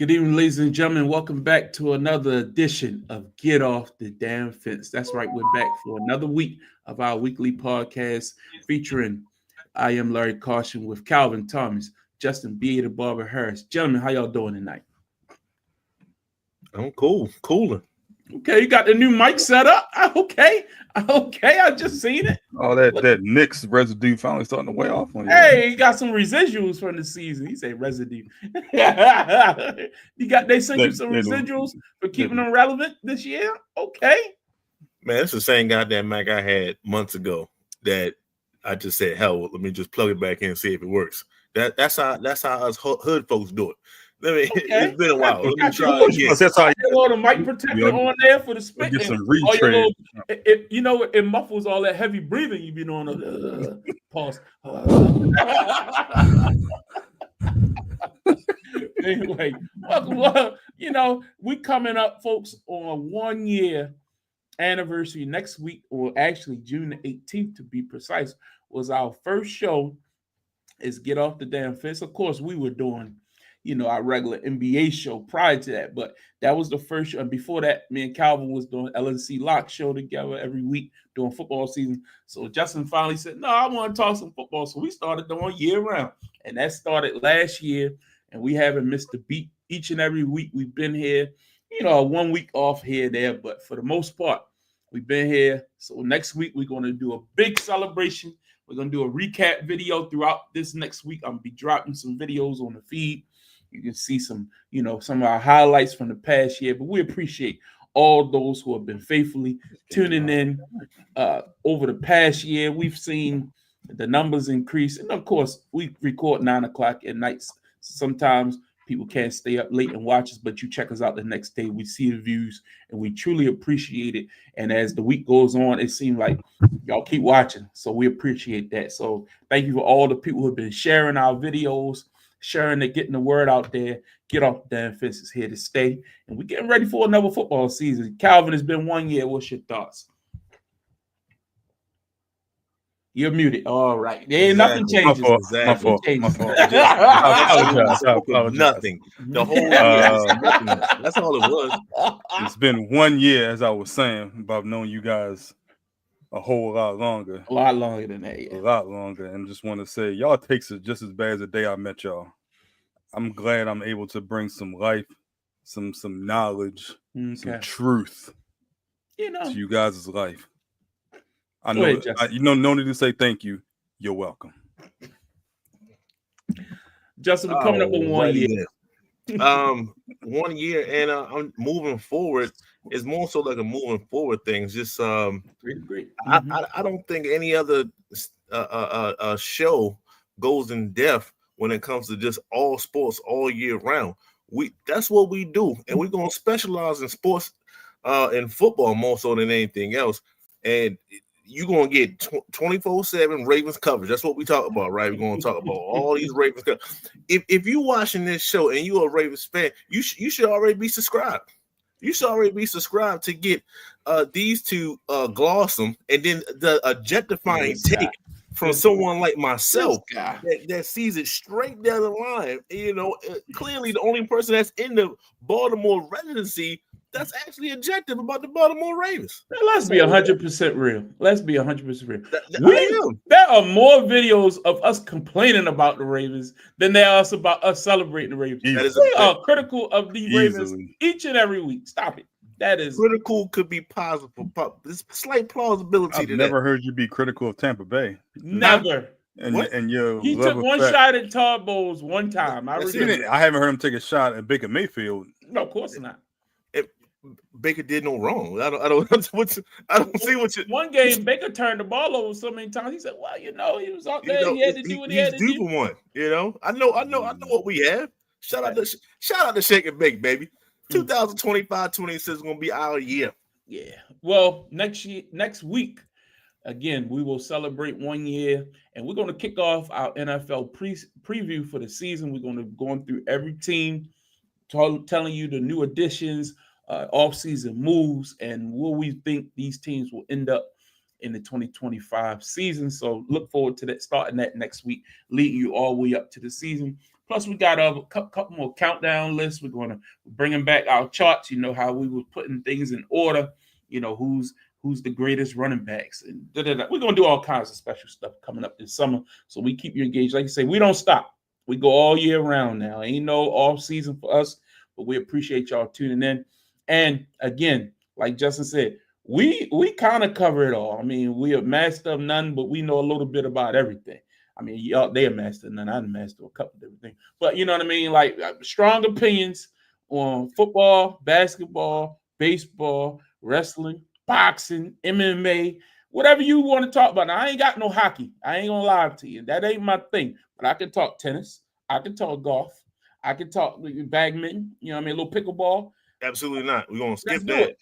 Good evening, ladies and gentlemen. Welcome back to another edition of Get Off the Damn Fence. That's right, we're back for another week of our weekly podcast featuring I am Larry Caution with Calvin Thomas, Justin B. the Barber Harris. Gentlemen, how y'all doing tonight? I'm cooler. Okay, you got the new mic set up. Okay, I just seen it. Oh, that Knicks residue finally starting to wear off on you. Hey, you got some residuals from the season. He said residue. They sent you some residuals for keeping them relevant this year. Okay, man, it's the same goddamn mic I had months ago that I just said, hell, let me just plug it back in and see if it works. That's how us hood folks do it. It's been a while. Let me try again. That's how you want a mic protector on there for the spit. Get some retrade. It muffles all that heavy breathing you've been on. Pause. Anyway, we coming up, folks, on 1 year anniversary next week, or actually June the 18th to be precise, was our first show. Is Get Off the Damn Fence. Of course, we were doing our regular NBA show prior to that, but that was the first show. And before that, me and Calvin was doing LNC Lock show together every week during football season. So Justin finally said, no, I want to talk some football. So we started doing year round. And that started last year. And we haven't missed a beat each and every week. We've been here, 1 week off here and there. But for the most part, we've been here. So next week, we're going to do a big celebration. We're going to do a recap video throughout this next week. I'm going to be dropping some videos on the feed. You can see some of our highlights from the past year, but we appreciate all those who have been faithfully tuning in over the past year. We've seen the numbers increase. And of course, we record 9:00 at night. Sometimes people can't stay up late and watch us, but you check us out the next day. We see the views and we truly appreciate it. And as the week goes on, it seems like y'all keep watching. So we appreciate that. So thank you for all the people who have been sharing our videos, sharing it, getting the word out there. Get Off the Damn Fence is here to stay. And we're getting ready for another football season. Calvin, it's been 1 year. What's your thoughts? You're muted. All right. There ain't nothing changes. My fault. I apologize. Nothing. The whole year. That's all it was. It's been 1 year, as I was saying, but I've known you guys a whole lot longer. A lot longer than that, yeah. A lot longer. And just want to say, y'all takes it just as bad as the day I met y'all. I'm glad I'm able to bring some life, some knowledge, some truth to you guys' life. I know, no need to say thank you. You're welcome. Justin, we're coming up on 1 year. 1 year, and I'm moving forward. It's more so like a moving forward thing. Just great. I don't think any other show goes in depth when it comes to just all sports all year round. That's what we do, and we're gonna specialize in sports, in football more so than anything else. And you're gonna get 24/7 Ravens coverage. That's what we talk about, right? We're gonna talk about all these Ravens coverage. If you're watching this show and you're a Ravens fan, you should already be subscribed. You should already be subscribed to get these two gloss them, and then the objectifying take from someone like myself that sees it straight down the line. Clearly the only person that's in the Baltimore residency that's actually objective about the Baltimore Ravens. Let's be 100% real. There are more videos of us complaining about the Ravens than there are about us celebrating the Ravens. We are critical of the Ravens each and every week. Stop it. That is critical. Could be positive. There's slight plausibility. I've never heard you be critical of Tampa Bay. Never. And he took one shot at Todd Bowles one time. I haven't heard him take a shot at Baker Mayfield. No, of course not. Baker did no wrong. I don't see what you. One game, Baker turned the ball over so many times. He said, "Well, he was out there. He had to do what he had to do." He's due for one. I know what we have. Shout out to Shake and Bake, baby. 2025-26 is gonna be our year. Yeah. Well, next week, again, we will celebrate 1 year, and we're gonna kick off our NFL preview for the season. We're gonna going through every team, telling you the new additions, off-season moves, and what we think these teams will end up in the 2025 season. So look forward to that, starting that next week, leading you all the way up to the season. Plus, we got a couple more countdown lists. We're going to bring back our charts. You know how we were putting things in order. You know who's the greatest running backs, and we're going to do all kinds of special stuff coming up this summer. So we keep you engaged. Like I say, we don't stop. We go all year round now. Ain't no off season for us, but we appreciate y'all tuning in. And again, like Justin said, we kind of cover it all. I mean, we are master of none, but we know a little bit about everything. I mean, y'all, they are master of none. I'm master of a couple of different things. But you know what I mean? Like strong opinions on football, basketball, baseball, wrestling, boxing, MMA, whatever you want to talk about. Now, I ain't got no hockey. I ain't going to lie to you. That ain't my thing. But I can talk tennis. I can talk golf. I can talk badminton. You know what I mean? A little pickleball. Absolutely not. We're going to skip that.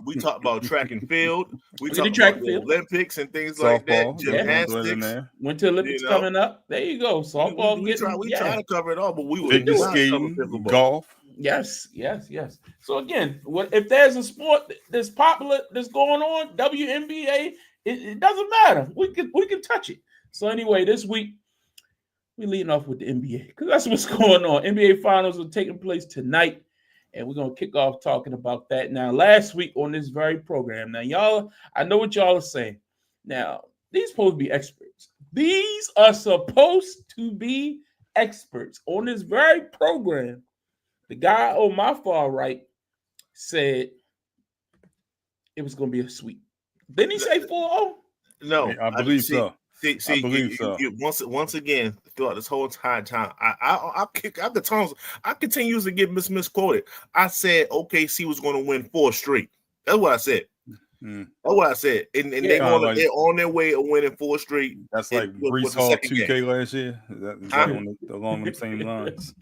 We talk about track and field. We talk about the Olympics and things softball, like that. Gymnastics. Winter Olympics coming up. There you go. Softball. We try to cover it all, but we would skating, golf. Yes. So again, if there's a sport that's popular that's going on, WNBA, it doesn't matter. We can touch it. So anyway, this week we're leading off with the NBA because that's what's going on. NBA finals are taking place tonight. And we're going to kick off talking about that. Now, last week on this very program, now, y'all, I know what y'all are saying. Now, these supposed to be experts. These are supposed to be experts on this very program. The guy on my far right said it was going to be a sweep. Didn't he say 4-0? No, I believe so. I believe so. Once again, throughout this whole entire time, I continuously get misquoted. I said OKC was going to win 4 straight. That's what I said. That's what I said. And they're on their way of winning 4 straight. That's like Brees Hall 2K last year. Is that along the same lines?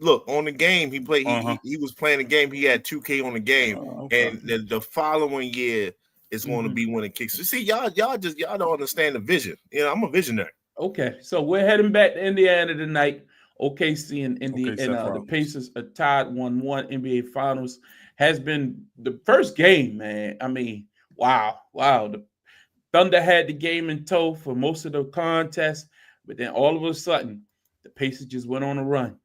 Look on the game he played. He was playing the game. He had 2K on the game, and the following year. It's going to be when it kicks. See, y'all don't understand the vision. You know, I'm a visionary. Okay, so we're heading back to Indiana tonight. OKC and the Pacers are tied 1-1. NBA Finals has been the first game, man. I mean, wow. The Thunder had the game in tow for most of the contest, but then all of a sudden, the Pacers just went on a run.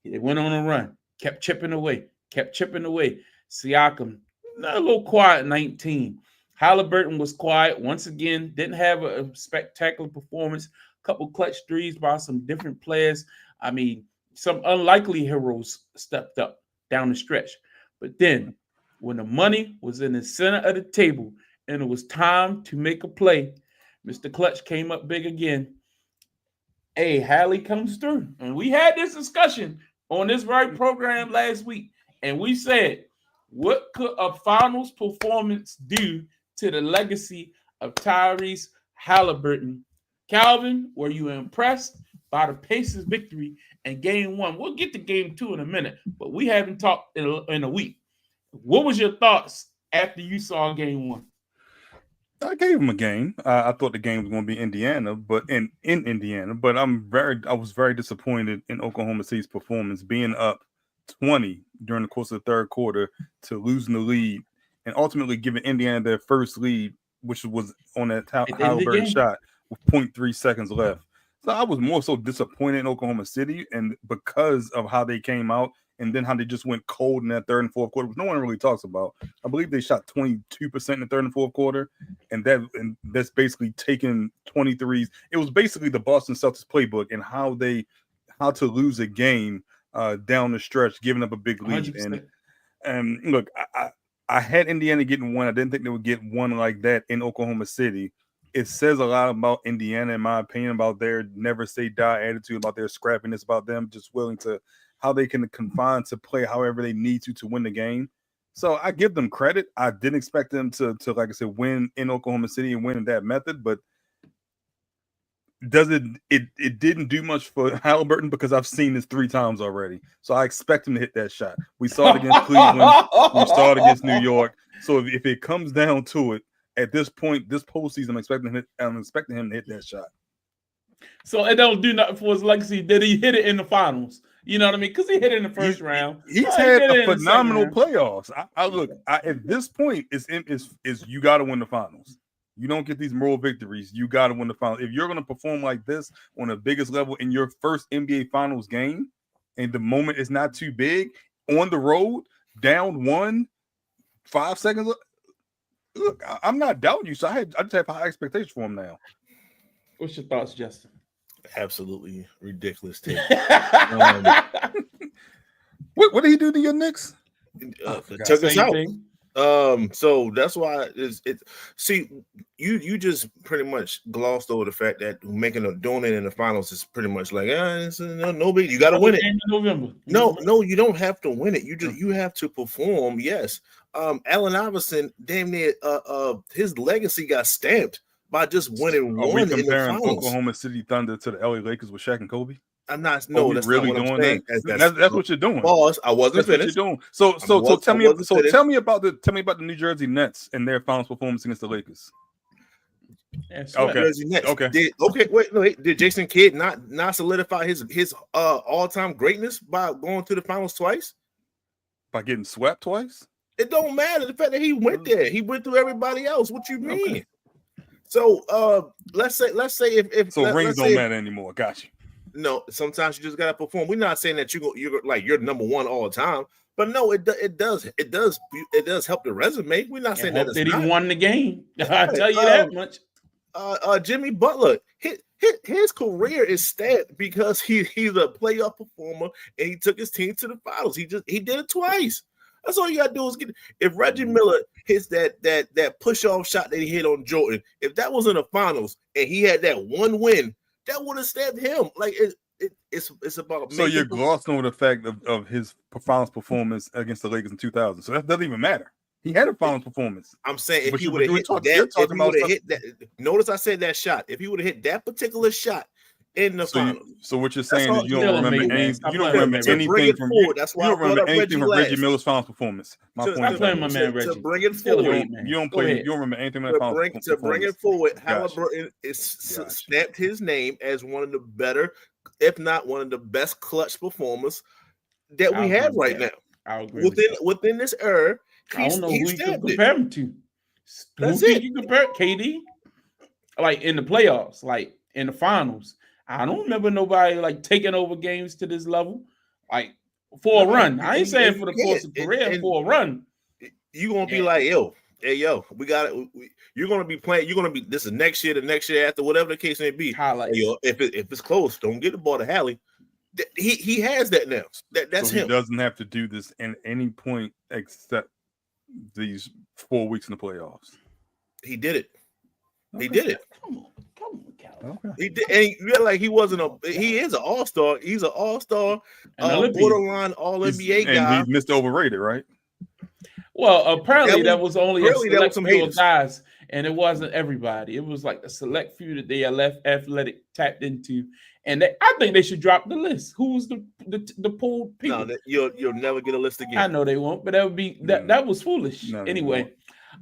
They went on a run, kept chipping away. Siakam, a little quiet, 19. Halliburton was quiet once again, didn't have a spectacular performance. A couple clutch threes by some different players. I mean, some unlikely heroes stepped up down the stretch. But then when the money was in the center of the table and it was time to make a play, Mr. Clutch came up big again. Hey, Hallie comes through. And we had this discussion on this very program last week. And we said, what could a finals performance do to the legacy of Tyrese Halliburton? Calvin, were you impressed by the Pacers' victory in Game 1? We'll get to Game 2 in a minute, but we haven't talked in a week. What was your thoughts after you saw Game 1? I gave him a game. I thought the game was going to be Indiana, but in Indiana. But I was very disappointed in Oklahoma City's performance, being up 20 during the course of the third quarter to losing the lead. And ultimately giving Indiana their first lead, which was on that Halliburton shot with 0.3 seconds left. So I was more so disappointed in Oklahoma City, and because of how they came out and then how they just went cold in that third and fourth quarter, which no one really talks about. I believe they shot 22% in the third and fourth quarter, and that's basically taking 23s. It was basically the Boston Celtics playbook and how to lose a game down the stretch, giving up a big lead. 100%. And look, I had Indiana getting one. I didn't think they would get one like that in Oklahoma City. It says a lot about Indiana, in my opinion, about their never say die attitude, about their scrappiness, about them just willing to how they can confine to play however they need to win the game. So I give them credit. I didn't expect them to like I said, win in Oklahoma City and win in that method, but it didn't do much for Halliburton because I've seen this 3 times already. So I expect him to hit that shot. We saw it against Cleveland. We saw it against New York. So if it comes down to it, at this point, this postseason, I'm expecting him to hit that shot. So it don't do nothing for his legacy. Did he hit it in the finals? You know what I mean? Because he hit it in the first round. He's had a phenomenal playoffs. I look at this point is you got to win the finals. You don't get these moral victories. You got to win the finals. If you're going to perform like this on the biggest level in your first NBA Finals game, and the moment is not too big, on the road, down 1, 5 seconds. Look, I'm not doubting you, so I just have high expectations for him now. What's your thoughts, Justin? Absolutely ridiculous take. What did he do to your Knicks? Took us out. So that's why it. See, you just pretty much glossed over the fact that doing it in the finals is pretty much like no big. You got to win it. November. No, you don't have to win it. You have to perform. Yes. Allen Iverson, damn near his legacy got stamped by just winning one. Are we comparing Oklahoma City Thunder to the LA Lakers with Shaq and Kobe? I'm not. No, that's really not what I'm saying. That's what you're doing. Boss, I wasn't finished. What you're doing. So tell me about the New Jersey Nets and their finals performance against the Lakers. Wait. Did Jason Kidd not solidify his all-time greatness by going to the finals twice? By getting swept twice? It don't matter. The fact that he went there, he went through everybody else. What you mean? Okay. So let's say if rings don't matter anymore. Got you. No, sometimes you just gotta perform. We're not saying that you're number one all the time, but no, it does help the resume. We're not saying that he won the game. I tell you that much. Jimmy Butler, his career is stamped because he's a playoff performer and he took his team to the finals. He did it twice. That's all you gotta do is get. If Reggie Miller hits that push off shot that he hit on Jordan, if that was in the finals and he had that one win, that would have stabbed him. Like it's about. So you're glossing over the fact of his finals performance against the Lakers in 2000. So that doesn't even matter. He had a finals performance. I'm saying if he would have hit that, notice I said that shot. If he would have hit that particular shot in the finals. So what you're saying is you don't remember anything from Reggie Miller's finals performance. My point is my man Reggie. To bring it forward, you don't remember anything from finals. To bring it forward, Halliburton snapped his name as one of the better, if not one of the best clutch performers that we have right now. I agree. Within this era, I don't know who you can compare him to. Who can you compare KD? Like in the playoffs, like in the finals. I don't remember nobody like taking over games to this level, like for a run. I ain't saying for the course of career, for a run. You're gonna be like, we got it. You're gonna be playing. You're gonna be. This is next year, the next year after, whatever the case may be. Highlights. If it's close, don't get the ball to Hallie. He has that now. That's him. He doesn't have to do this in any point except these 4 weeks in the playoffs. He did it. Okay. He did it. Come on, Cal. Okay. He did, and like he wasn't he is an all-star. He's an all-star, borderline all-NBA guy. And he's Mr. Overrated, right? Well, apparently that was only a select few of guys, and it wasn't everybody. It was like a select few that they athletic tapped into, and I think they should drop the list. Who's the pulled people? No, you'll never get a list again. I know they won't, but that would be that was foolish. No, anyway,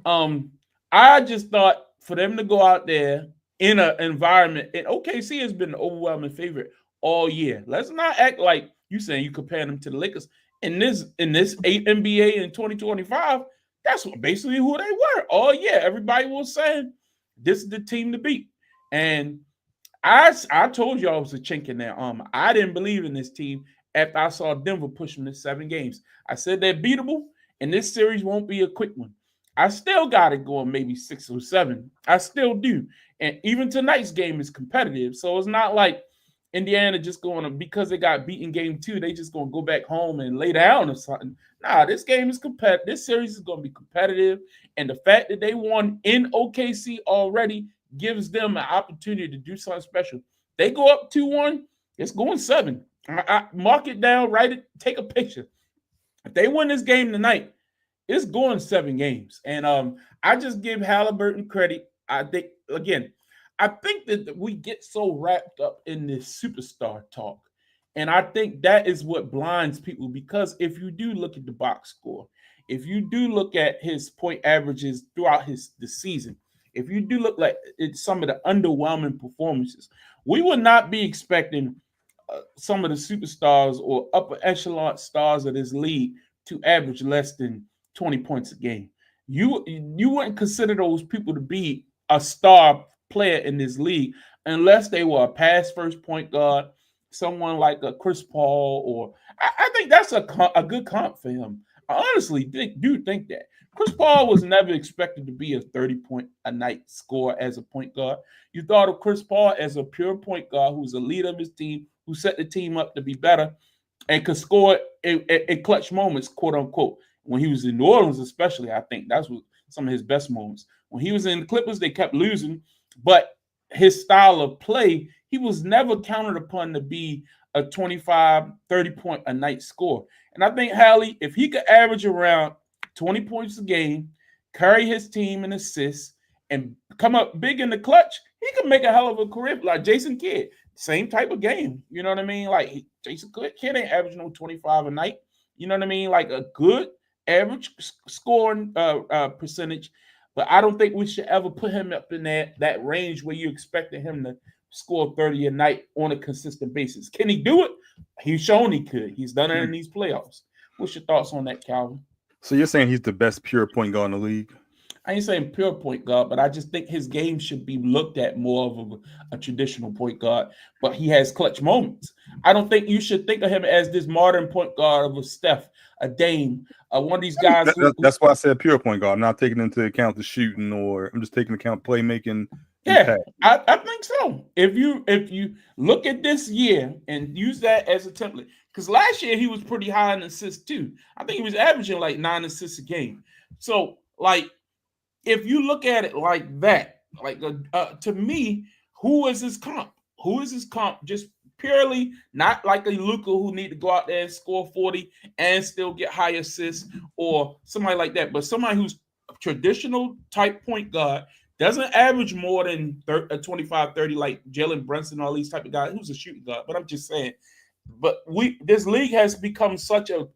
I just thought for them to go out there in an environment, and OKC has been an overwhelming favorite all year. Let's not act like you saying you compare them to the Lakers. In this 8 NBA in 2025, that's basically who they were all year. Everybody was saying this is the team to beat. And I told you I was a chink in their armor. I didn't believe in this team after I saw Denver push them to 7 games. I said they're beatable, and this series won't be a quick one. I still got it going maybe 6 or 7. I still do. And even tonight's game is competitive. So it's not like Indiana just going to, because they got beaten game 2, they just going to go back home and lay down or something. Nah, this game is competitive. This series is going to be competitive. And the fact that they won in OKC already gives them an opportunity to do something special. They go up 2-1, it's going 7. I mark it down, write it, take a picture. If they win this game tonight, it's going 7 games. And I just give Halliburton credit. I think that we get so wrapped up in this superstar talk. And I think that is what blinds people, because if you do look at the box score, if you do look at his point averages throughout the season, if you do look like some of the underwhelming performances, we would not be expecting some of the superstars or upper echelon stars of this league to average less than 20 points a game. You wouldn't consider those people to be a star player in this league unless they were a pass first point guard, someone like a Chris Paul, or I think that's a good comp for him. I honestly do think that. Chris Paul was never expected to be a 30-point a night scorer as a point guard. You thought of Chris Paul as a pure point guard who's a leader of his team, who set the team up to be better and could score in clutch moments, quote unquote. When he was in New Orleans, especially, I think that's what some of his best moments. When he was in the Clippers, they kept losing, but his style of play, he was never counted upon to be a 25, 30-point a night scorer. And I think Hallie, if he could average around 20 points a game, carry his team in assists, and come up big in the clutch, he could make a hell of a career. Like Jason Kidd, same type of game. You know what I mean? Like Jason Kidd ain't averaging no 25 a night. You know what I mean? Like a good average scoring percentage. But I don't think we should ever put him up in that range where you expected him to score 30 a night on a consistent basis. Can he do it? He's shown he could. He's done it in these playoffs. What's your thoughts on that, Calvin? So you're saying he's the best pure point guard in the league? I ain't saying pure point guard, but I just think his game should be looked at more of a traditional point guard. But he has clutch moments. I don't think you should think of him as this modern point guard of a Steph, a Dame, one of these guys. That's why I said pure point guard. I'm not taking into account the shooting, or I'm just taking into account playmaking. Yeah, I think so. If you look at this year and use that as a template, because last year he was pretty high in assists too. I think he was averaging like 9 assists a game. So like, if you look at it like that, like to me, who is his comp? Who is his comp? Just purely not like a Luka who need to go out there and score 40 and still get high assists, or somebody like that, but somebody who's a traditional type point guard, doesn't average more than 25, 30 like Jalen Brunson, all these type of guys. Who's a shooting guard? But I'm just saying. But this league has become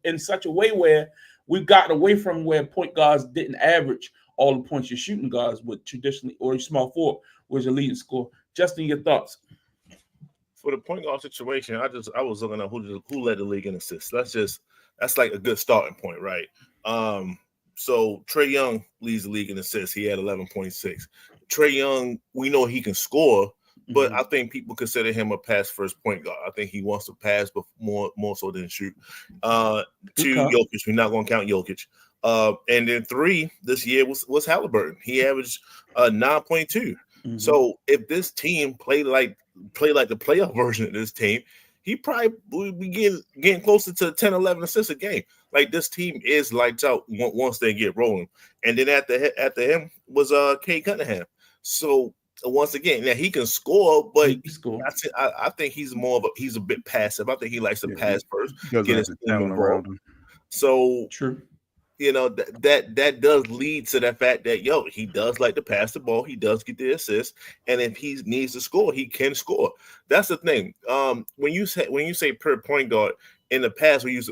in such a way where we've gotten away from where point guards didn't average all the points your shooting guards would traditionally, or small forward was your leading scorer. Justin, your thoughts? For the point guard situation, I was looking at who led the league in assists. That's like a good starting point, right? So Trae Young leads the league in assists. He had 11.6. Trae Young, we know he can score, but I think people consider him a pass first point guard. I think he wants to pass, but more so than shoot. To Jokic, we're not going to count Jokic. And then 3 this year was Halliburton. He averaged 9.2. So if this team played like the playoff version of this team, he probably would be getting closer to 10, 11 assists a game. Like, this team is lights out once they get rolling. And then after him was Cade Cunningham. So once again, yeah, he can score, but I think he's he's a bit passive. I think he likes to pass first, get his team around him. So true. You know, that does lead to the fact that he does like to pass the ball. He does get the assist, and if he needs to score, he can score. That's the thing. When you say per point guard, in the past we used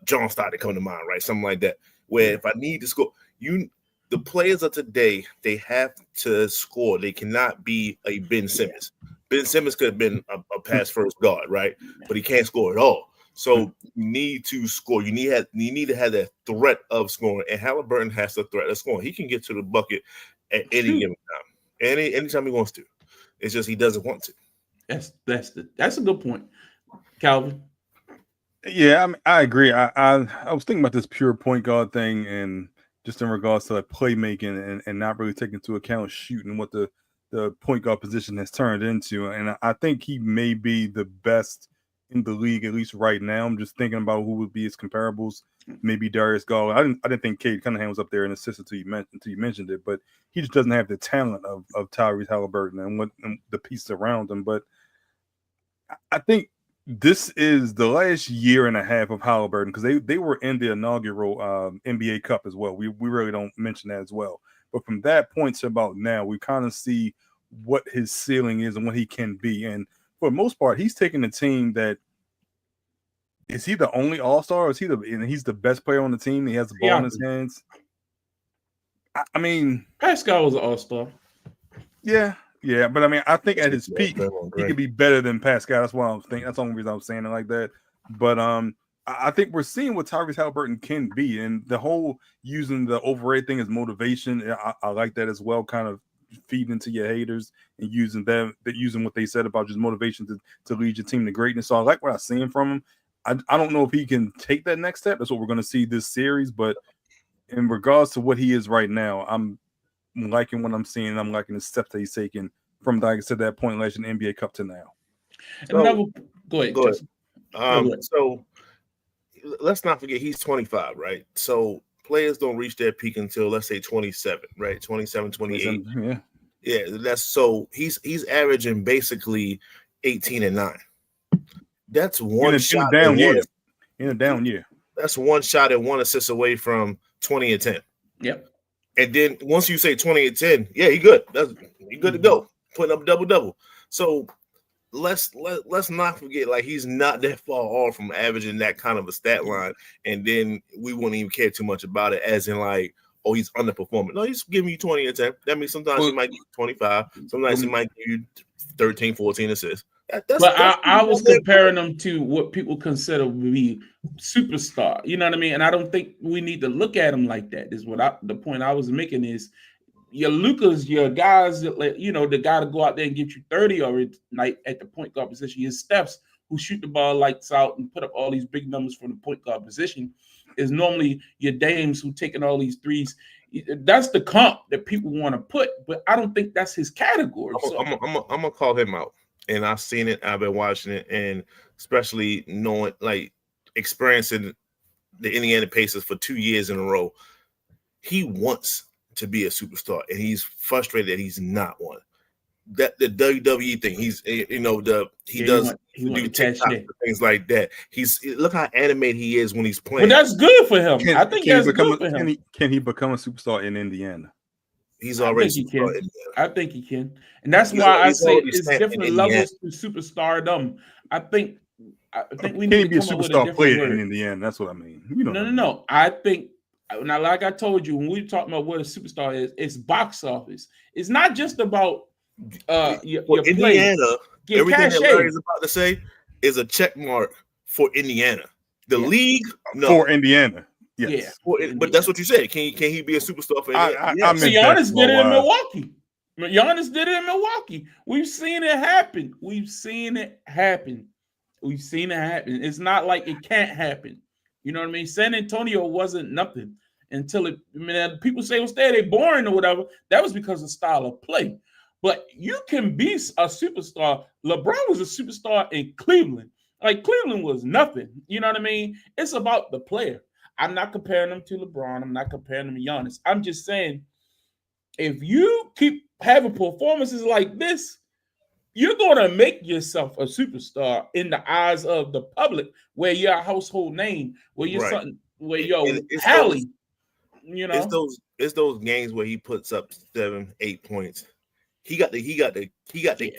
John Stockton to come to mind, right? Something like that. Where if I need to score, the players of today, they have to score. They cannot be a Ben Simmons. Ben Simmons could have been a pass first guard, right? But he can't score at all. So you need to score. You need to have that threat of scoring, and Halliburton has the threat of scoring. He can get to the bucket at any given time, anytime he wants to. It's just he doesn't want to. That's a good point, Calvin. Yeah, I agree. I was thinking about this pure point guard thing, and just in regards to like playmaking and not really taking into account shooting, what the point guard position has turned into. And I think he may be the best in the league, at least right now. I'm just thinking about who would be his comparables. Maybe Darius Garland. I didn't think Cade Cunningham was up there in assists until you mentioned it, but he just doesn't have the talent of Tyrese Halliburton and the pieces around him. But I think this is the last year and a half of Halliburton, because they were in the inaugural NBA Cup as well. We really don't mention that as well. But from that point to about now, we kind of see what his ceiling is and what he can be. And for the most part, he's taking a team that is he the only all-star, or is he's the best player on the team? He has the ball in his hands. I mean, Pascal was an all-star. Yeah, but I mean, I think at his peak, he could be better than Pascal. That's why I'm thinking. That's the only reason I'm saying it like that. But I think we're seeing what Tyrese Halliburton can be, and the whole using the overrated thing as motivation. I like that as well. Kind of feeding into your haters and using what they said about just motivation to lead your team to greatness. So I like what I'm seeing from him. I don't know if he can take that next step. That's what we're going to see this series. But in regards to what he is right now, I'm liking what I'm seeing. I'm liking the steps that he's taking from, like I said, that point last in the NBA Cup to now. So, go ahead. So let's not forget he's 25, right? So players don't reach their peak until, let's say, 27, right? 27, 28. Yeah. That's so he's averaging basically 18 and 9. That's one shot in a down year. That's one shot and one assist away from 20 and 10. Yep. And then once you say 20 and 10, yeah, he good. He good to go. Putting up double. So let's not forget, like, he's not that far off from averaging that kind of a stat line, and then we wouldn't even care too much about it, as in like, oh, he's underperforming. No, he's giving you 20 and 10. That means sometimes he might give you 25. Sometimes he might give you 13, 14 assists. I was comparing them to what people consider to be superstar. You know what I mean? And I don't think we need to look at them like that. Is what the point I was making is your Lukas, your guys that, you know, the guy to go out there and get you 30 every night at the point guard position. Your Stephs who shoot the ball lights out and put up all these big numbers from the point guard position is normally your Dames who taking all these threes. That's the comp that people want to put, but I don't think that's his category. I'm gonna call him out. And I've seen it, I've been watching it, and especially knowing, like, experiencing the Indiana Pacers for 2 years in a row. He wants to be a superstar, and he's frustrated that he's not one. That the WWE thing, he does things like that. Look how animated he is when he's playing. But that's good for him. I think that's good for him. Can he become a superstar in Indiana? He's already. I think he can, and that's why I say it's different levels to superstardom. I think we need to be a superstar player in Indiana. That's what I mean. No. I think now, like I told you, when we talking about what a superstar is, it's box office. It's not just about your Indiana. Everything that Larry's about to say is a check mark for Indiana. The league, no, for Indiana. Yes. Yeah, but that's what you said. Can he be a superstar for Indiana? See, Giannis did it in Milwaukee. Giannis did it in Milwaukee. We've seen it happen. It's not like it can't happen. You know what I mean? San Antonio wasn't nothing until people say, well, they boring or whatever. That was because of style of play. But you can be a superstar. LeBron was a superstar in Cleveland. Like, Cleveland was nothing. You know what I mean? It's about the player. I'm not comparing them to LeBron. I'm not comparing them to Giannis. I'm just saying, if you keep having performances like this, you're going to make yourself a superstar in the eyes of the public, where you're a household name, where you're something, where you're Hallie. It's those games where he puts up 7-8 points. He got to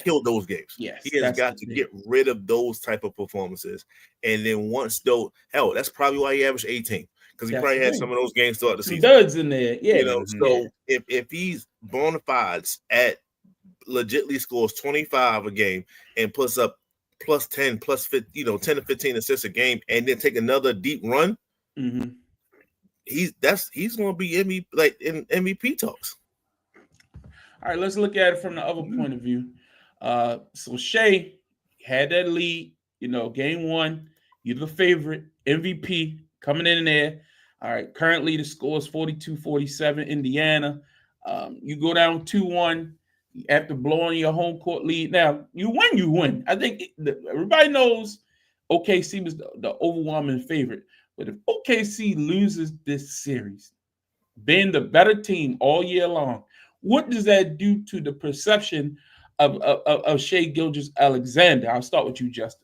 kill those games. Yes, he has got to get rid of those type of performances. And then once that's probably why he averaged 18, because he probably had some of those games throughout the season. Duds in there, yeah. So if he's bona fides at legitly scores 25 a game and puts up plus 10, plus 50, 10 to 15 assists a game, and then take another deep run, he's going to be in MVP talks. All right, let's look at it from the other point of view. So Shai had that lead, game one. You're the favorite, MVP coming in there. All right, currently the score is 42-47, Indiana. You go down 2-1 after blowing your home court lead. Now, you win. I think everybody knows OKC was the overwhelming favorite. But if OKC loses this series, being the better team all year long, what does that do to the perception of Shai Gilgeous-Alexander? I'll start with you, Justin.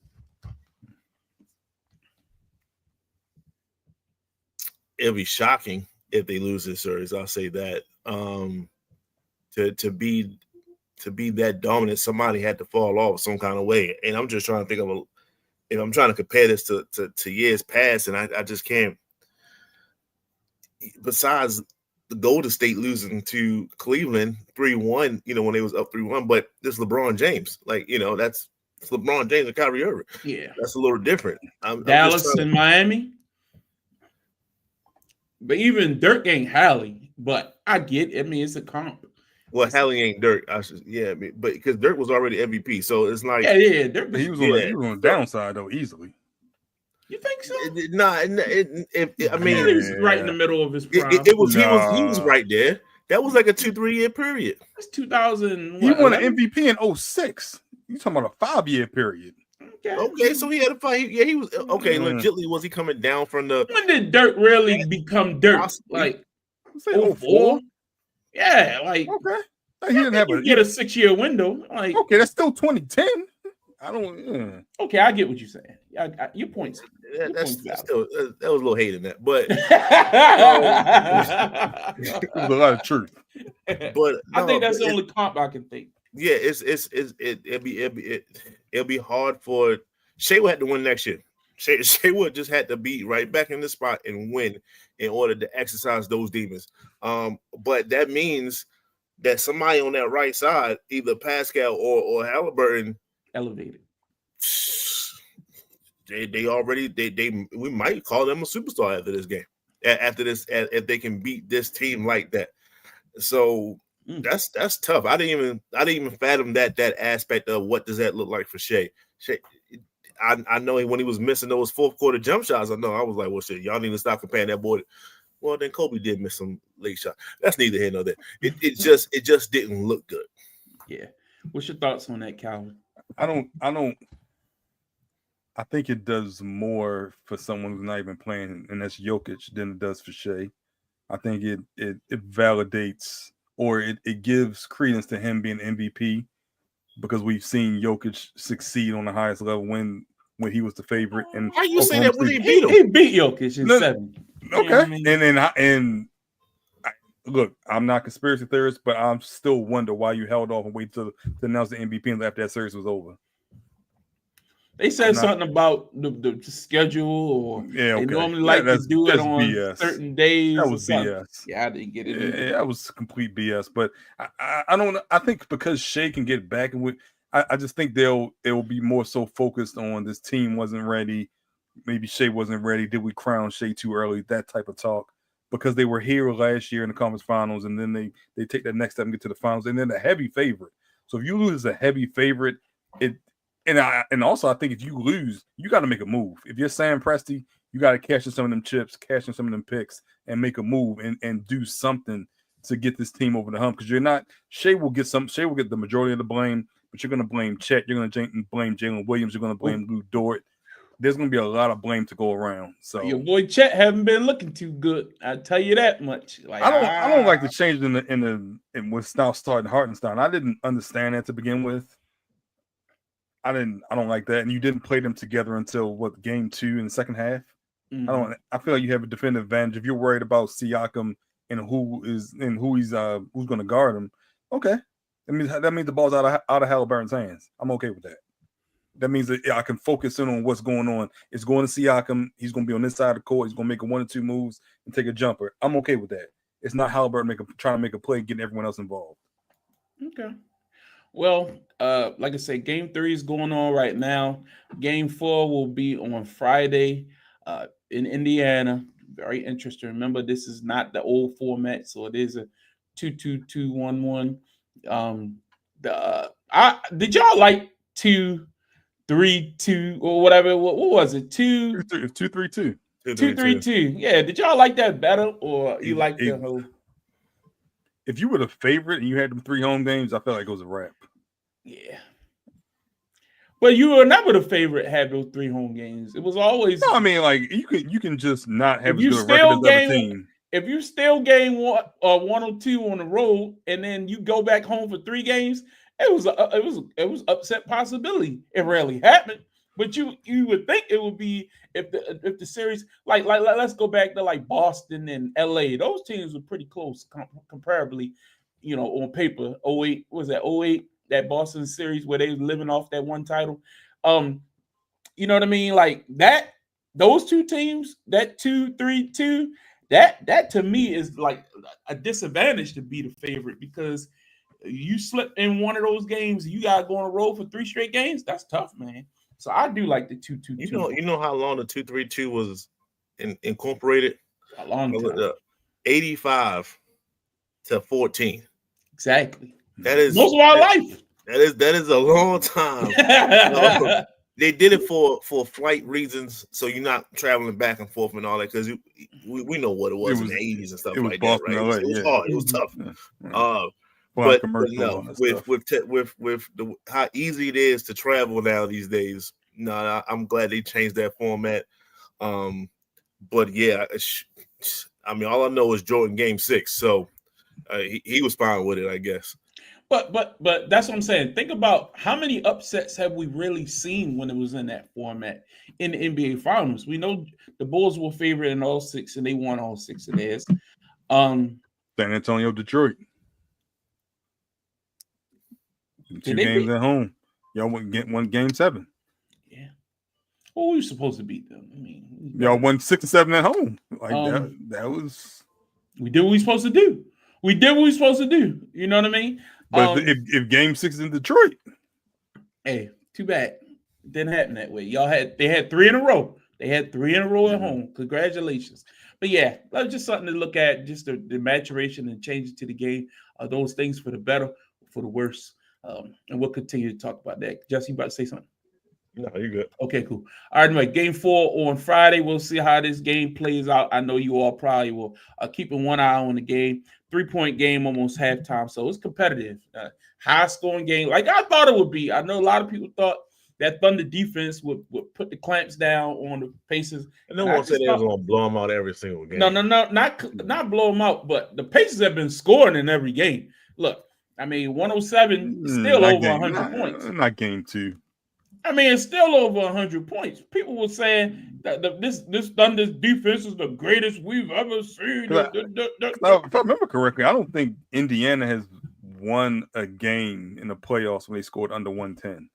It'll be shocking if they lose this series. I'll say that. To be that dominant, somebody had to fall off some kind of way. And I'm just trying to think of I'm trying to compare this to years past, and I just can't. Besides the Golden State losing to Cleveland 3-1, when they was up 3-1, but this LeBron James, that's LeBron James and Kyrie Irving. Yeah, that's a little different. Dallas and Miami, but even Dirk ain't Hallie. But I get it. I mean, it's a comp. Well, Hallie ain't Dirk. But because Dirk was already MVP, so it's like Dirk he was on the downside though easily. You think so? I mean, he was right in the middle of his prime. He was right there. That was like a 2-3 year period. That's 2000. He won an MVP in 2006. You talking about a 5-year period? Okay, so he had a fight. Yeah, he was okay. Legitly, was he coming down from the? When did Dirk really become Dirk? Like 04? Yeah, like okay. He didn't have get a 6-year window. Like okay, that's still 2010. I don't. Okay, I get what you're saying. Your point's. That's still that was a little hate in that, but it was a lot of truth. But I think that's the only comp I can think. Yeah, it'll be hard for Shea would have to win next year. Shea would just had to be right back in the spot and win in order to exercise those demons. But that means that somebody on that right side, either Pascal or Halliburton, elevated. We might call them a superstar after this game. After this, if they can beat this team like that. So that's tough. I didn't even fathom that aspect of what does that look like for Shea. I know when he was missing those fourth quarter jump shots. I was like, well, shit, y'all need to stop comparing that boy. Well, then Kobe did miss some late shots. That's neither here nor there. It just didn't look good. Yeah. What's your thoughts on that, Calvin? I think it does more for someone who's not even playing, and that's Jokic, than it does for Shea. I think it validates or it gives credence to him being MVP because we've seen Jokic succeed on the highest level when he was the favorite. And why you say that when he beat him? He beat Jokic in 7. Okay, you know what I mean? Look, I'm not a conspiracy theorist, but I still wonder why you held off and wait to announce the MVP after that series was over. They said something about the schedule, or they normally like to do it on BS. Certain days. That was BS. Yeah, I didn't get it. Yeah, that was complete BS. But I don't. I think because Shea can get back and I just think they'll be more so focused on this team wasn't ready. Maybe Shea wasn't ready. Did we crown Shea too early? That type of talk. Because they were here last year in the conference finals, and then they take that next step and get to the finals, and then the heavy favorite. So if you lose as a heavy favorite, and also I think if you lose, you got to make a move. If you're Sam Presti, you got to cash in some of them chips, cash in some of them picks, and make a move and do something to get this team over the hump. Because you're not Shea will get the majority of the blame, but you're going to blame Chet, you're going to blame Jalen Williams, you're going to blame Lou Dort. There's going to be a lot of blame to go around. So your boy Chet haven't been looking too good. I tell you that much. Like I don't like the change in with now starting Hartenstein. I didn't understand that to begin with. I don't like that. And you didn't play them together until game 2 in the second half. Mm-hmm. I feel like you have a defensive advantage if you're worried about Siakam and who's going to guard him. Okay, that means the ball's out of Halliburton's hands. I'm okay with that. That means that I can focus in on what's going on. It's going to Siakam. He's going to be on this side of the court. He's going to make 1 or 2 moves and take a jumper. I'm okay with that. It's not Halliburton trying to make a play, getting everyone else involved. Okay. Well, like I said, game 3 is going on right now. Game 4 will be on Friday in Indiana. Very interesting. Remember, this is not the old format, so it is a 2-2-2-1-1. Did y'all like 2-3-2 or whatever? What was it? 2-3-2. 2-3-2. Yeah. Did y'all like that better, or you like the whole? If you were the favorite and you had them 3 home games, I felt like it was a wrap. Yeah. But you were never the favorite. Had those 3 home games. It was always. No, I mean, like you can just not have as good a record as the team. If you still game 1 or 2 on the road, and then you go back home for 3 games. It was upset possibility. It rarely happened, but you would think it would be if the series like let's go back to like Boston and LA. Those teams were pretty close comparably, on paper. 08 was that 08 that Boston series where they was living off that one title. You know what I mean? Like that. Those 2 teams, that 2-3-2, that to me is like a disadvantage to be the favorite because. You slip in one of those games, you gotta go on a road for 3 straight games. That's tough, man. So I do like the 2-2-2. You know how long the 2-3-2 was incorporated? A long time. 85-14. Exactly. That is most of our life. That is a long time. They did it for flight reasons, so you're not traveling back and forth and all that. Because we know what it was in the 80s and stuff like that, right? LA, it was hard. It was tough. Yeah. But no, with how easy it is to travel now these days. No, I'm glad they changed that format. But yeah, I mean, all I know is Jordan Game 6, so he was fine with it, I guess. But that's what I'm saying. Think about how many upsets have we really seen when it was in that format in the NBA Finals. We know the Bulls were favored in all 6, and they won all 6 of theirs. San Antonio, Detroit. 2 games at home. Y'all won game 7. Yeah. Well, we were supposed to beat them. I mean, y'all won 6 and 7 at home. Like that was. We did what we were supposed to do. We did what we were supposed to do. You know what I mean? But if game 6 is in Detroit, hey, too bad. It didn't happen that way. They had 3 in a row. They had 3 in a row at home. Congratulations. But yeah, that's just something to look at, just the maturation and changes to the game. Are those things for the better or for the worse? And we'll continue to talk about that. Jesse, you about to say something? No, you're good. Okay, cool. All right, anyway, game 4 on Friday. We'll see how this game plays out. I know you all probably will keeping one eye on the game. 3-point game, almost halftime. So it's competitive. High-scoring game, like I thought it would be. I know a lot of people thought that Thunder defense would put the clamps down on the Pacers. And no one said they was going to blow them out every single game. No, not blow them out, but the Pacers have been scoring in every game. Look, I mean, 107 is still over 100 points. Not game 2. I mean, it's still over 100 points. People were saying that this Thunder's defense is the greatest we've ever seen. If I remember correctly, I don't think Indiana has won a game in the playoffs when they scored under 110.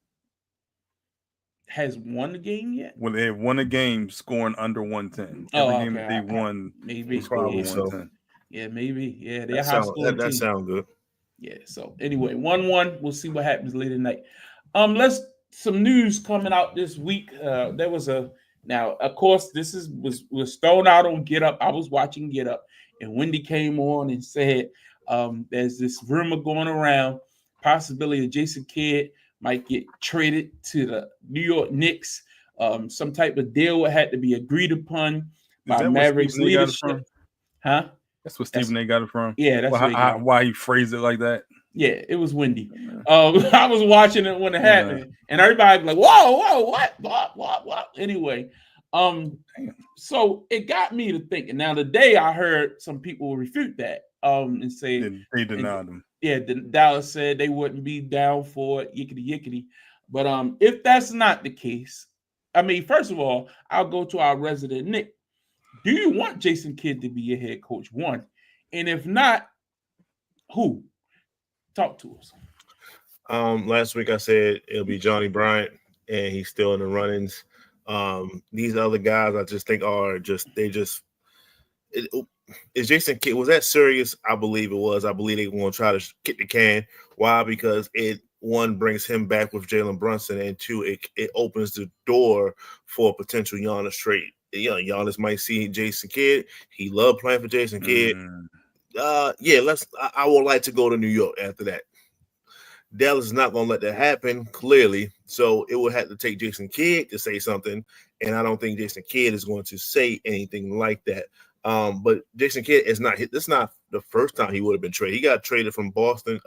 Has won the game yet? Well, they have won a game scoring under 110. Every game that they won, maybe probably 110. Yeah, maybe. Yeah, they're that sounds good. Yeah. So anyway, 1-1. We'll see what happens later tonight. Some news coming out this week. There was now, of course, this was thrown out on Get Up. I was watching Get Up, and Wendy came on and said there's this rumor going around, possibility of Jason Kidd might get traded to the New York Knicks. Some type of deal had to be agreed upon by Mavericks leadership. Huh? That's what Stephen A. got it from. Yeah, that's why he phrased it like that. Yeah, it was windy. I was watching it when it happened, and everybody was like, "Whoa, what?" Anyway, so it got me to thinking. Now, today I heard some people refute that, and say they denied them. Yeah, Dallas said they wouldn't be down for it, yickety. But if that's not the case, I mean, first of all, I'll go to our resident Nick. Do you want Jason Kidd to be your head coach? One, and if not, who? Talk to us. Last week I said it'll be Johnny Bryant, and he's still in the runnings. These other guys I just think are is Jason Kidd, was that serious? I believe it was. I believe they're going to try to kick the can. Why? Because it, one, brings him back with Jalen Brunson, and 2, it opens the door for a potential Giannis trade. Giannis might see Jason Kidd. He loved playing for Jason Kidd. I would like to go to New York after that. Dallas is not going to let that happen, clearly. So it would have to take Jason Kidd to say something, and I don't think Jason Kidd is going to say anything like that. But Jason Kidd is not. This is not the first time he would have been traded. He got traded from Brooklyn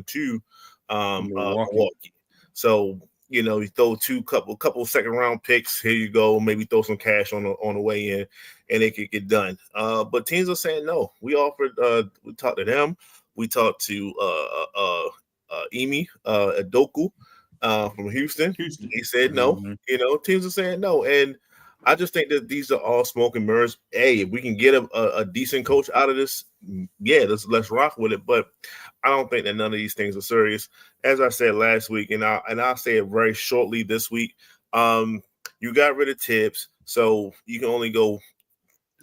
to Milwaukee. So you throw couple second round picks. Here you go. Maybe throw some cash on the way in, and it could get done. But teams are saying no. We offered. We talked to them. We talked to Emi Udoka from Houston. He said no. Mm-hmm. Teams are saying no, and I just think that these are all smoke and mirrors. Hey, if we can get a decent coach out of this, let's rock with it. But I don't think that none of these things are serious. As I said last week, and I'll say it very shortly this week. You got rid of Tibbs, so you can only go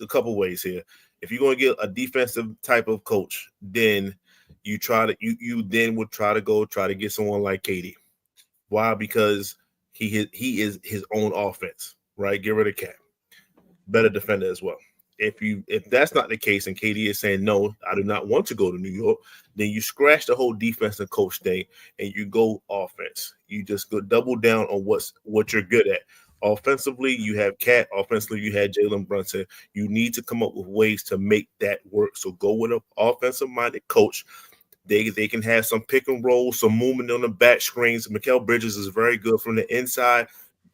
a couple ways here. If you're going to get a defensive type of coach, then you would try to get someone like KD. Why? Because he is his own offense. Right, get rid of Cat. Better defender as well. if that's not the case and KD is saying no, I do not want to go to New York, then you scratch the whole defense and coach thing and you go offense. You just go double down on what you're good at. Offensively, you have Cat. Offensively, you had Jalen Brunson. You need to come up with ways to make that work. So go with an offensive-minded coach. They can have some pick and roll, some movement on the back screens. Mikal Bridges is very good from the inside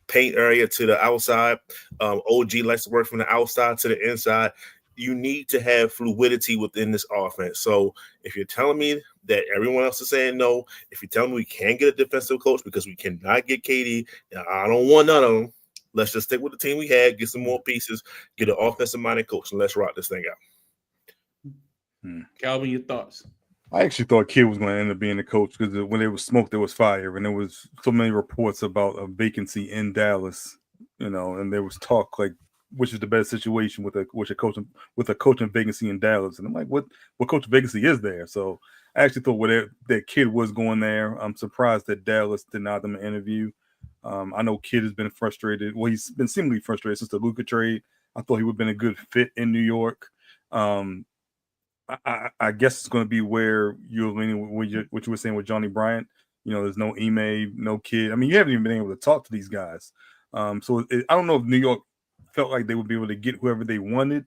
paint area to the outside. OG likes to work from the outside to the inside. You need to have fluidity within this offense. So if you're telling me that everyone else is saying no, if you're telling me we can't get a defensive coach because we cannot get KD, I don't want none of them. Let's just stick with the team we had, get some more pieces, get an offensive-minded coach, and let's rock this thing out. Calvin, your thoughts? I actually thought Kidd was going to end up being the coach because when there was smoke, there was fire, and there was so many reports about a vacancy in Dallas, and there was talk like, which is the best situation with a coaching vacancy in Dallas, and I'm like, what coaching vacancy is there? So I actually thought that Kidd was going there. I'm surprised that Dallas denied them an interview. I know Kidd has been frustrated. Well, he's been seemingly frustrated since the Luka trade. I thought he would have been a good fit in New York. I guess it's going to be where you're leaning what you were saying with Johnny Bryant. There's no Ime, no Kidd. I mean, you haven't even been able to talk to these guys. I don't know if New York felt like they would be able to get whoever they wanted.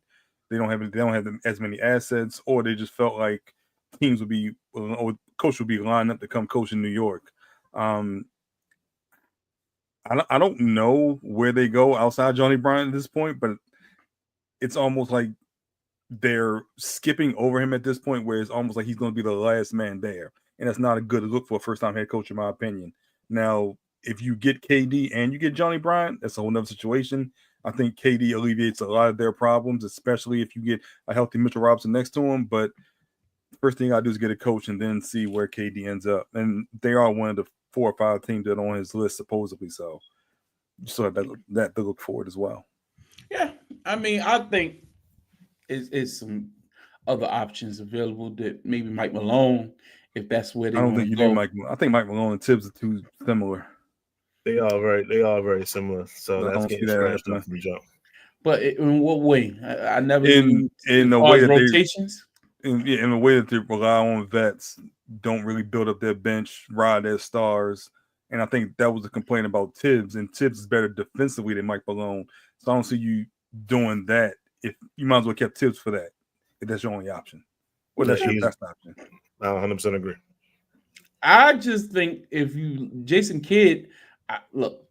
They don't have as many assets, or they just felt like teams would be, or coach would be lined up to come coach in New York. I don't know where they go outside Johnny Bryant at this point, but it's almost like they're skipping over him at this point, where it's almost like he's going to be the last man there, and that's not a good look for a first-time head coach, in my opinion. Now, if you get KD and you get Johnny Bryant, that's a whole nother situation. I think KD alleviates a lot of their problems, especially if you get a healthy Mitchell Robinson next to him. But first thing I do is get a coach and then see where KD ends up. And they are one of the 4 or 5 teams that are on his list, supposedly. So just have that to look forward as well. Yeah, I mean, I think is some other options available that maybe Mike Malone, if that's where they want to go. I think Mike Malone and Tibbs are too similar. They are very similar. So that's getting scratched up from jump. But in what way? I never in the way that rotations. In the way that they rely on vets, don't really build up their bench, ride their stars. And I think that was a complaint about Tibbs. And Tibbs is better defensively than Mike Malone. So I don't see you doing that. If you might as well kept Tibbs for that, if that's your only option. Well, that's your best option. I 100% agree. I just think Jason Kidd, look,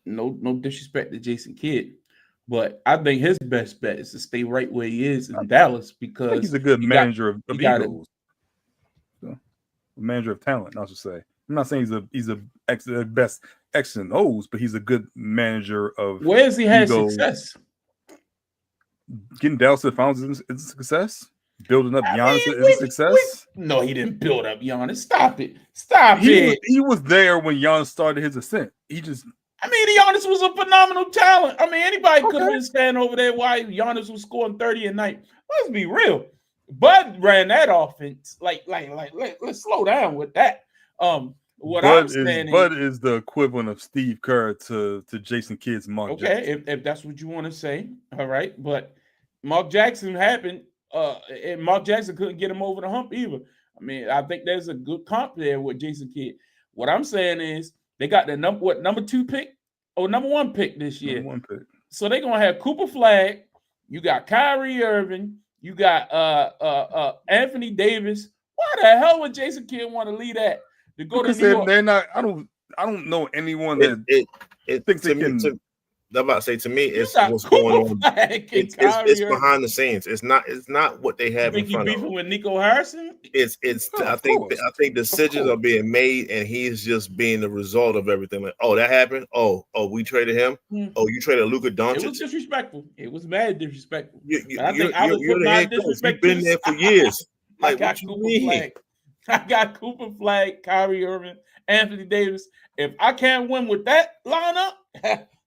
no disrespect to Jason Kidd, but I think his best bet is to stay right where he is in Dallas, because he's a good manager of egos. So, manager of talent, I should say. I'm not saying he's a best X and O's, but he's a good manager of. Where has he had success? Getting Dallas to the finals is a success. Building up Giannis is a success. No, he didn't build up Giannis. Stop it. He was there when Giannis started his ascent. Giannis was a phenomenal talent. I mean, anybody could have been standing over there while Giannis was scoring 30 a night. Let's be real. Bud ran that offense. Let's slow down with that. Bud is the equivalent of Steve Kerr to Jason Kidd's Mark Jackson. If that's what you want to say, all right. But Mark Jackson happened, and Mark Jackson couldn't get him over the hump either. I mean, I think there's a good comp there with Jason Kidd. What I'm saying is they got the number 2 pick or number 1 pick this year. Number 1 pick. So they're gonna have Cooper Flagg. You got Kyrie Irving. You got Anthony Davis. Why the hell would Jason Kidd want to lead that? To go to New York? They're not. I don't know anyone that thinks they can. I'm about to say, to me, it's what's going on. It's behind the scenes. It's not what they have in front of them. With Nico Harrison? I think decisions are being made, and he's just being the result of everything. Like, oh, that happened. Oh, we traded him. Oh, you traded Luka Doncic. It was disrespectful. It was mad disrespectful. You've been there for years. Like, what you mean? I got Cooper Flagg, Kyrie Irving, Anthony Davis. If I can't win with that lineup,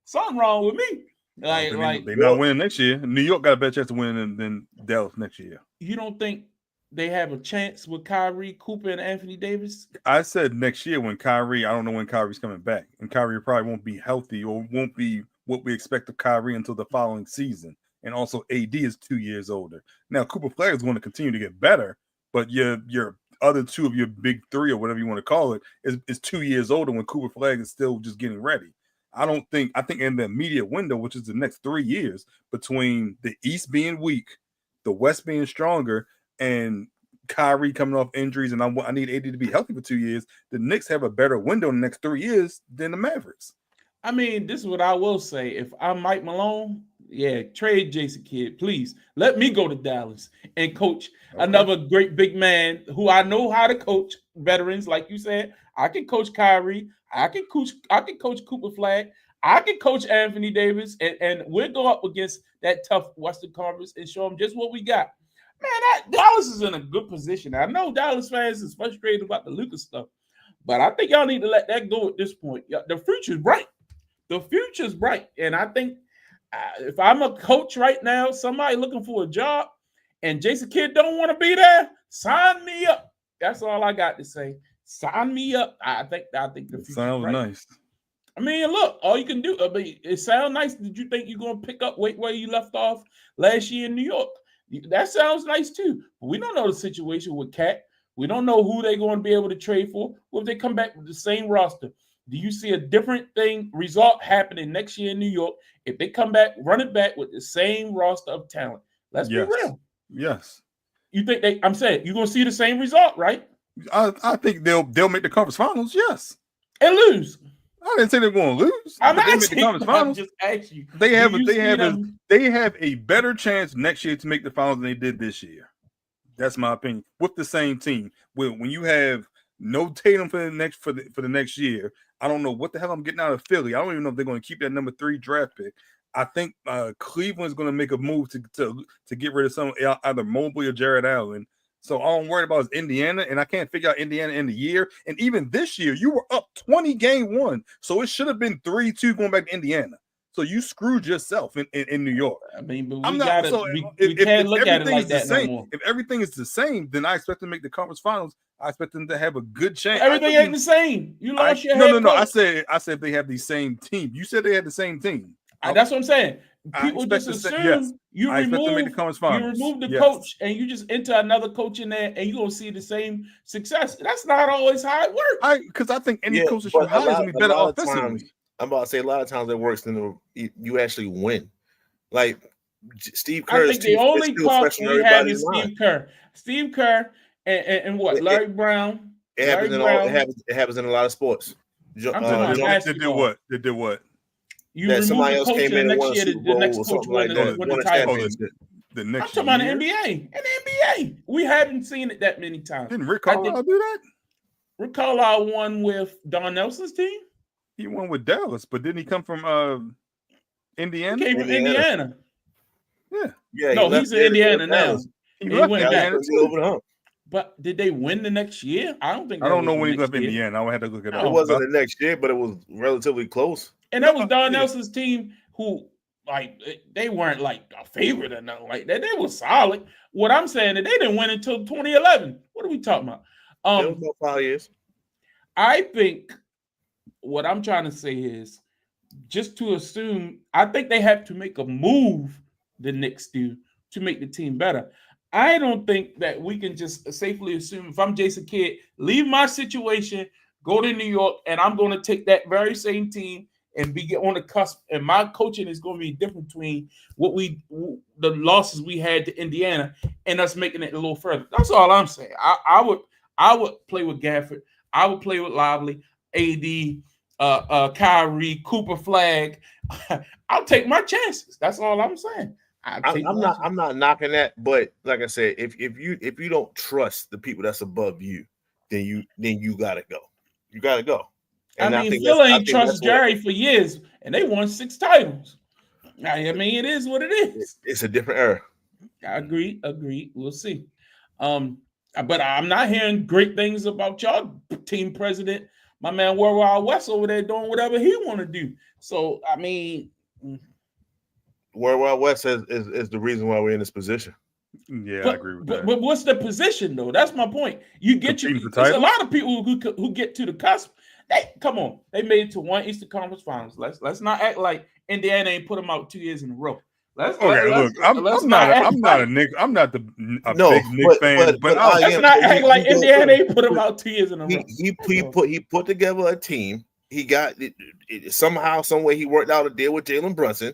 something wrong with me. They're not winning next year. New York got a better chance to win than Dallas next year. You don't think they have a chance with Kyrie, Cooper, and Anthony Davis? I said next year when Kyrie. I don't know when Kyrie's coming back, and Kyrie probably won't be healthy or won't be what we expect of Kyrie until the following season. and also AD is 2 years older. Now Cooper Flag is going to continue to get better, but your other two of your big three or whatever you want to call it is 2 years older when Cooper Flag is still just getting ready. I think in the immediate window, which is the next 3 years, between the East being weak, the West being stronger, and Kyrie coming off injuries, and I need AD to be healthy for 2 years, the Knicks have a better window in the next 3 years than the Mavericks. I mean, this is what I will say. If I'm Mike Malone, yeah, trade Jason Kidd, please. Let me go to Dallas and coach another great big man who I know how to coach veterans, like you said. I can coach Kyrie. I can coach Cooper Flag. I can coach Anthony Davis, and we'll go up against that tough Western Conference and show them just what we got. Man, Dallas is in a good position. I know Dallas fans is frustrated about the Lucas stuff, but I think y'all need to let that go at this point. The future's bright. The future's bright, and I think if I'm a coach right now, somebody looking for a job, and Jason Kidd don't want to be there, sign me up. That's all I got to say. Sign me up. I think the future sounds bright. Nice. I mean, look, all you can do. I mean, it sounds nice. Did you think you're gonna pick up where you left off last year in New York? That sounds nice too. But we don't know the situation with Cat. We don't know who they're going to be able to trade for. What if they come back with the same roster? Do you see a different result happening next year in New York if they come back, run it back with the same roster of talent? Let's be real. Yes. You think I'm saying you're going to see the same result, right? I think they'll make the conference finals, yes. And lose. I didn't say they're going to lose. I'm asking. I'm just asking you. They have a better chance next year to make the finals than they did this year. That's my opinion. With the same team, when you have no Tatum for the next year, I don't know what the hell I'm getting out of Philly. I don't even know if they're going to keep that number 3 draft pick. I think Cleveland's going to make a move to get rid of some either Mobley or Jared Allen. So all I'm worried about is Indiana, and I can't figure out Indiana in the year. And even this year, you were up 20 game 1, so it should have been 3-2 going back to Indiana. So you screwed yourself in New York. I mean, but we can't look at it like that no more. If everything is the same, then I expect them to make the conference finals. I expect them to have a good chance. Everything ain't the same. You lost your head No. coach. I said they have the same team. You said they had the same team. That's what I'm saying. People just assume you remove the coach and you just enter another coach in there and you're going to see the same success. That's not always how it works. Because I think any coach that you hire is going to be better offensively. I'm about to say a lot of times it works than you actually win. Like Steve Kerr. I think the only coach we have is Steve Kerr. Steve Kerr and what? Larry Brown. It happens in a lot of sports. They did what? You remove somebody the else coach came in and won next year. The next coach won the title. The next I'm talking about the NBA. In the NBA, we haven't seen it that many times. Didn't Rick Carlisle do that? Rick Carlisle won with Don Nelson's team. He won with Dallas, but didn't he come from Indiana? He came from Indiana. Yeah. No, he's in Indiana now. He went back. But did they win the next year? I don't think. I don't know when he left Indiana. I had to look it up. It wasn't the next year, but it was relatively close. And that was Don Nelson's team, who they weren't like a favorite or nothing like that. They were solid. What I'm saying is they didn't win until 2011. What are we talking about? It was about 5 years. I think what I'm trying to say is just to assume. I think they have to make a move. The Knicks do to make the team better. I don't think that we can just safely assume if I'm Jason Kidd, leave my situation, go to New York, and I'm going to take that very same team and be on the cusp. And my coaching is going to be different between the losses we had to Indiana and us making it a little further. That's all I'm saying. I would play with Gafford. I would play with Lively, AD, Kyrie, Cooper Flag. I'll take my chances. That's all I'm saying. I'm not knocking that, but like I said, if you don't trust the people that's above you, then you gotta go. You gotta go. And I mean, Phil ain't trust Jerry for years, and they won 6 titles. I mean, it is what it is. It's a different era. I agree. We'll see. But I'm not hearing great things about y'all team president, my man World West over there doing whatever he want to do. So I mean. World West is the reason why we're in this position. Yeah, I agree with that. But what's the position though? That's my point. There's a lot of people who get to the cusp. They made it to one Eastern Conference Finals. Let's not act like Indiana ain't put them out 2 years in a row. Look, I'm not a Knicks. I'm not big Knicks fan, but let's not act like Indiana ain't put him out 2 years in a row. He put together a team. He got it, somehow, some way he worked out a deal with Jalen Brunson.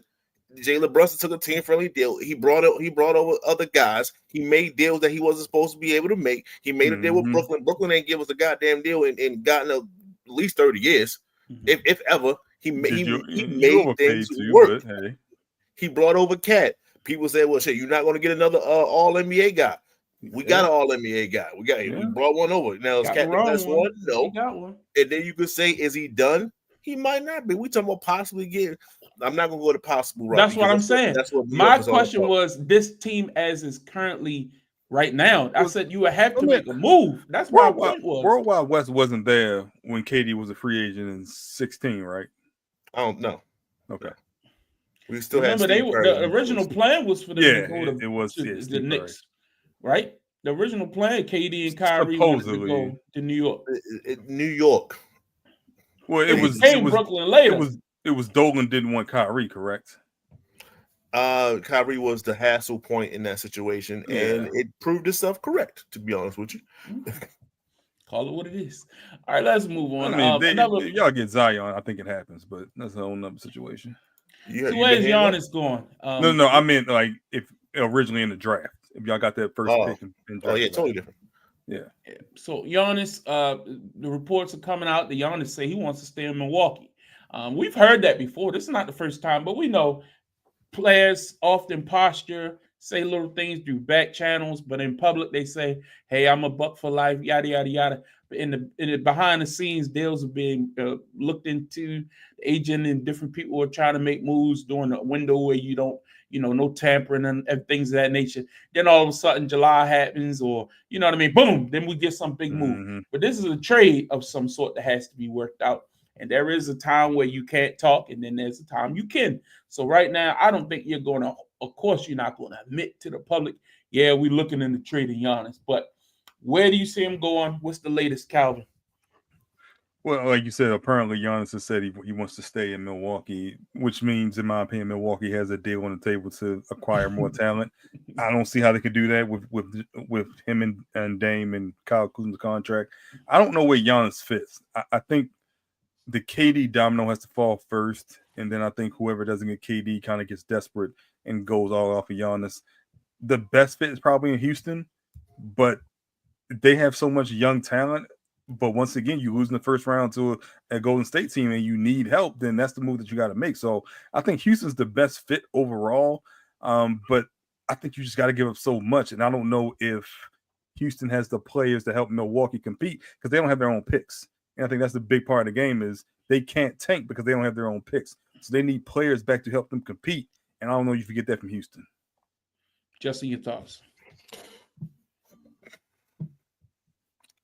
Jalen Brunson took a team-friendly deal. He brought over other guys. He made deals that he wasn't supposed to be able to make. He made a deal with Brooklyn. Brooklyn ain't give us a goddamn deal and gotten at least 30 years, if ever. He made things work. Hey. He brought over Cat. People said, "Well, shit, you're not going to get another All NBA guy." We got an All NBA guy. We brought one over. Now is Cat the best one? No. Got one. And then you could say, is he done? He might not be. We talking about possibly getting. I'm not going to go to possible. Right, that's what I'm saying. That's what my question was. This team, as is currently right now, I said you would have to make a move. That's what my point was. Worldwide West wasn't there when KD was a free agent in 2016, right? I don't know. Okay. We still remember the original plan was for them to go to the Knicks, right? The original plan, KD and Kyrie wanted to go to New York. New York. Well, it was Brooklyn later. It was Dolan didn't want Kyrie, correct? Kyrie was the hassle point in that situation, and it proved itself correct. To be honest with you, call it what it is. All right, let's move on. I mean, y'all get Zion. I think it happens, but that's a whole nother situation. So where's Giannis going? No, I meant like if originally in the draft, if y'all got that first pick in draft. Oh yeah, totally different. Yeah. So Giannis, the reports are coming out that Giannis say he wants to stay in Milwaukee. We've heard that before. This is not the first time, but we know players often posture, say little things through back channels, but in public they say, "Hey, I'm a Buck for life," yada yada yada. But in the behind the scenes, deals are being looked into. The agent and different people are trying to make moves during the window where you don't, no tampering and things of that nature. Then all of a sudden July happens, or you know what I mean? Boom! Then we get some big move. But this is a trade of some sort that has to be worked out. And there is a time where you can't talk, and then there's a time you can. So right now, I don't think you're going to, of course, you're not going to admit to the public, yeah, we're looking into trading Giannis. But where do you see him going? What's the latest, Calvin? Well, like you said, apparently Giannis has said he wants to stay in Milwaukee, which means, in my opinion, Milwaukee has a deal on the table to acquire more talent. I don't see how they could do that with him and Dame and Kyle Kuzma's contract. I don't know where Giannis fits. I think the KD domino has to fall first, and then I think whoever doesn't get KD kind of gets desperate and goes all off of Giannis. The best fit is probably in Houston, but they have so much young talent. But once again, you lose in the first round to a Golden State team and you need help, then that's the move that you got to make. So I think Houston's the best fit overall, but I think you just got to give up so much. And I don't know if Houston has the players to help Milwaukee compete because they don't have their own picks. And I think that's the big part of the game is they can't tank because they don't have their own picks. So they need players back to help them compete. And I don't know if you get that from Houston. Jesse, your thoughts?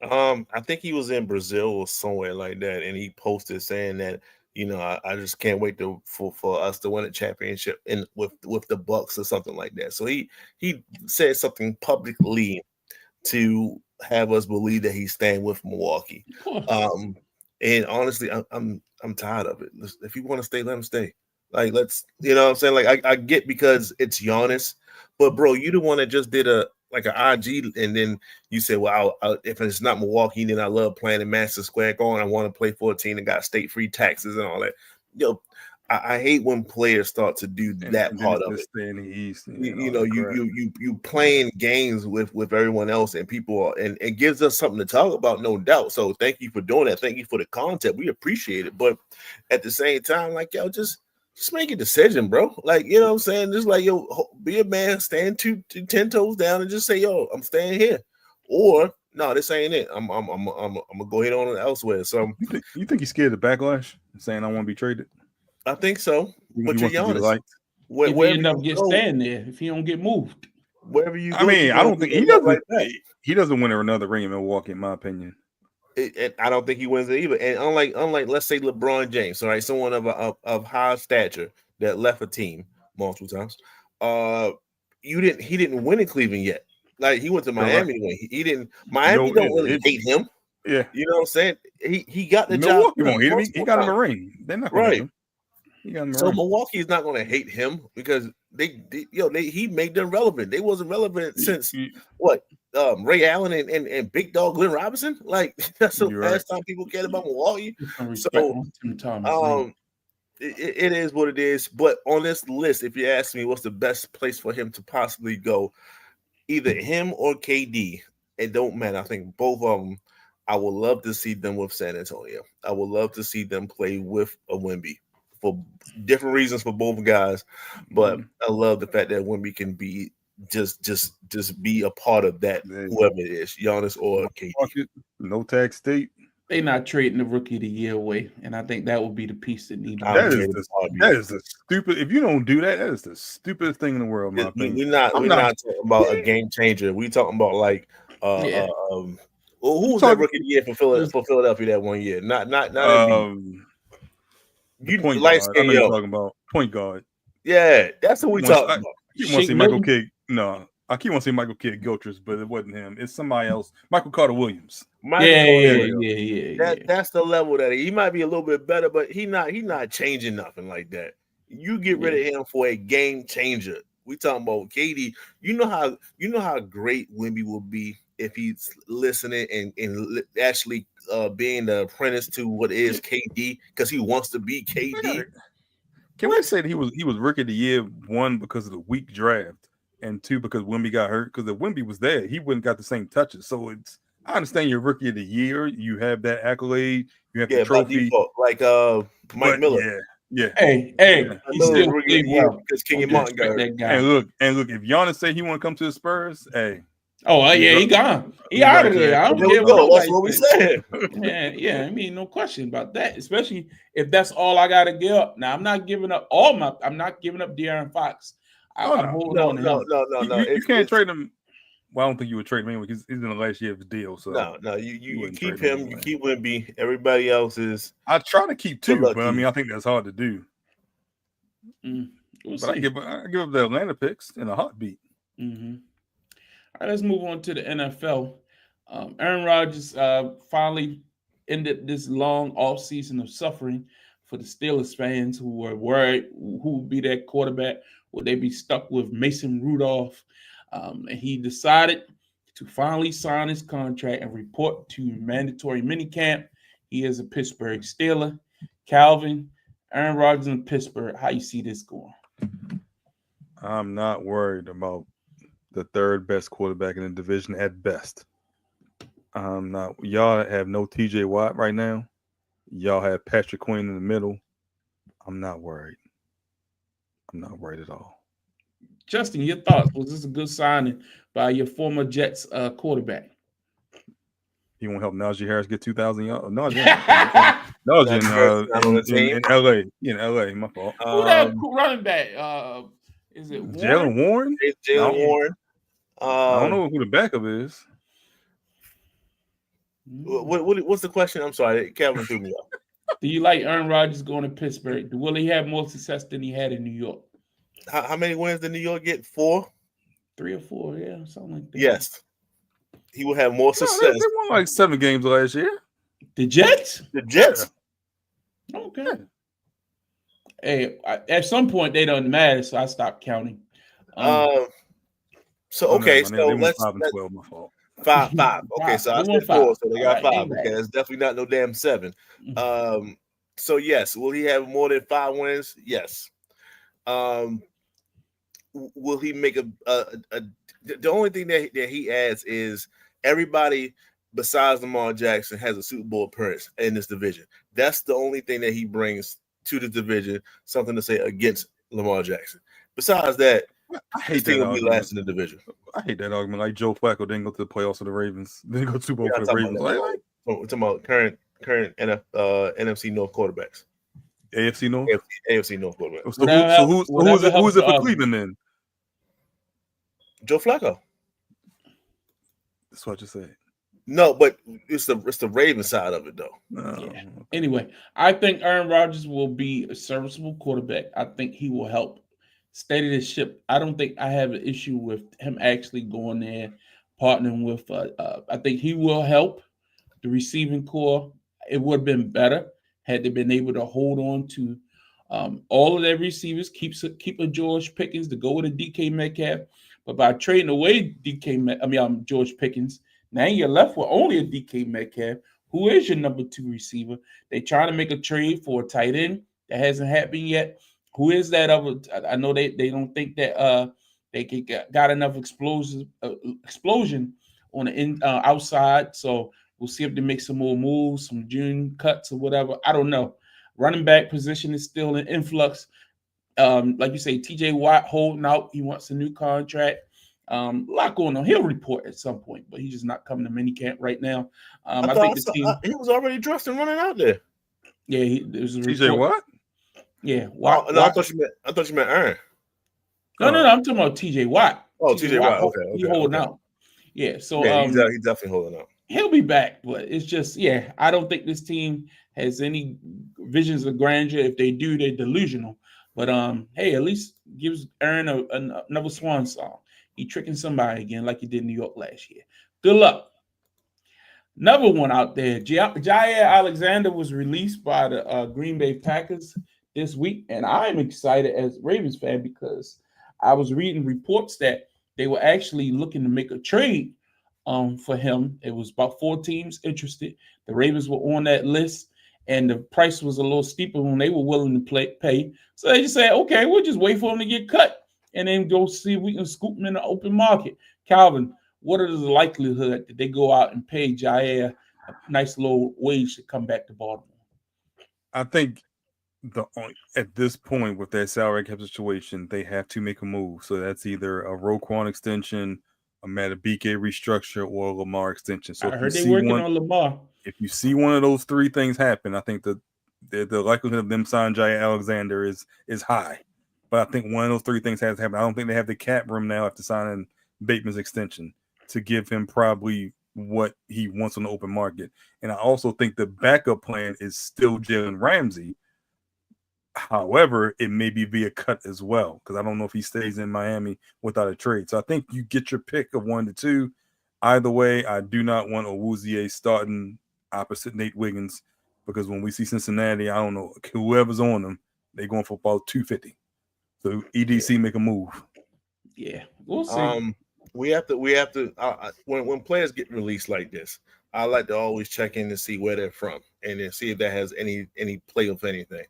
I think he was in Brazil or somewhere like that, and he posted saying that, I just can't wait for us to win a championship with the Bucks or something like that. So he said something publicly to have us believe that he's staying with Milwaukee. And honestly, I'm tired of it. If you want to stay, let him stay. Like, let's, what I'm saying? Like, I get because it's Giannis, but bro, you the one that just did an IG, and then you said, well, if it's not Milwaukee, then I love playing in Madison Square Garden. I want to play for a team that got state-free taxes and all that. I hate when players start to do that part of it. Stay in the East, you playing games with everyone else, and people and it gives us something to talk about, no doubt. So thank you for doing that. Thank you for the content. We appreciate it. But at the same time, like, just make a decision, bro. Like, you know what I'm saying? Just like, be a man, stand 10 toes down and just say, I'm staying here. Or no, this ain't it. I'm gonna go ahead on elsewhere. So you think he's scared of backlash, saying I want to be traded? I think so. But you're honest. If he end up staying there, if he don't get moved. Wherever you go, I mean, I don't think he doesn't like that. He doesn't win another ring in Milwaukee, in my opinion. I don't think he wins it either. And unlike let's say LeBron James, all right, someone of high stature that left a team multiple times. He didn't win in Cleveland yet. Like, he went to Miami anyway. He didn't. Miami don't really hate him. Yeah, you know what I'm saying. He got the Milwaukee job. Won't hit him. He got him a ring. They're not going to hit him. So Milwaukee is not going to hate him because He made them relevant. They wasn't relevant since what? Ray Allen and Big Dog Glenn Robinson. Like that's the last time people cared about Milwaukee. So it is what it is. But on this list, if you ask me, what's the best place for him to possibly go, either him or KD, it don't matter. I think both of them. I would love to see them with San Antonio. I would love to see them play with a Wemby for different reasons for both guys. But I love the fact that Wemby can be just be a part of that, whoever it is, Giannis or KD. No Tag State. They not trading the Rookie of the Year away, and I think that would be the piece that needs. That is the stupid. If you don't do that, that is the stupidest thing in the world. We're not talking about a game changer. We're talking about like who was that Rookie of the Year for Philadelphia that 1 year? Not you point guard. I know you're talking about point guard. Yeah, that's what we talking about. You want to see Michael Kidd? No, I keep want to say Michael Kidd Gilchrist, but it wasn't him. It's somebody else. Michael Carter Williams. Yeah. That's the level that he might be a little bit better, but he not changing nothing like that. You get rid of him for a game changer. We talking about KD. You know how great Wemby will be if he's listening and actually being the apprentice to what is KD because he wants to be KD. Can we say that he was Rookie of the Year, 1 because of the weak draft, and 2 because Wemby got hurt? Because if Wemby was there, he wouldn't got the same touches. So I understand you're Rookie of the Year. You have that accolade. You have the trophy. Like Mike Miller. Yeah. Hey, he's still Rookie of the Year because Kenyon Martin got hurt. And look, if Giannis say he want to come to the Spurs, hey. Oh he gone. He out of there. I don't care that's what we said. Yeah. I mean, no question about that. Especially if that's all I got to give up. Now I'm not giving up I'm not giving up De'Aaron Fox. I'm holding on to him. You can't trade him. Well, I don't think you would trade him anyway because he's in the last year of his deal. So no, you keep him. Anyway. You keep Wemby. Everybody else is. I try to keep 2, but I mean, I think that's hard to do. But I give up the Atlanta picks in a heartbeat. Mm-hmm. All right, let's move on to the NFL. Aaron Rodgers finally ended this long offseason of suffering for the Steelers fans who were worried who would be their quarterback. Would they be stuck with Mason Rudolph? And he decided to finally sign his contract and report to mandatory minicamp. He is a Pittsburgh Steeler. Calvin, Aaron Rodgers in Pittsburgh, how you see this going? I'm not worried about the third best quarterback in the division at best. Y'all have no TJ Watt right now. Y'all have Patrick Queen in the middle. I'm not worried. I'm not worried at all. Justin, your thoughts? Was this a good signing by your former Jets quarterback? You want to help Najee Harris get 2,000 yards? Najee in LA. In LA, my fault. Who that running back? Is it Jalen Warren? Jalen Warren. I don't know who the backup is. What's the question? I'm sorry, Calvin threw me off. Do you like Aaron Rodgers going to Pittsburgh? Will he have more success than he had in New York? How many wins did New York get? 4? 3 or 4, yeah, something like that. Yes. He will have more success. They won like 7 games last year. The Jets? The Jets. Yeah. Okay. Hey, at some point they don't matter, so I stopped counting. So let's 5-12. My fault. 5. Okay, so I said 4, so they got 5. Okay, that's definitely not no damn 7. So yes, will he have more than 5 wins? Yes. Will he make the only thing that he adds is everybody besides Lamar Jackson has a Super Bowl appearance in this division. That's the only thing that he brings to the division, something to say against Lamar Jackson. Besides that, I hate that will be last in the division. I hate that argument. Like Joe Flacco didn't go to the playoffs for the Ravens. Didn't go to Super Bowl for the Ravens. We're talking about current NFC North quarterbacks. AFC North? AFC North quarterbacks. So who's it for Cleveland then? Joe Flacco. That's what you said. No, but it's the Ravens side of it though. Yeah. Anyway, I think Aaron Rodgers will be a serviceable quarterback. I think he will help steady the ship. I don't think I have an issue with him actually going there, partnering with. I think he will help the receiving core. It would have been better had they been able to hold on to All of their receivers keep a George Pickens to go with a DK Metcalf, but by trading away George Pickens, now you're left with only a DK Metcalf, who is your number 2 receiver. They trying to make a trade for a tight end that hasn't happened yet. Who is that other? I know they don't think that they got enough explosion on the outside. So we'll see if they make some more moves, some June cuts or whatever. I don't know. Running back position is still in influx. Like you say, TJ Watt holding out. He wants a new contract. A lot going on. He'll report at some point, but he's just not coming to minicamp right now. I think the team. He was already dressed and running out there. Yeah, there was a TJ Watt. Yeah, Watt. Oh, no, I thought you meant Aaron. No, I'm talking about TJ Watt. Oh, TJ Watt. Okay, he's holding out. Yeah, so he's definitely holding out. He'll be back, but it's just I don't think this team has any visions of grandeur. If they do, they're delusional. But hey, at least gives Aaron another swan song. He tricking somebody again like he did in New York last year. Good luck. Another one out there. Jaire Alexander was released by the Green Bay Packers this week, and I'm excited as a Ravens fan because I was reading reports that they were actually looking to make a trade for him. It was about 4 teams interested. The Ravens were on that list, and the price was a little steeper when they were willing to pay. So they just said, okay, we'll just wait for him to get cut and then go see if we can scoop him in the open market. Calvin, what is the likelihood that they go out and pay Jaire a nice low wage to come back to Baltimore? I think at this point with their salary cap situation, they have to make a move. So that's either a Roquan extension, a Matabike restructure, or a Lamar extension. So I heard they're working on Lamar. If you see one of those 3 things happen, I think the likelihood of them signing Jaire Alexander is high. But I think one of those 3 things has to happen. I don't think they have the cap room now after signing Bateman's extension to give him probably what he wants on the open market. And I also think the backup plan is still Jalen Ramsey. However, it may be via cut as well, because I don't know if he stays in Miami without a trade. So I think you get your pick of 1 to 2. Either way, I do not want Awuzie starting opposite Nate Wiggins, because when we see Cincinnati, I don't know, whoever's on them, they're going for about 250. So EDC make a move. Yeah, we'll see. We have to. When players get released like this, I like to always check in to see where they're from and then see if that has any play of anything.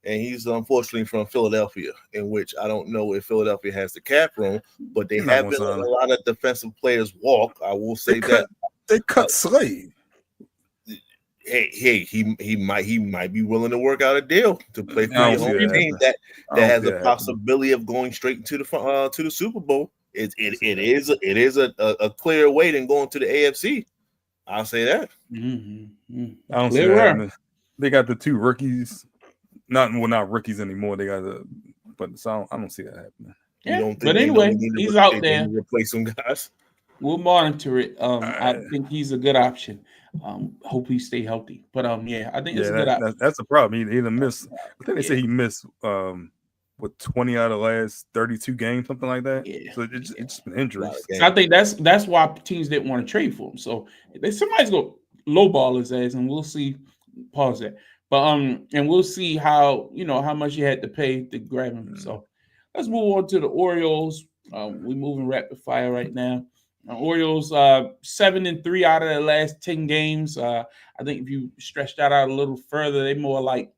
And he's unfortunately from Philadelphia, in which I don't know if Philadelphia has the cap room, but they have been letting a lot of defensive players walk. I will say they cut Slade. Hey, he might be willing to work out a deal to play for your home team that has a possibility of going straight into the Super Bowl. It is a clearer way than going to the AFC. I'll say that. I don't see that. They got the 2 rookies. Not rookies anymore. They got I don't see that happening. Yeah, but anyway, he's out there. Replace some guys. We'll monitor it. I think he's a good option. Hope he stay healthy. But yeah, I think it's a good option. That's a problem. He missed. I think they say he missed 20 out of the last 32 games, something like that. Yeah. So it's just been injuries. So I think that's why teams didn't want to trade for him. So somebody's gonna lowball his ass, and we'll see. Pause that. But and we'll see how much you had to pay to grab him. So let's move on to the Orioles. We're moving rapid fire right now. Orioles 7-3 out of their last 10 games. I think if you stretch that out a little further, they're more like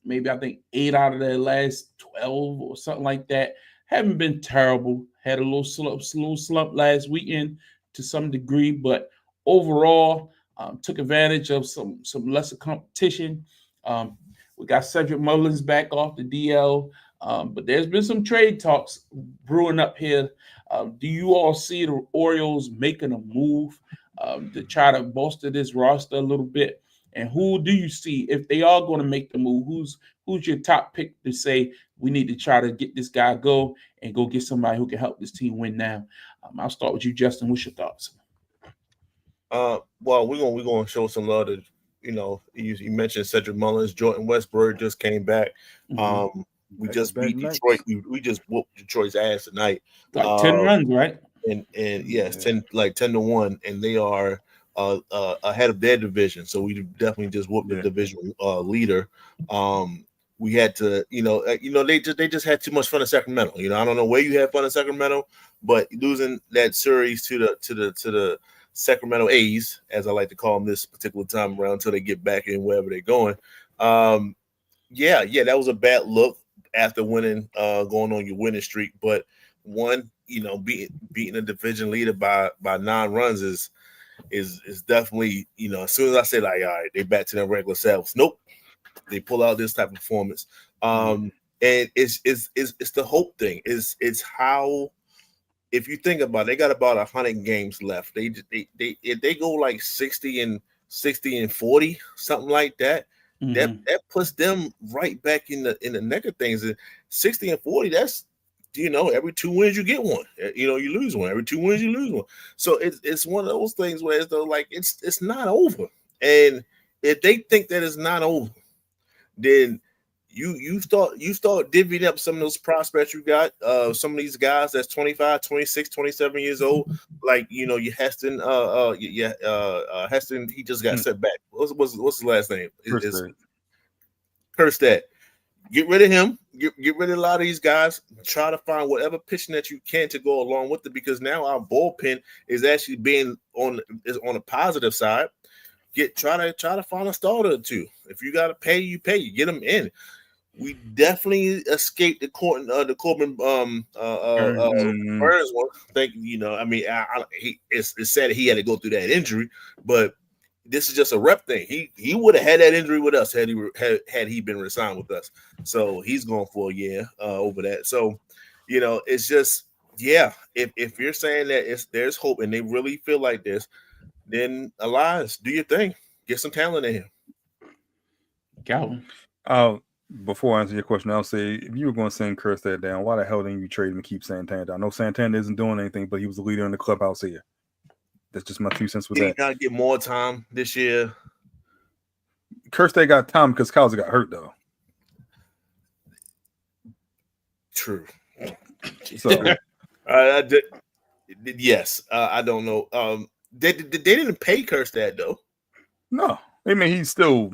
maybe 8 out of their last 12 or something like that. Haven't been terrible. Had a little slump last weekend to some degree, but overall took advantage of some lesser competition. We got Cedric Mullins back off the DL, but there's been some trade talks brewing up here. Do you all see the Orioles making a move to try to bolster this roster a little bit? And who do you see if they are going to make the move? Who's your top pick to say we need to try to get this guy go get somebody who can help this team win now? I'll start with you, Justin. What's your thoughts? Well, we're gonna show some love to. You mentioned Cedric Mullins. Jordan Westburg just came back. Mm-hmm. We just beat Detroit. We just whooped Detroit's ass tonight. Like 10 runs, right? And yes, 10-1, and they are ahead of their division. So we definitely just whooped the division leader. we had to, they just had too much fun in Sacramento. I don't know where you had fun in Sacramento, but losing that series to the Sacramento A's, as I like to call them this particular time around, until they get back in wherever they're going. Yeah, that was a bad look after winning, going on your winning streak. But beating a division leader by 9 runs is definitely, as soon as I said, like, all right, they back to their regular selves. Nope. They pull out this type of performance. And it's the hope thing. It's how, if you think about it, they got about 100 games left. They if they go like 60 and 40, something like that, that puts them right back in the neck of things. And 60 and 40, that's, every 2 wins you get one. You lose one. Every 2 wins you lose one. So it's one of those things where it's though, like, it's not over. And if they think that it's not over, then you start divvying up some of those prospects you got. Some of these guys that's 25, 26, 27 years old, like, your Heston, Heston, he just got set back. What's his last name? Kjerstad. Get rid of him. Get rid of a lot of these guys. Try to find whatever pitching that you can to go along with it, because now our bullpen is actually being on a positive side. Try to find a starter or two. If you got to pay, you pay. You get them in. We definitely escaped the Corbin Burnes one. It's sad that he had to go through that injury, but this is just a rep thing. He would have had that injury with us had he been re-signed with us. So he's going for a year over that. So, it's just, if you're saying that there's hope and they really feel like this, then Elias, do your thing. Get some talent in here. Calvin. Before I answer your question, I'll say, if you were going to send Kjerstad down, why the hell didn't you trade him and keep Santana? I know Santana isn't doing anything, but he was the leader in the clubhouse here. That's just my 2 cents with that. He got to get more time this year. Kjerstad got time because Cowser got hurt, though. True. So, yes, I don't know. They didn't pay Kjerstad, though. No, I mean, he's still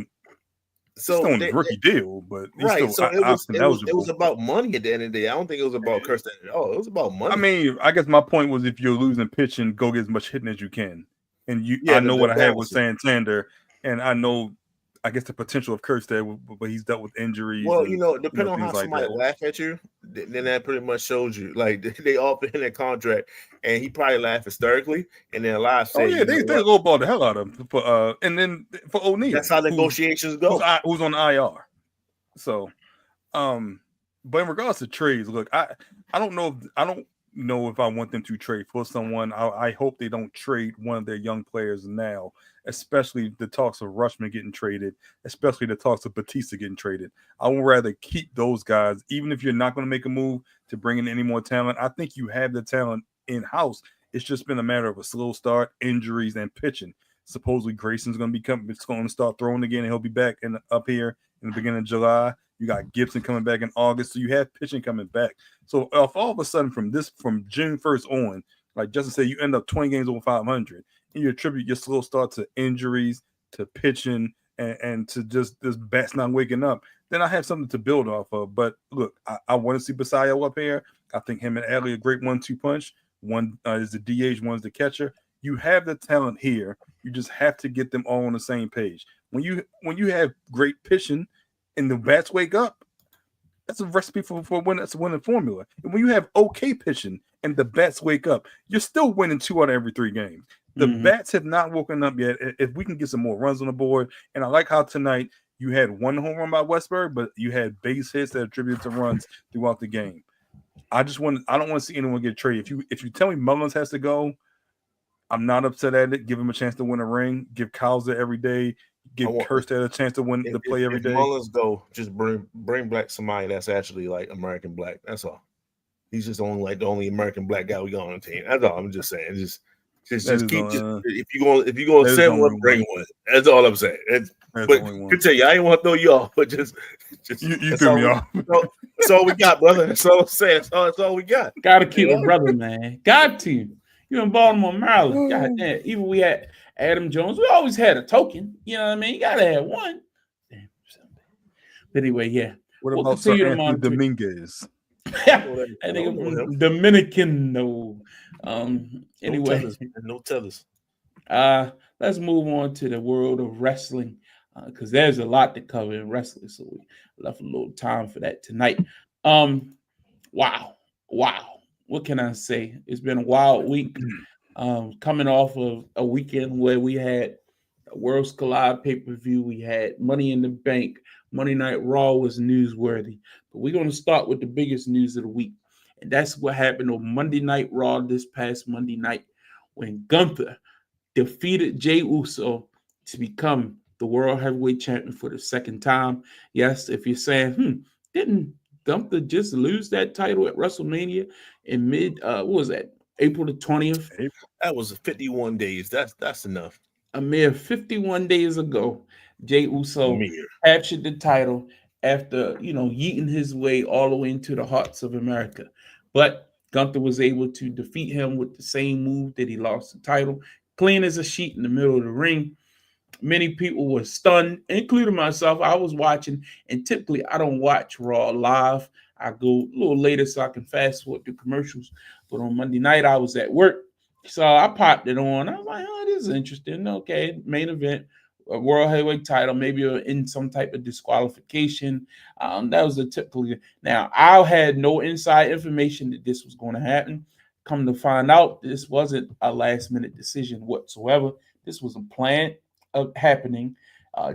on the rookie deal, but he's right. still it was about money at the end of the day. I don't think it was about Kjerstad at all. It was about money. I mean, I guess my point was, if you're losing pitching, go get as much hitting as you can. And I know what I had with Santander, and I know, I guess, the potential of Kjerstad, but he's dealt with injuries. Well, depending on how somebody laugh at you, then that pretty much shows you. Like, they offered him a contract, and he probably laughed hysterically, and then Elias said, they lowballed the hell out of him. And then for O'Neill, that's how negotiations go. Who's on the IR. So, but in regards to trades, look, I don't know if I want them to trade for someone. I hope they don't trade one of their young players now, especially the talks of Rutschman getting traded, especially the talks of Batista getting traded. I would rather keep those guys, even if you're not going to make a move to bring in any more talent. I think you have the talent in-house. It's just been a matter of a slow start, injuries, and pitching. Supposedly Grayson's going to start throwing again, and he'll be back up here in the beginning of July. You got Gibson coming back in August, so you have pitching coming back. So if all of a sudden from June 1st on, like Justin said, you end up 20 games over 500, and you attribute your slow start to injuries, to pitching, and to just this bats not waking up, then I have something to build off of. But look, I want to see Basayo up here. I think him and Adley a great 1-2 punch. One is the DH, one's the catcher. You have the talent here. You just have to get them all on the same page. When you have great pitching and the bats wake up, that's a recipe for winning. That's a winning formula. And when you have okay pitching and the bats wake up, you're still winning 2 out of every 3 games. The bats have not woken up yet. If we can get some more runs on the board, and I like how tonight you had 1 home run by Westberg, but you had base hits that attributed to runs throughout the game. I don't want to see anyone get traded. If you tell me Mullins has to go, I'm not upset at it. Give him a chance to win a ring. Give Cowser every day. Give Kjerstad a chance to win the play every day. Mullins go, just bring back somebody that's actually like American black. That's all. He's just the only American black guy we got on the team. That's all I'm just saying. Just keep. If you're gonna send one, bring one. That's all I'm saying. But I can tell you, I ain't want to throw you off, but just you threw me off. That's all we got, brother. That's all I'm saying. That's all we got. Got to keep a brother, man. Got to. You in Baltimore, Maryland. God damn. Even we had Adam Jones. We always had a token. You know what I mean? You gotta have one. But anyway, yeah. What about Sir Anthony Dominguez? That nigga from Dominican. No. Anyway, no tellers. Let's move on to the world of wrestling because there's a lot to cover in wrestling, so we left a little time for that tonight. Wow. What can I say? It's been a wild week. Coming off of a weekend where we had a Worlds Collide pay-per-view, we had Money in the Bank. Monday Night Raw was newsworthy. But we're going to start with the biggest news of the week. And that's what happened on Monday Night Raw this past Monday night when Gunther defeated Jey Uso to become the World Heavyweight Champion for the second time. Yes, if you're saying, didn't Gunther just lose that title at WrestleMania in what was that, April the 20th? That was 51 days. That's enough. A mere 51 days ago, Jey Uso captured the title after, yeeting his way all the way into the hearts of America. But Gunther was able to defeat him with the same move that he lost the title, clean as a sheet in the middle of the ring. Many people were stunned, including myself. I was watching, and typically I don't watch Raw live. I go a little later so I can fast forward through commercials. But on Monday night, I was at work. So I popped it on. I was like, this is interesting. Okay, main event, a World Heavyweight title, maybe in some type of disqualification. That was a typical. Now, I had no inside information that this was going to happen. Come to find out, this wasn't a last-minute decision whatsoever. This was a plan of happening.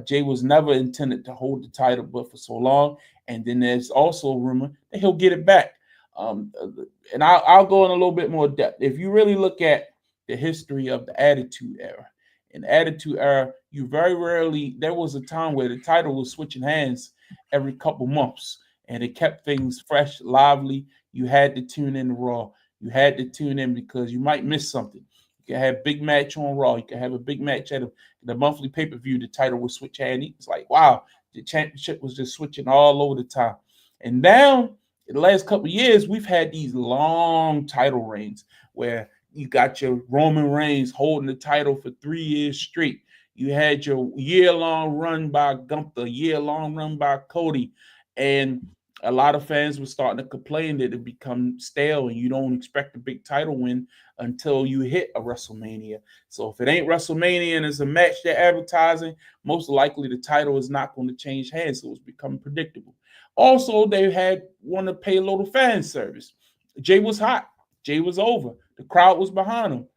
Jey was never intended to hold the title, but for so long. And then there's also a rumor that he'll get it back. And I'll go in a little bit more depth. If you really look at the history of the Attitude Era, in the Attitude Era, you very rarely, there was a time where the title was switching hands every couple months, and it kept things fresh, lively. You had to tune in to Raw. You had to tune in because you might miss something. You can have a big match on Raw. You can have a big match at the monthly pay-per-view. The title would switch hands. It's like, wow, the championship was just switching all over the time. And now, in the last couple of years, we've had these long title reigns where you got your Roman Reigns holding the title for 3 years straight. You had your year-long run by Gunther, year-long run by Cody. And a lot of fans were starting to complain that it become stale and you don't expect a big title win until you hit a WrestleMania. So if it ain't WrestleMania and it's a match they're advertising, most likely the title is not going to change hands. So it's becoming predictable. Also, they want to pay a little fan service. Jey was hot. Jey was over. The crowd was behind him.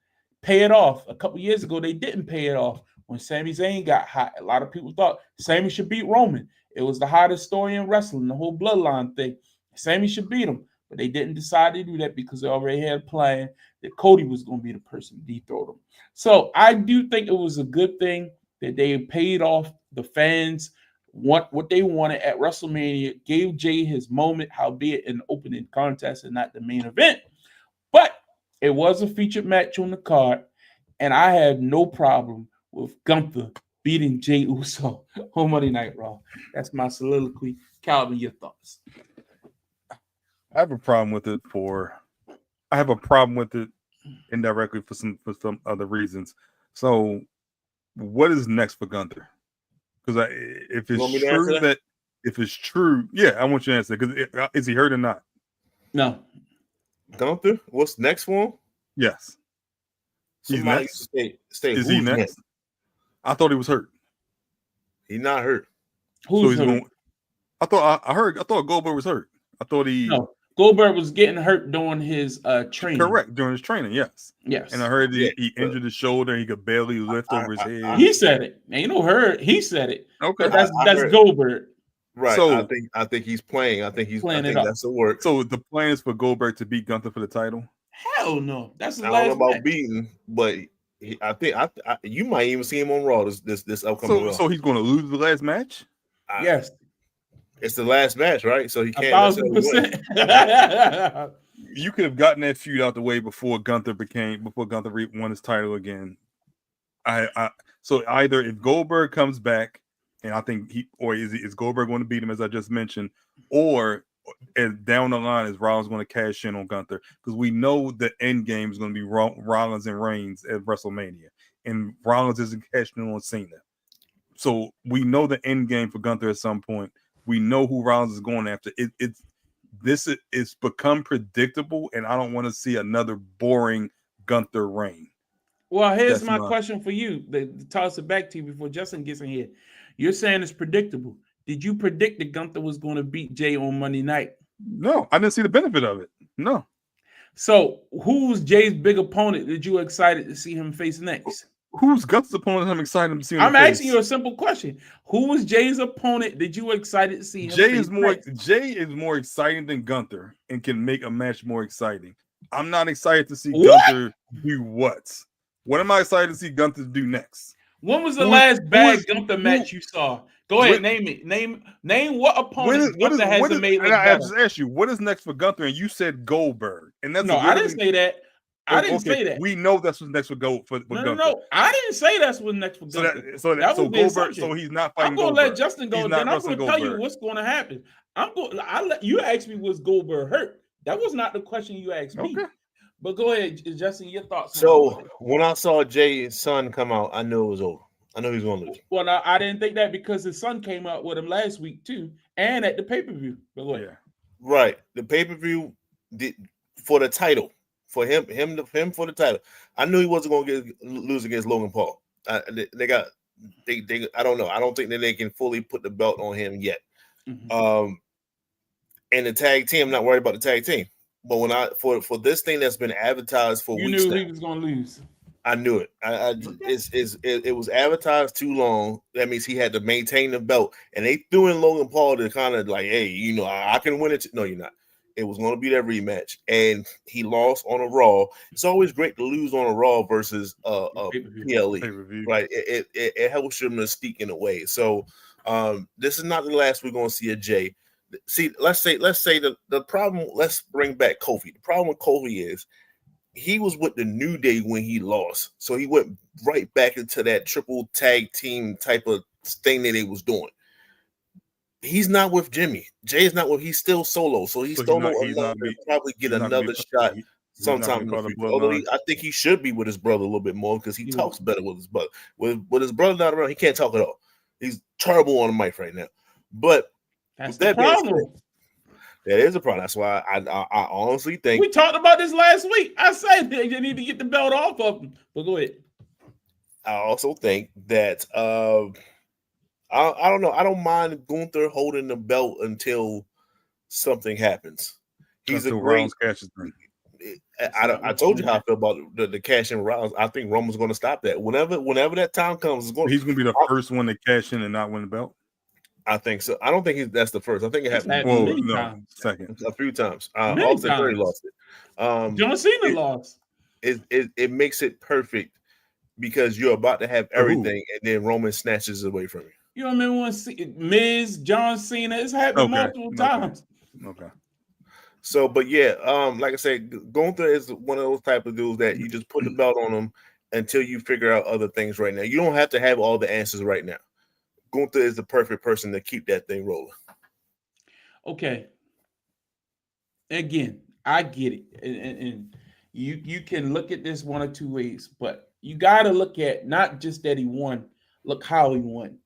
Pay it off. A couple years ago, they didn't pay it off. When Sami Zayn got hot, a lot of people thought Sami should beat Roman. It was the hottest story in wrestling, the whole bloodline thing. Sami should beat him, but they didn't decide to do that because they already had a plan that Cody was going to be the person to dethrone him. So I do think it was a good thing that they paid off the fans what they wanted at WrestleMania, gave Jey his moment, howbeit an opening contest and not the main event. But it was a featured match on the card, and I had no problem with Gunther beating Jey Uso on Monday Night Raw. That's my soliloquy. Calvin, your thoughts? I have a problem with it indirectly for some other reasons. So, what is next for Gunther? Because if it's true, yeah, I want you to answer. Because is he hurt or not? No. Gunther, what's next for him? Yes. He's next. Stay. Is he next? I thought he was hurt. He's not hurt. Who's hurt? I thought Goldberg was hurt. No, Goldberg was getting hurt during his training. Correct, during his training, yes. Yes. And I heard he injured his shoulder and he could barely lift over his head. He said it. Ain't no hurt. He said it. Okay. But that's Goldberg. Right. So I think he's playing. I think that's the work. So the plan is for Goldberg to beat Gunther for the title? Hell no. That's the last match. I don't know about beating, but I think you might even see him on Raw this upcoming Raw. So he's going to lose the last match? Yes. It's the last match, right? So he can't. 1,000%. You could have gotten that feud out the way before Gunther won his title again. So either if Goldberg comes back, and I think is Goldberg going to beat him as I just mentioned, or down the line is Rollins going to cash in on Gunther, because we know the end game is going to be Rollins and Reigns at WrestleMania, and Rollins isn't cashing in on Cena. So we know the end game for Gunther at some point. We know who Rollins is going after. It's become predictable, and I don't want to see another boring Gunther reign. Well, here's my question for you. To toss it back to you before Justin gets in here. You're saying it's predictable. Did you predict that Gunther was going to beat Jay on Monday night? No, I didn't see the benefit of it. No. So, who's Jay's big opponent that you excited to see him face next? Who's Gunther's opponent I'm excited to see him I'm face? asking you a simple question. Who was Jay's opponent that you excited to see him Jay face is more next? Jay is more exciting than Gunther and can make a match more exciting. I'm not excited to see Gunther do what? What am I excited to see Gunther do next? When was the last bad Gunther match you saw? Go ahead, name it. Name what opponent Gunther hasn't made look better. I just asked you, what is next for Gunther? And you said Goldberg. And that's I didn't say that. I didn't say that. We know that's what's next for Gunther. No. I didn't say that's what's next for Gunther. So Goldberg. So he's not fighting. I'm gonna let Justin go. Then I'm gonna tell you what's going to happen. You asked me, was Goldberg hurt? That was not the question you asked me. Okay. But go ahead, Justin. Your thoughts. So when I saw Jay's son come out, I knew it was over. I knew he was going to lose. Well, I didn't think that because his son came out with him last week too, and at the pay-per-view. But go ahead. Yeah. Right, the pay-per-view for the title, for him for the title. I knew he wasn't going to lose against Logan Paul. They I don't know. I don't think that they can fully put the belt on him yet. Mm-hmm. And the tag team, I'm not worried about the tag team. But when for this thing that's been advertised for weeks, you knew he was going to lose. I knew it. It was advertised too long. That means he had to maintain the belt, and they threw in Logan Paul to kind of like, hey, I can win it. No, you're not. It was going to be that rematch, and he lost on a Raw. It's always great to lose on a Raw versus PLE, right? It helps your mystique in a way. So this is not the last we're going to see a Jay. See, let's say the problem. Let's bring back Kofi. The problem with Kofi is he was with the New Day when he lost, so he went right back into that triple tag team type of thing that he was doing. He's not with Jimmy. Jay is not with. He's still solo, so he's still probably get another shot sometime in the future. Although I think he should be with his brother a little bit more because he talks better with his brother. With his brother not around, he can't talk at all. He's terrible on the mic right now. But that's the problem. That is a problem. That's why I honestly think we talked about this last week. I said they need to get the belt off of him. But go ahead. I also think that I don't know. I don't mind Gunther holding the belt until something happens. He's a great. I told you how I feel about the cash in Rollins. I think Roman's going to stop that. Whenever that time comes, he's going to be the first one to cash in and not win the belt. I think so. I don't think that's the first. I think it happened second, a few times. Austin Theory lost it. John Cena lost. It makes it perfect because you're about to have everything, and then Roman snatches it away from you. You know what I mean? Miz, John Cena, it's happened multiple times. Okay. So, but yeah, like I said, Gunther is one of those type of dudes that you just put the belt on him until you figure out other things right now. You don't have to have all the answers right now. Gunther is the perfect person to keep that thing rolling. Okay. Again, I get it. And you can look at this one or two ways, but you got to look at not just that he won, look how he won.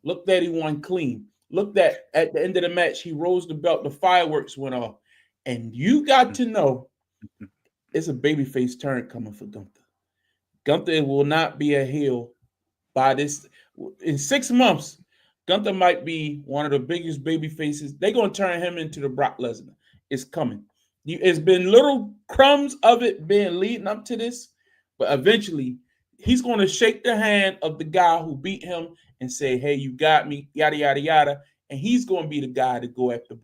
Look that he won clean. Look that at the end of the match, he rose the belt, the fireworks went off. And you got to know it's a babyface turn coming for Gunther. Gunther will not be a heel by this. In 6 months, Gunther might be one of the biggest baby faces. They're going to turn him into the Brock Lesnar. It's coming. It's been little crumbs of it being leading up to this, but eventually he's going to shake the hand of the guy who beat him and say, hey, you got me, yada, yada, yada. And he's going to be the guy to go after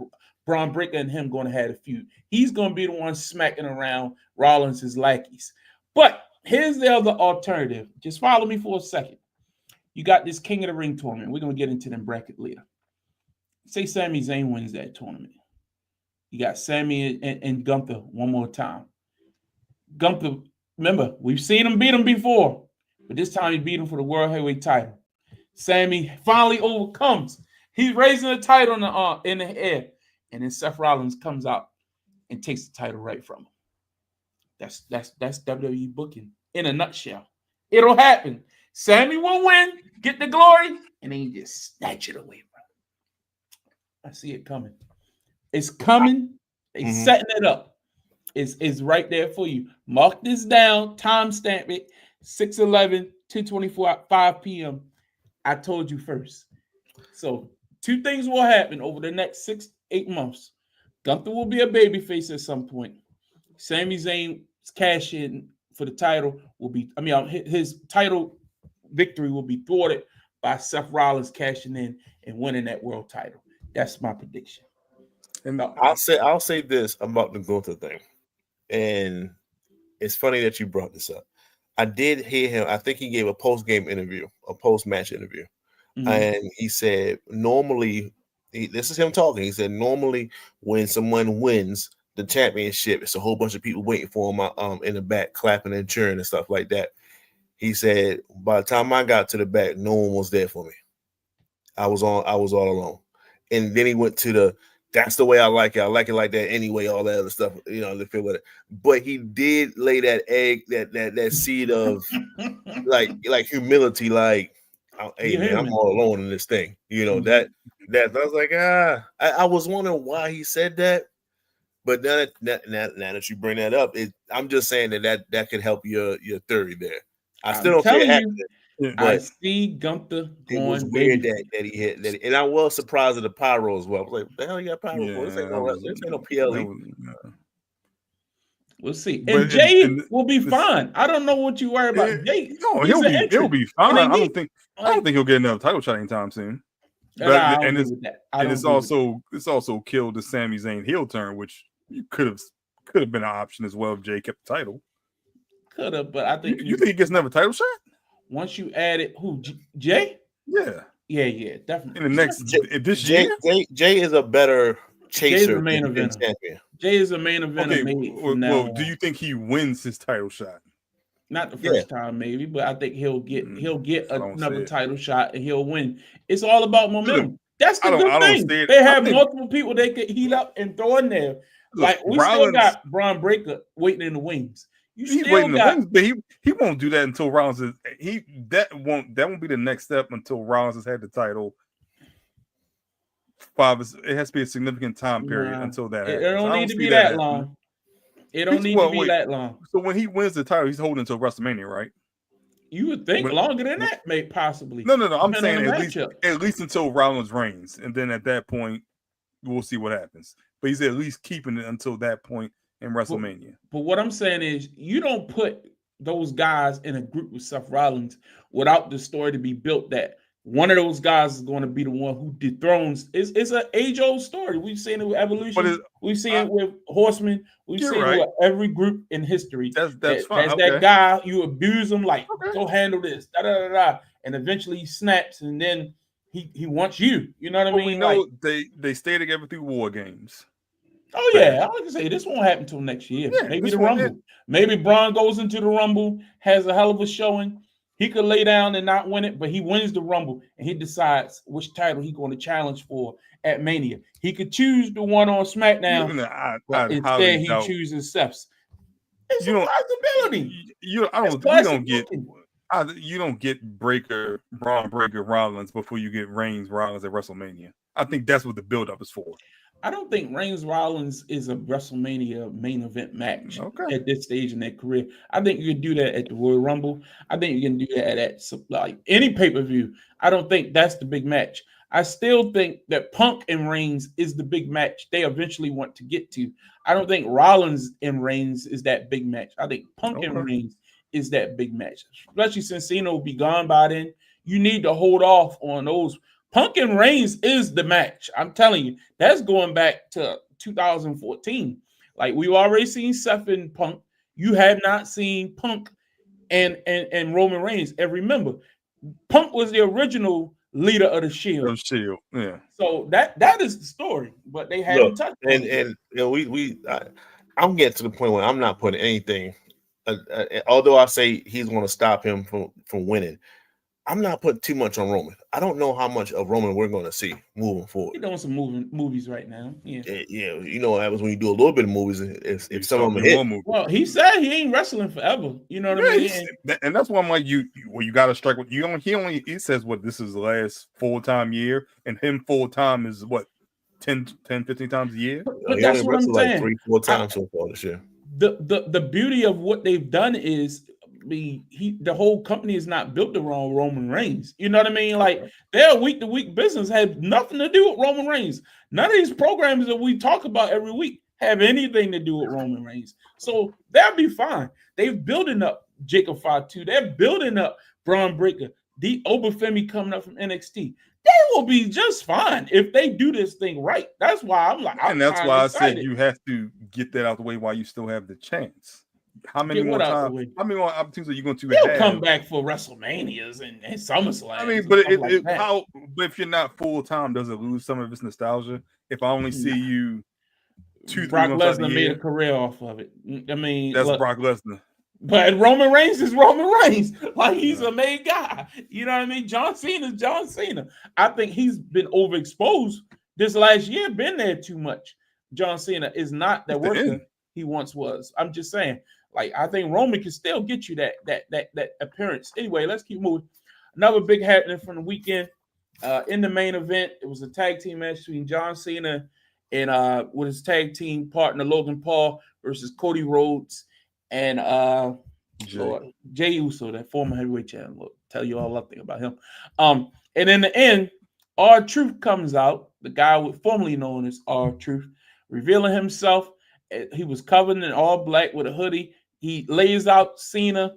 Braun Breaker and him going to have a feud. He's going to be the one smacking around Rollins' lackeys. But here's the other alternative. Just follow me for a second. You got this King of the Ring tournament. We're going to get into them bracket later. Say Sami Zayn wins that tournament. You got Sami and Gunther one more time. Gunther, remember, we've seen him beat him before, but this time he beat him for the World Heavyweight title. Sami finally overcomes. He's raising the title in the air, and then Seth Rollins comes out and takes the title right from him. That's WWE booking in a nutshell. It'll happen. Sami will win, get the glory, and then you just snatch it away I see it coming. It's coming. They setting it up. It's right there for you. Mark this down. Timestamp it. 6/11, 2:24, 5 p.m. I told you first. So 2 things will happen over the next 6-8 months. Gunther will be a babyface at some point. Sami Zayn's cash in for the title will be, his title victory will be thwarted by Seth Rollins cashing in and winning that world title. That's my prediction. And I'll say this about the Gunther thing, and it's funny that you brought this up. I did hear him. I think he gave a post-game interview, a post-match interview, and he said normally, this is him talking. He said normally when someone wins the championship, it's a whole bunch of people waiting for him in the back, clapping and cheering and stuff like that. He said by the time I got to the back, no one was there for me. I was all alone. And then he went to that's the way I like it. I like it like that anyway, all that other stuff, to feel with it. But he did lay that egg, that seed of like humility, like, hey man, I'm all alone in this thing. That I was like, I was wondering why he said that. But now that you bring that up, I'm just saying that could help your theory there. I still don't see it happening. I see Gunther going. It was weird that he hit that, and I was surprised at the pyro as well. I was like, "What the hell you got pyro for? This ain't no PLE." We'll see. And Jay will be fine. I don't know what you worry about. Jay, he'll be fine. I don't think he'll get another title shot anytime soon. But, it's also killed the Sami Zayn heel turn, which could have been an option as well if Jay kept the title. Could have, but I think you think he gets another title shot? Once you added Jay? Yeah, definitely. In the next this year, Jay is a better chaser. Jay's a main event champion. Jay is a main event. Okay, well, do you think he wins his title shot? Not the first time, maybe, but I think he'll get another title shot and he'll win. It's all about momentum. That's the good thing. They have multiple people they could heat up and throw in there. Like we still got Braun Breaker waiting in the wings. He's waiting in the wings, but he won't do that until Rollins that won't be the next step until Rollins has had the title. It has to be a significant time period until that happens. It don't need to be that long. It don't need to be that long. So when he wins the title, he's holding until WrestleMania, right? You would think longer than that, may possibly. No. I'm saying at least until Rollins reigns, and then at that point, we'll see what happens. But he's at least keeping it until that point in WrestleMania. But what I'm saying is, you don't put those guys in a group with Seth Rollins without the story to be built that one of those guys is going to be the one who dethrones. It's an age-old story. We've seen it with Evolution. We've seen it with Horsemen. We've seen it with every group in history. That's fine. That guy, you abuse him, like, go handle this, and eventually he snaps, and then he wants you. You know what I mean? We know they stay together through War Games. Oh yeah, I was gonna say this won't happen until next year. Yeah, maybe the Rumble. Maybe Braun goes into the Rumble, has a hell of a showing. He could lay down and not win it, but he wins the Rumble and he decides which title he's going to challenge for at Mania. He could choose the one on SmackDown, but instead he chooses Seth's. It's a possibility. You don't get Braun Breaker Rollins before you get Reigns Rollins at WrestleMania. I think that's what the build-up is for. I don't think Reigns Rollins is a WrestleMania main event match at this stage in their career. I think you can do that at the Royal Rumble. I think you can do that at like any pay-per-view. I don't think that's the big match. I still think that Punk and Reigns is the big match they eventually want to get to. I don't think Rollins and Reigns is that big match. I think Punk and Reigns is that big match, especially since Cena will be gone by then. You need to hold off on those. Punk and Reigns is the match. I'm telling you, that's going back to 2014. Like, we've already seen Seth and Punk. You have not seen Punk and Roman Reigns. And remember, Punk was the original leader of the Shield. Yeah. So that is the story, but they haven't touched it. And I'm getting to the point where I'm not putting anything. Although I say he's going to stop him from winning, I'm not putting too much on Roman. I don't know how much of Roman we're going to see moving forward. He's doing some movies right now. Yeah. You know what happens when you do a little bit of movies. If some of them hit. Well, he said he ain't wrestling forever. You know what I mean? And that's why I'm like, you got to strike with you. He says what this is the last full-time year, and him full-time is what 10, 15 times a year. But that's what I'm saying. Like 3-4 times so far this year. The beauty of what they've done is the whole company is not built around Roman Reigns. You know what I mean? Like their week-to-week business had nothing to do with Roman Reigns. None of these programs that we talk about every week have anything to do with Roman Reigns. So that'll be fine. They're building up Jacob Fatu. They're building up Braun Breaker. The Obafemi coming up from NXT. They will be just fine if they do this thing right. That's why I'm like, and that's why I said you have to get that out the way while you still have the chance. How many more times? How many more opportunities are you going to have? They'll come back for WrestleManias and SummerSlam. I mean, but but if you're not full time, does it lose some of its nostalgia? If I only see you 2-3 Brock months Lesnar made a career off of it. I mean, that's Brock Lesnar. But Roman Reigns is Roman Reigns. Like he's a made guy. You know what I mean? John Cena is John Cena. I think he's been overexposed this last year, been there too much. John Cena is not that worker he once was. I'm just saying, like, I think Roman can still get you that appearance. Anyway, let's keep moving. Another big happening from the weekend. In the main event, it was a tag team match between John Cena and with his tag team partner Logan Paul versus Cody Rhodes. And Jey Uso, that former heavyweight champion, will tell you all I think about him. And in the end, R-Truth comes out, the guy formerly known as R-Truth, revealing himself. He was covered in all black with a hoodie. He lays out Cena,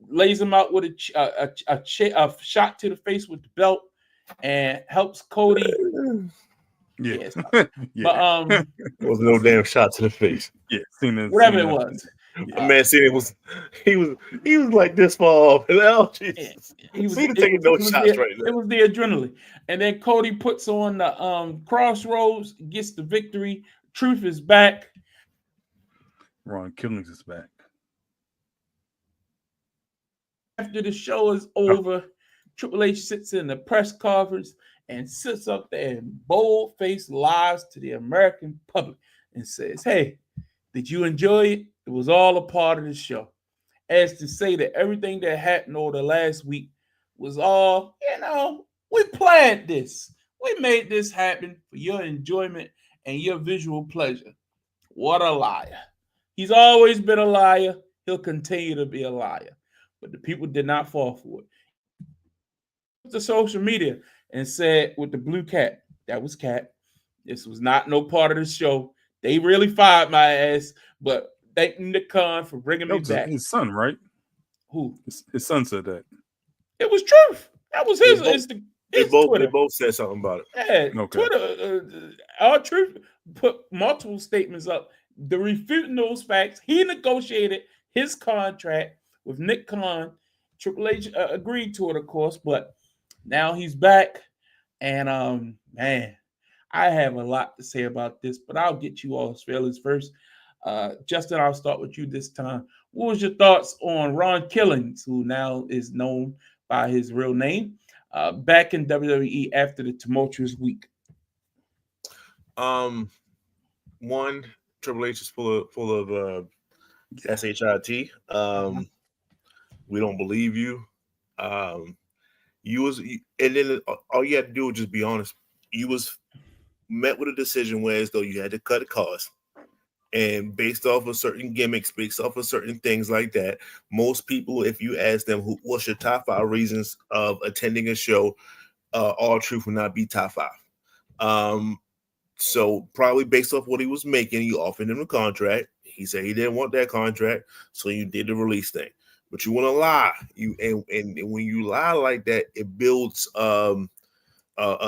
lays him out with a shot to the face with the belt, and helps Cody. Yeah. But there was no damn shot to the face. Yeah, Cena, whatever it was. Man, Cena he was like this far off. Oh, Jesus. He was taking no shots right now. It was the adrenaline. And then Cody puts on the crossroads, gets the victory. Truth is back. Ron Killings is back. After the show is over, Triple H sits in the press conference and sits up there and bold-faced lies to the American public and says, hey, did you enjoy it? It was all a part of the show. As to say that everything that happened over the last week was all, we planned this. We made this happen for your enjoyment and your visual pleasure. What a liar. He's always been a liar. He'll continue to be a liar. But the people did not fall for it. To social media and said with the blue cat, that was Cat. This was not no part of the show. They really fired my ass, but thank Nick Khan for bringing me back. His son, right? Who? His son said that. It was Truth. That was his. They both said something about it. Yeah, okay. Twitter. R-Truth put multiple statements up. The refuting those facts. He negotiated his contract with Nick Khan. Triple H agreed to it, of course, but now he's back. And man, I have a lot to say about this, but I'll get you all's feelings first. Justin, I'll start with you this time. What was your thoughts on Ron Killings, who now is known by his real name, back in WWE after the tumultuous week? One, Triple H is full of SHIT. We don't believe you. And then all you had to do was just be honest. You was met with a decision where as though you had to cut a cost. And based off of certain gimmicks, based off of certain things like that, most people, if you ask them what's your top 5 reasons of attending a show, R-Truth will not be top 5. So probably based off what he was making, you offered him a contract. He said he didn't want that contract, so you did the release thing. But you want to lie. And when you lie like that, it builds a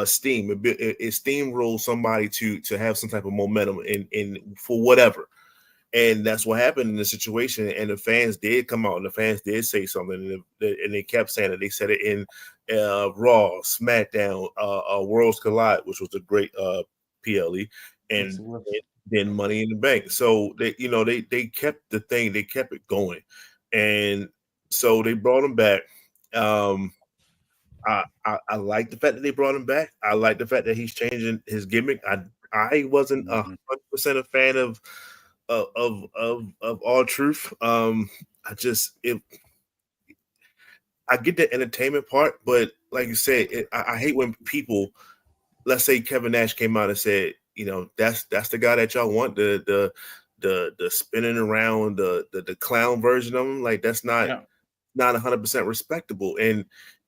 steam. It steamrolls somebody to have some type of momentum in for whatever. And that's what happened in the situation. And the fans did come out and the fans did say something. And they kept saying it. They said it in Raw, SmackDown, Worlds Collide, which was a great PLE, and then Money in the Bank. So they kept the thing. They kept it going. And so they brought him back. I like the fact that they brought him back. I like the fact that he's changing his gimmick. I wasn't 100% a fan of R-Truth. I get the entertainment part, but like you said, I hate when people, let's say Kevin Nash came out and said that's the guy that y'all want, the spinning around, the clown version of him. Like, that's not 100% respectable. And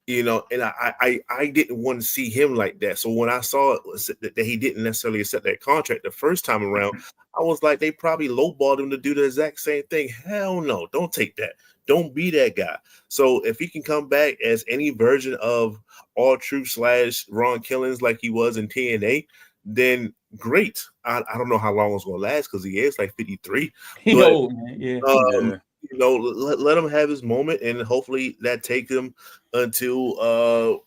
and I didn't want to see him like that. So when I saw that he didn't necessarily accept that contract the first time around, I was like, they probably lowballed him to do the exact same thing. Hell no, don't take that. Don't be that guy. So if he can come back as any version of R-Truth / Ron Killings like he was in TNA, then great. I don't know how long it's going to last because he is like 53. Old, man. Yeah. Let him have his moment, and hopefully that takes him until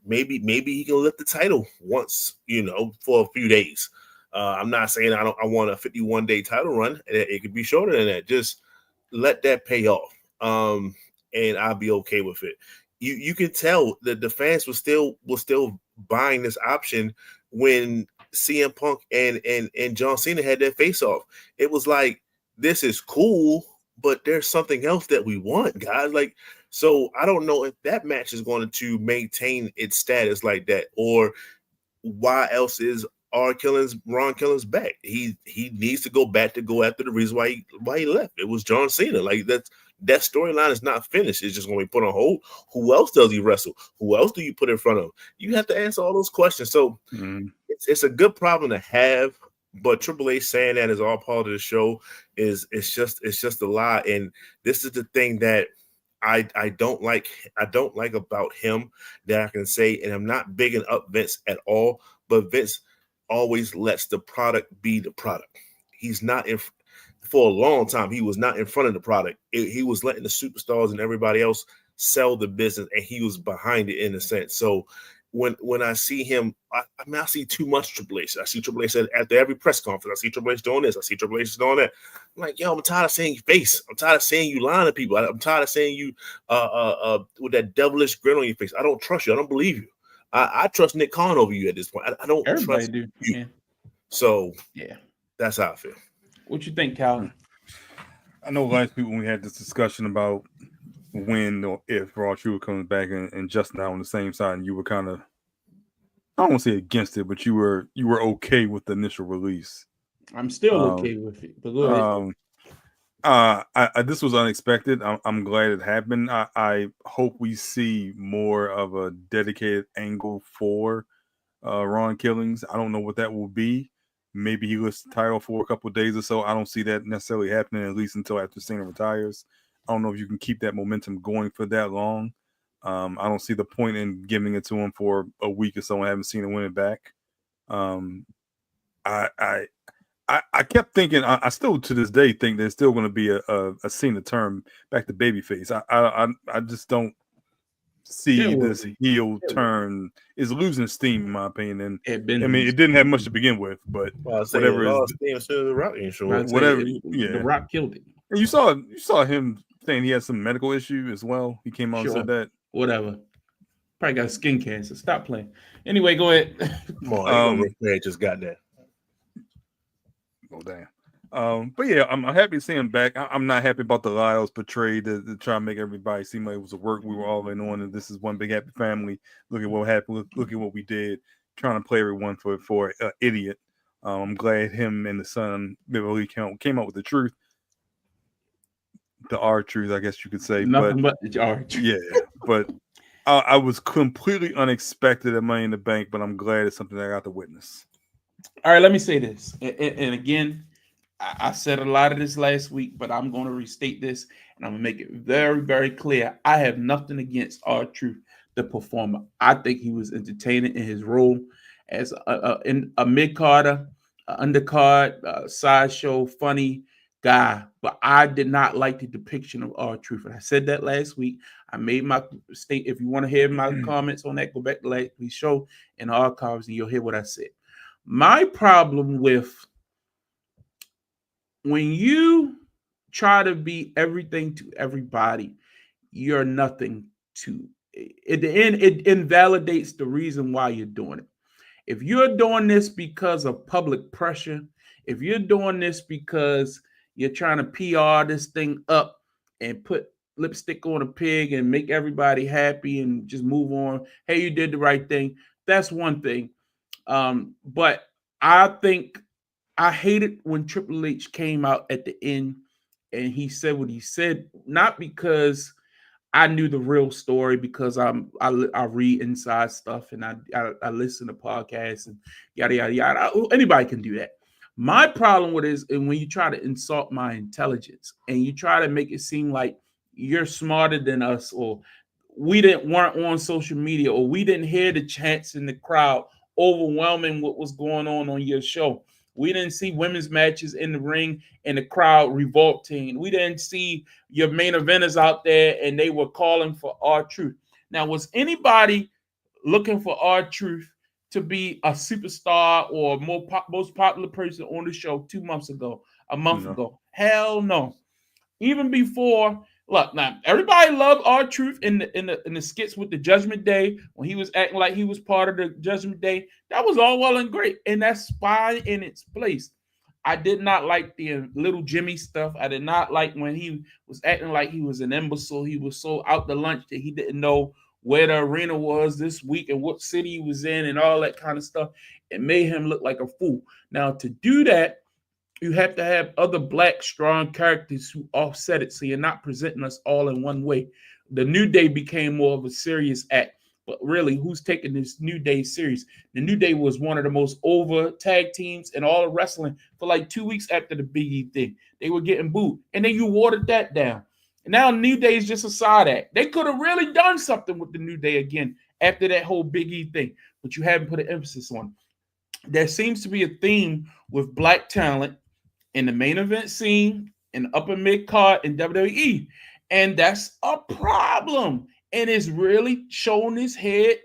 maybe he can lift the title once, for a few days. I'm not saying I want a 51-day title run. It could be shorter than that. Just let that pay off, and I'll be okay with it. You can tell that the fans were still buying this option when CM Punk and John Cena had their face off. It was like, this is cool, but there's something else that we want, guys. Like, so I don't know if that match is going to maintain its status like that, or why else is Ron Killings back? He needs to go back to go after the reason why he left. It was John Cena. Like, that storyline is not finished. It's just going to be put on hold. Who else does he wrestle? Who else do you put in front of him? You have to answer all those questions. So it's a good problem to have. But Triple H saying that is all part of the show it's just a lie. And this is the thing that I don't like about him, that I can say, and I'm not bigging up Vince at all, but Vince always lets the product be the product. He's not for a long time, he was not in front of the product. He was letting the superstars and everybody else sell the business, and he was behind it in a sense. So when I see him, I see too much Triple H. I see Triple H after every press conference. I see Triple H doing this. I see Triple H doing that. I'm like, yo, I'm tired of seeing your face. I'm tired of seeing you lying to people. I'm tired of seeing you with that devilish grin on your face. I don't trust you. I don't believe you. I trust Nick Khan over you at this point. I don't trust you. Yeah. So yeah, that's how I feel. What you think, Calvin? I know last week when we had this discussion about when or if R-Truth comes back and Justin on the same side, and you were kind of, I don't want to say against it, but you were okay with the initial release. I'm still okay with it. But go ahead. This was unexpected. I'm glad it happened. I hope we see more of a dedicated angle for Ron Killings. I don't know what that will be. Maybe he lists the title for a couple of days or so. I don't see that necessarily happening, at least until after Cena retires. I don't know if you can keep that momentum going for that long. I don't see the point in giving it to him for a week or so and haven't seen him win it back. I kept thinking, I still to this day think there's still going to be a Cena turn back to babyface. I just don't see this heel turn is losing steam in my opinion. And it didn't have much to begin with, but whatever. The Rock killed it. And you saw him saying he had some medical issue as well. He came out and said that. Whatever. Probably got skin cancer. Stop playing. Anyway, go ahead. Come on, just got that. Oh damn. But yeah, I'm happy to see him back. I'm not happy about the Lyles portrayed to try and make everybody seem like it was a work we were all in on, and this is one big happy family. Look at what happened. Look at what we did. Trying to play everyone for an idiot. I'm glad him and the son really came up with the truth. The R-Truth, I guess you could say. Nothing but the R-Truth. Yeah, but I was completely unexpected at Money in the Bank, but I'm glad it's something I got to witness. All right, let me say this. And again, I said a lot of this last week, but I'm going to restate this, and I'm going to make it very, very clear. I have nothing against R-Truth, the performer. I think he was entertaining in his role as a mid-carder, undercard, sideshow, funny guy, but I did not like the depiction of R-Truth. And I said that last week. I made my state. If you want to hear my comments on that, go back to last week's show in the archives and you'll hear what I said. My problem with when you try to be everything to everybody, you're nothing to. At the end, it invalidates the reason why you're doing it. If you're doing this because of public pressure, if you're doing this because you're trying to PR this thing up and put lipstick on a pig and make everybody happy and just move on. Hey, you did the right thing. That's one thing. But I think I hated when Triple H came out at the end and he said what he said, not because I knew the real story, because I read inside stuff and I listen to podcasts and yada yada yada. Anybody can do that. My problem with it is when you try to insult my intelligence and you try to make it seem like you're smarter than us, or we weren't on social media, or we didn't hear the chants in the crowd overwhelming what was going on your show. We didn't see women's matches in the ring and the crowd revolting. We didn't see your main eventers out there and they were calling for R-Truth. Now, was anybody looking for R-Truth to be a superstar or most popular person on the show 2 months ago, a month ago? Hell no. Even before, look, now everybody loved R-Truth in the skits with the Judgment Day when he was acting like he was part of the Judgment Day. That was all well and great, and that's fine in its place. I did not like the little Jimmy stuff. I did not like when he was acting like he was an imbecile. He was so out to lunch that he didn't know where the arena was this week and what city he was in and all that kind of stuff. It made him look like a fool. Now, to do that, you have to have other Black strong characters who offset it, so you're not presenting us all in one way. The New Day became more of a serious act, but really, who's taking this New Day serious? The New Day was one of the most over tag teams in all of wrestling for like 2 weeks after the Big E thing. They were getting booed, and then you watered that down. And now New Day is just a side act. They could have really done something with the New Day again after that whole Big E thing, but you haven't put an emphasis on it. There seems to be a theme with Black talent in the main event scene, in the upper mid card in WWE. And that's a problem. And it's really shown its head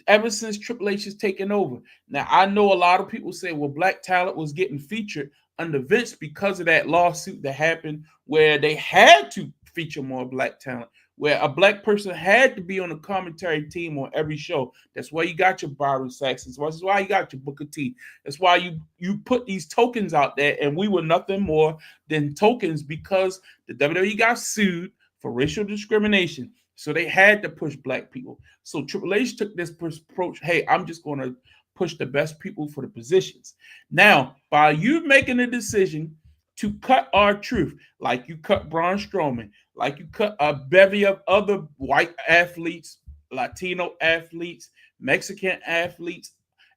ever since Triple H has taken over. Now, I know a lot of people say, well, Black talent was getting featured under Vince because of that lawsuit that happened where they had to feature more Black talent, where a Black person had to be on the commentary team on every show. That's why you got your Byron Saxons. That's why you got your Booker T. That's why you put these tokens out there, and we were nothing more than tokens because the WWE got sued for racial discrimination. So they had to push Black people. So Triple H took this approach, hey, I'm just going to push the best people for the positions. Now, by you making a decision to cut R-Truth, like you cut Braun Strowman, like you cut a bevy of other white athletes, Latino athletes, Mexican athletes,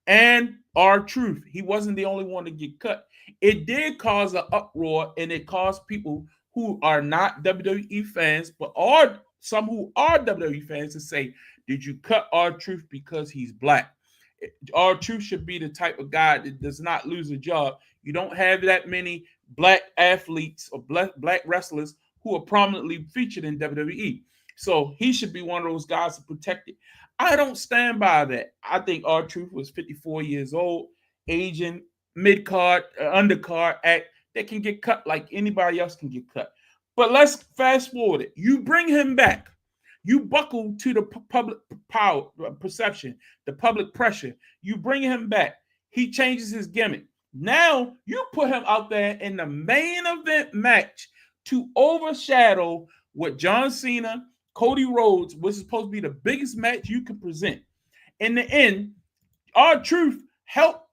and R-Truth. He wasn't the only one to get cut. It did cause an uproar, and it caused people who are not WWE fans, but are some who are WWE fans to say, did you cut R-Truth because he's Black? R-Truth should be the type of guy that does not lose a job. You don't have that many Black athletes or Black wrestlers who are prominently featured in WWE. So he should be one of those guys to protect it. I don't stand by that. I think R-Truth was 54 years old, aging, mid-card, undercard act that can get cut like anybody else can get cut. But let's fast forward it. You bring him back. You buckle to the public power perception, the public pressure. You bring him back. He changes his gimmick. Now you put him out there in the main event match to overshadow what John Cena, Cody Rhodes was supposed to be the biggest match you could present. In the end, R-Truth helped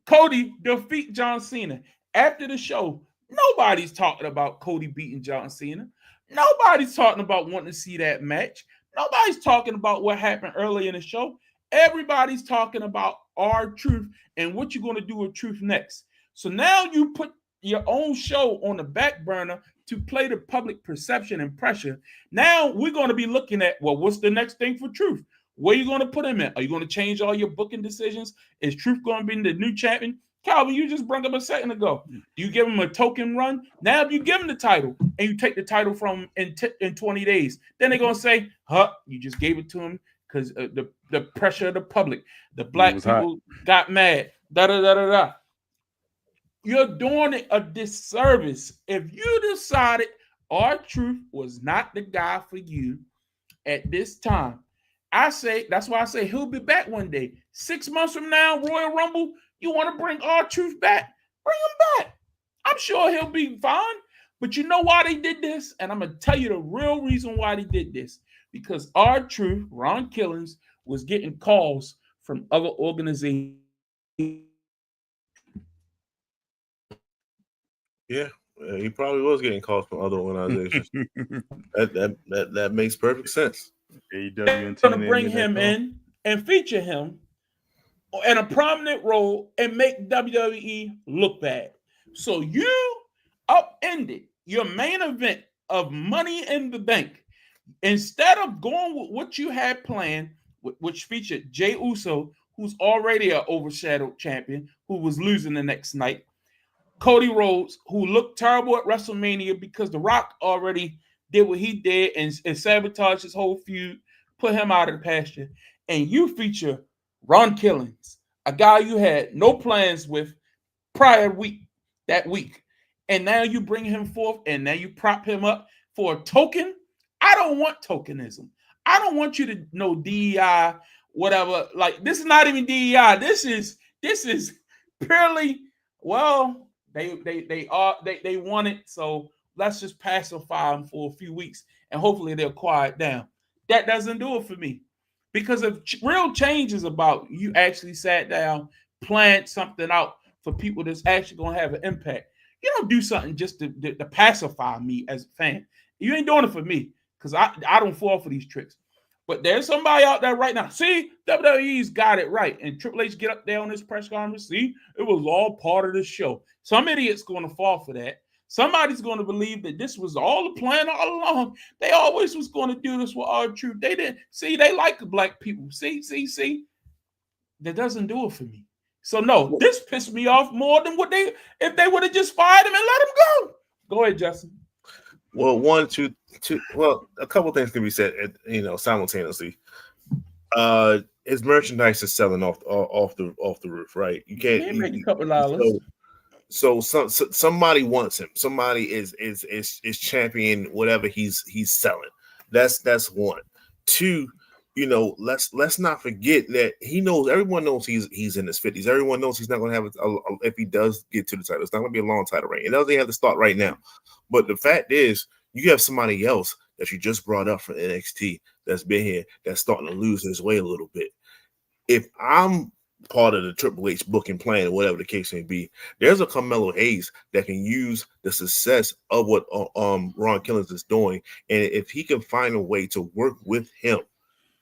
Cody defeat John Cena. After the show, nobody's talking about Cody beating John Cena. Nobody's talking about wanting to see that match. Nobody's talking about what happened early in the show. Everybody's talking about R-Truth and what you're going to do with Truth next. So now you put your own show on the back burner to play the public perception and pressure. Now we're going to be looking at, well, what's the next thing for Truth? Where are you going to put him in? Are you going to change all your booking decisions? Is Truth going to be the new champion? Calvin, you just brought up a second ago. Do you give him a token run? Now, if you give him the title and you take the title from him in 20 days, then they're going to say, you just gave it to him because the pressure of the public. The Black people got mad. Da-da-da-da-da. You're doing it a disservice. If you decided R-Truth was not the guy for you at this time, that's why I say he'll be back one day. 6 months from now, Royal Rumble, you want to bring R-Truth back? Bring him back. I'm sure he'll be fine. But you know why they did this? And I'm going to tell you the real reason why they did this. Because R-Truth, Ron Killings, was getting calls from other organizations Yeah, he probably was getting calls from other organizations. that makes perfect sense. They're going to bring him in and feature him in a prominent role and make WWE look bad. So you upended your main event of Money in the Bank. Instead of going with what you had planned, which featured Jey Uso, who's already an overshadowed champion, who was losing the next night, Cody Rhodes, who looked terrible at WrestleMania because The Rock already did what he did and sabotaged his whole feud, put him out of the pasture, and you feature Ron Killings, a guy you had no plans with prior that week, and now you bring him forth and now you prop him up for a token. I don't want tokenism. I don't want you to know DEI, whatever. Like, this is not even DEI. This is purely, well, they want it, so let's just pacify them for a few weeks and hopefully they'll quiet down. That doesn't do it for me, because if real change is about you actually sat down, planned something out for people that's actually going to have an impact. You don't do something just to pacify me as a fan. You ain't doing it for me, because I don't fall for these tricks. But there's somebody out there right now. See, WWE's got it right. And Triple H get up there on this press conference. See, it was all part of the show. Some idiot's going to fall for that. Somebody's going to believe that this was all the plan all along. They always was going to do this with R-Truth. They didn't. See, they like the black people. See. That doesn't do it for me. So, no, this pissed me off more than if they would have just fired him and let him go. Go ahead, Justin. Well, a couple things can be said, simultaneously. His merchandise is selling off the roof, right? You can't make a couple dollars. So somebody wants him. Somebody is champion whatever he's selling. That's one. Two, let's not forget that everyone knows he's in his 50s. Everyone knows he's not going to have if he does get to the title, it's not going to be a long title reign. It doesn't have to start right now. But the fact is, you have somebody else that you just brought up from NXT that's been here that's starting to lose his way a little bit. If I'm part of the Triple H booking plan or whatever the case may be, there's a Carmelo Hayes that can use the success of what Ron Killings is doing, and if he can find a way to work with him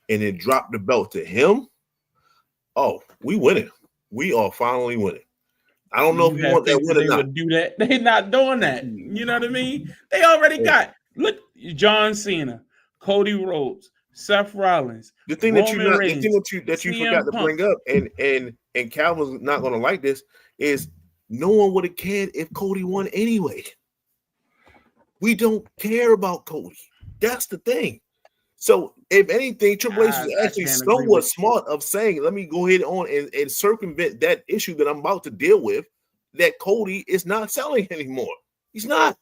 and then drop the belt to him, we winning. We are finally winning. I don't know if you want that win or not. Would do that. They're not doing that. You know what I mean? They already got, look, John Cena, Cody Rhodes, Seth Rollins. The thing that you forgot to bring up, and Calvin's not going to like this, is no one would have cared if Cody won anyway. We don't care about Cody. That's the thing. So, if anything, Triple H is actually somewhat smart of saying, let me go ahead on and circumvent that issue that I'm about to deal with, that Cody is not selling anymore. He's not.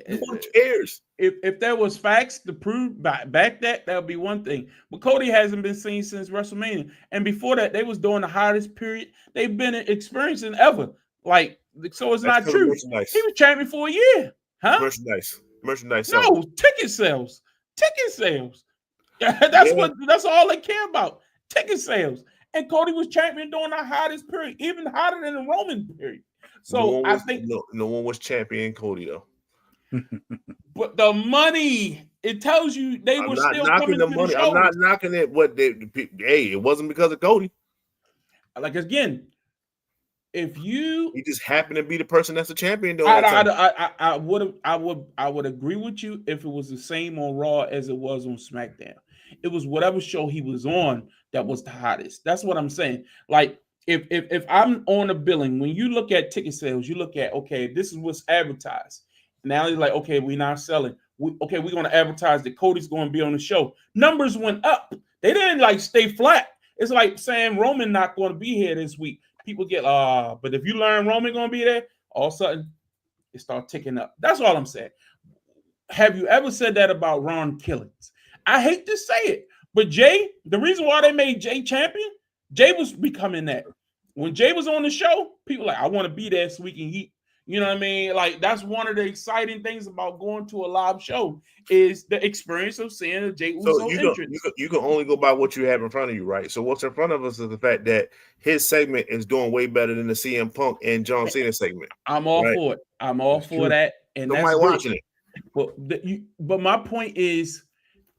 No one cares. If there was facts to prove back that would be one thing. But Cody hasn't been seen since WrestleMania. And before that, they was doing the hottest period they've been experiencing ever. So it's not true. He was champion for a year. Huh? Merchandise. No, ticket sales. That's all they care about. Ticket sales. And Cody was champion during the hottest period, even hotter than the Roman period. So I think no one was champion Cody though. But the money, it tells you they were still coming to the show. I'm not knocking it. It wasn't because of Cody. Like, again, if he just happened to be the person that's the champion, though. I would agree with you if it was the same on Raw as it was on SmackDown. It was whatever show he was on that was the hottest. That's what I'm saying. Like, if I'm on a billing, when you look at ticket sales, you look at, okay, this is what's advertised. Now he's like, okay, we're not selling. We're going to advertise that Cody's going to be on the show. Numbers went up. They didn't stay flat. It's like saying Roman not going to be here this week. People get, but if you learn Roman going to be there, all of a sudden it starts ticking up. That's all I'm saying. Have you ever said that about Ron Killings? I hate to say it, but Jay, the reason why they made Jay champion, Jay was becoming that. When Jay was on the show, people I want to be there so we can You know what I mean? Like, that's one of the exciting things about going to a live show is the experience of seeing a Jey Uso entrance. You can only go by what you have in front of you, right? So what's in front of us is the fact that his segment is doing way better than the CM Punk and John Cena segment. I'm all for it. I'm all for that. And somebody watching it. But my point is,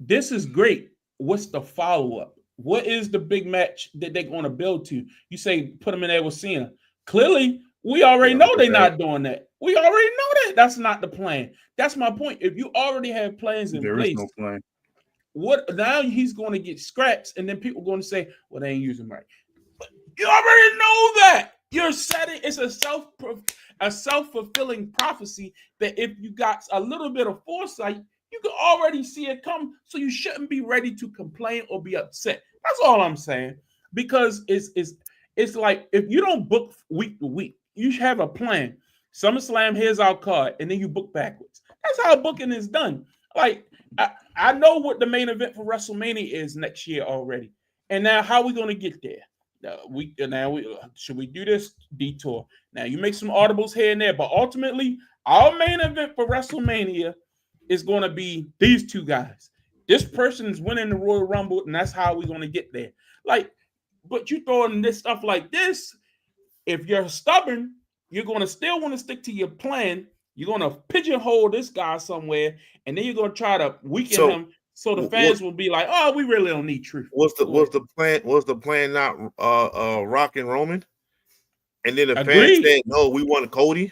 this is great. What's the follow-up? What is the big match that they're going to build to? You say put them in there with Cena. Clearly, we already know they're not doing that. We already know that. That's not the plan. That's my point. If you already have plans in place, no plan. What now? He's going to get scraps, and then people are going to say, "Well, they ain't using them right." But you already know that. You're setting. It's a self-fulfilling prophecy that if you got a little bit of foresight, you can already see it come. So you shouldn't be ready to complain or be upset. That's all I'm saying. Because it's like if you don't book week to week, you should have a plan. SummerSlam, here's our card, and then you book backwards. That's how booking is done. Like, I know what the main event for WrestleMania is next year already. And now how are we going to get there? Should we do this detour? Now, you make some audibles here and there, but ultimately, our main event for WrestleMania is going to be these two guys. This person is winning the Royal Rumble, and that's how we're going to get there. Like, but you throwing this stuff like this, if you're stubborn, you're going to still want to stick to your plan. You're going to pigeonhole this guy somewhere, and then you're going to try to weaken him so the fans will be like, "Oh, we really don't need truth." Was the plan not Rock and Roman? And then the fans said, "No, we want Cody."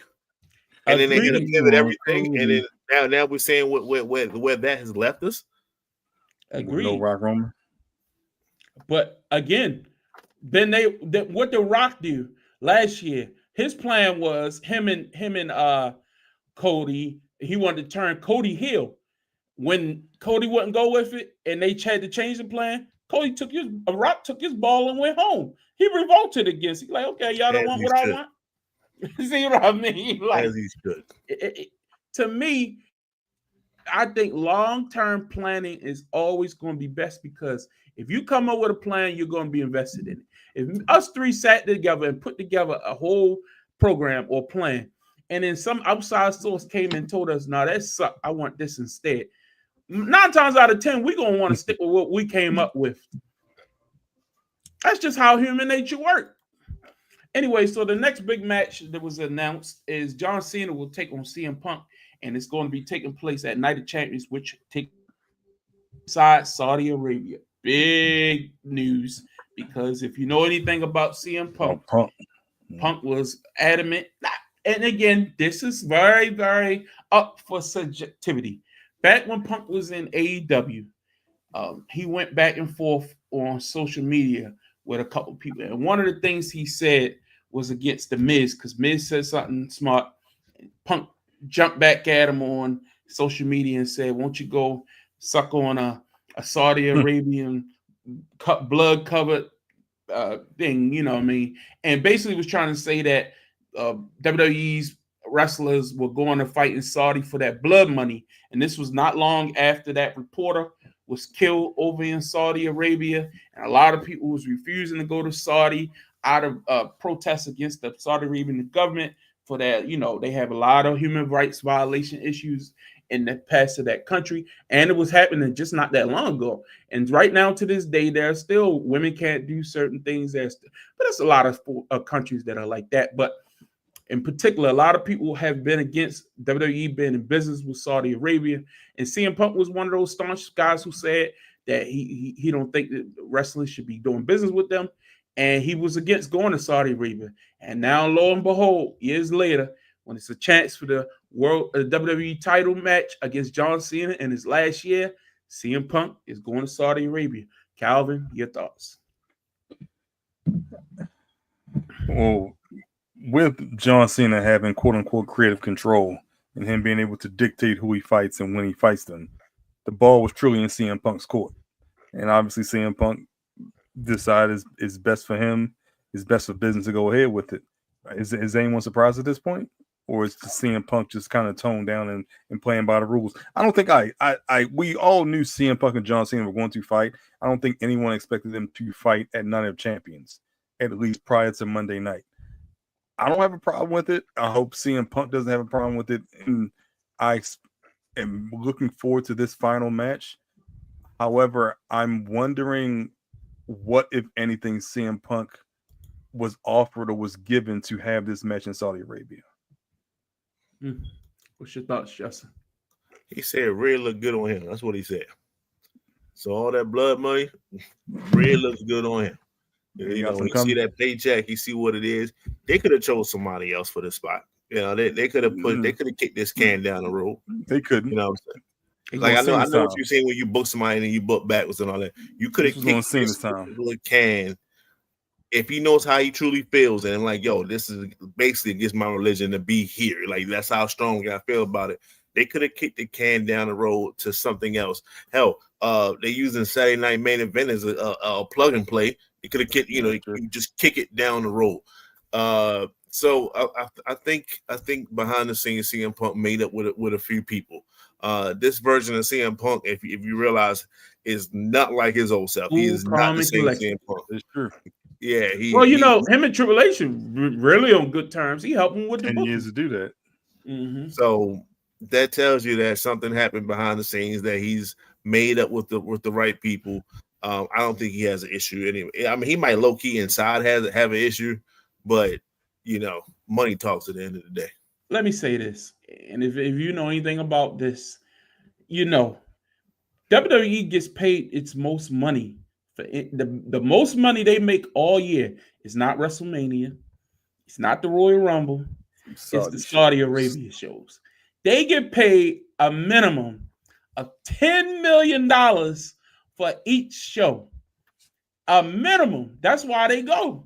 And then they're going to pivot everything, and then now we're saying where that has left us. Agreed. No Rock Roman. But again, then what did Rock do last year? His plan was him and Cody. He wanted to turn Cody heel. When Cody wouldn't go with it, and they had to change the plan, Rock took his ball and went home. He revolted against it. He's like, okay, y'all don't want what I want. See what I mean? Like, as he should. To me, I think long-term planning is always going to be best, because if you come up with a plan, you're going to be invested in it. If us three sat together and put together a whole program or plan, and then some outside source came and told us, "No, that sucked. I want this instead." 9 times out of 10, we're going to want to stick with what we came up with. That's just how human nature works. Anyway, so the next big match that was announced is John Cena will take on CM Punk, and it's going to be taking place at Night of Champions, which takes inside Saudi Arabia. Big news, because if you know anything about CM Punk, Punk was adamant. And again, this is very, very up for subjectivity. Back when Punk was in AEW, he went back and forth on social media with a couple people. And one of the things he said was against The Miz, because Miz said something smart. Punk jumped back at him on social media and said, "Won't you go suck on a Saudi Arabian blood-covered thing," you know what I mean? And basically was trying to say that WWE's wrestlers were going to fight in Saudi for that blood money. And this was not long after that reporter was killed over in Saudi Arabia. And a lot of people was refusing to go to Saudi out of protests against the Saudi Arabian government for that. You know, they have a lot of human rights violation issues in the past of that country. And it was happening just not that long ago. And right now, to this day, there are still women can't do certain things. But there's a lot of countries that are like that. But in particular, a lot of people have been against WWE being in business with Saudi Arabia. And CM Punk was one of those staunch guys who said that he don't think that wrestling should be doing business with them. And he was against going to Saudi Arabia. And now, lo and behold, years later, when it's a chance for the WWE title match against John Cena in his last year, CM Punk is going to Saudi Arabia. Calvin, your thoughts? Well, with John Cena having quote-unquote creative control and him being able to dictate who he fights and when he fights them, the ball was truly in CM Punk's court. And obviously CM Punk decided is best for him, is best for business to go ahead with it. Is anyone surprised at this point? Or is CM Punk just kind of toned down and playing by the rules? I don't think we all knew CM Punk and John Cena were going to fight. I don't think anyone expected them to fight at Night of Champions, at least prior to Monday night. I don't have a problem with it. I hope CM Punk doesn't have a problem with it. And I am looking forward to this final match. However, I'm wondering what, if anything, CM Punk was offered or was given to have this match in Saudi Arabia. What's your thoughts, Justin? He said Red looked good on him. That's what he said. So all that blood money, Red looks good on him. You know, when you see that paycheck, you see what it is. They could have chose somebody else for the spot. You know, they could have they could have kicked this can down the road. They couldn't. You know what I'm saying? Like I know what you're saying when you book somebody and you book backwards and all that. You could have kicked this can if he knows how he truly feels and like, yo, this is basically against my religion to be here. Like that's how strong I feel about it. They could have kicked the can down the road to something else. Hell, they're using Saturday Night Main Event as a plug and play. You could have kicked, you know, you just kick it down the road. So I think behind the scenes, CM Punk made up with a few people. This version of CM Punk, if you realize, is not like his old self. He is not the same CM Punk. It's true. Yeah. Him and Triple H are really on good terms. He helped him with the 10 years to do that. Mm-hmm. So that tells you that something happened behind the scenes, that he's made up with the right people. I don't think he has an issue anyway. I mean, he might low key inside have an issue, but you know, money talks at the end of the day. Let me say this, and if you know anything about this, you know, WWE gets paid its most money for it. The most money they make all year is not WrestleMania, it's not the Royal Rumble, it's the Saudi Arabia shows. They get paid a minimum of $10 million for each show. A minimum. That's why they go.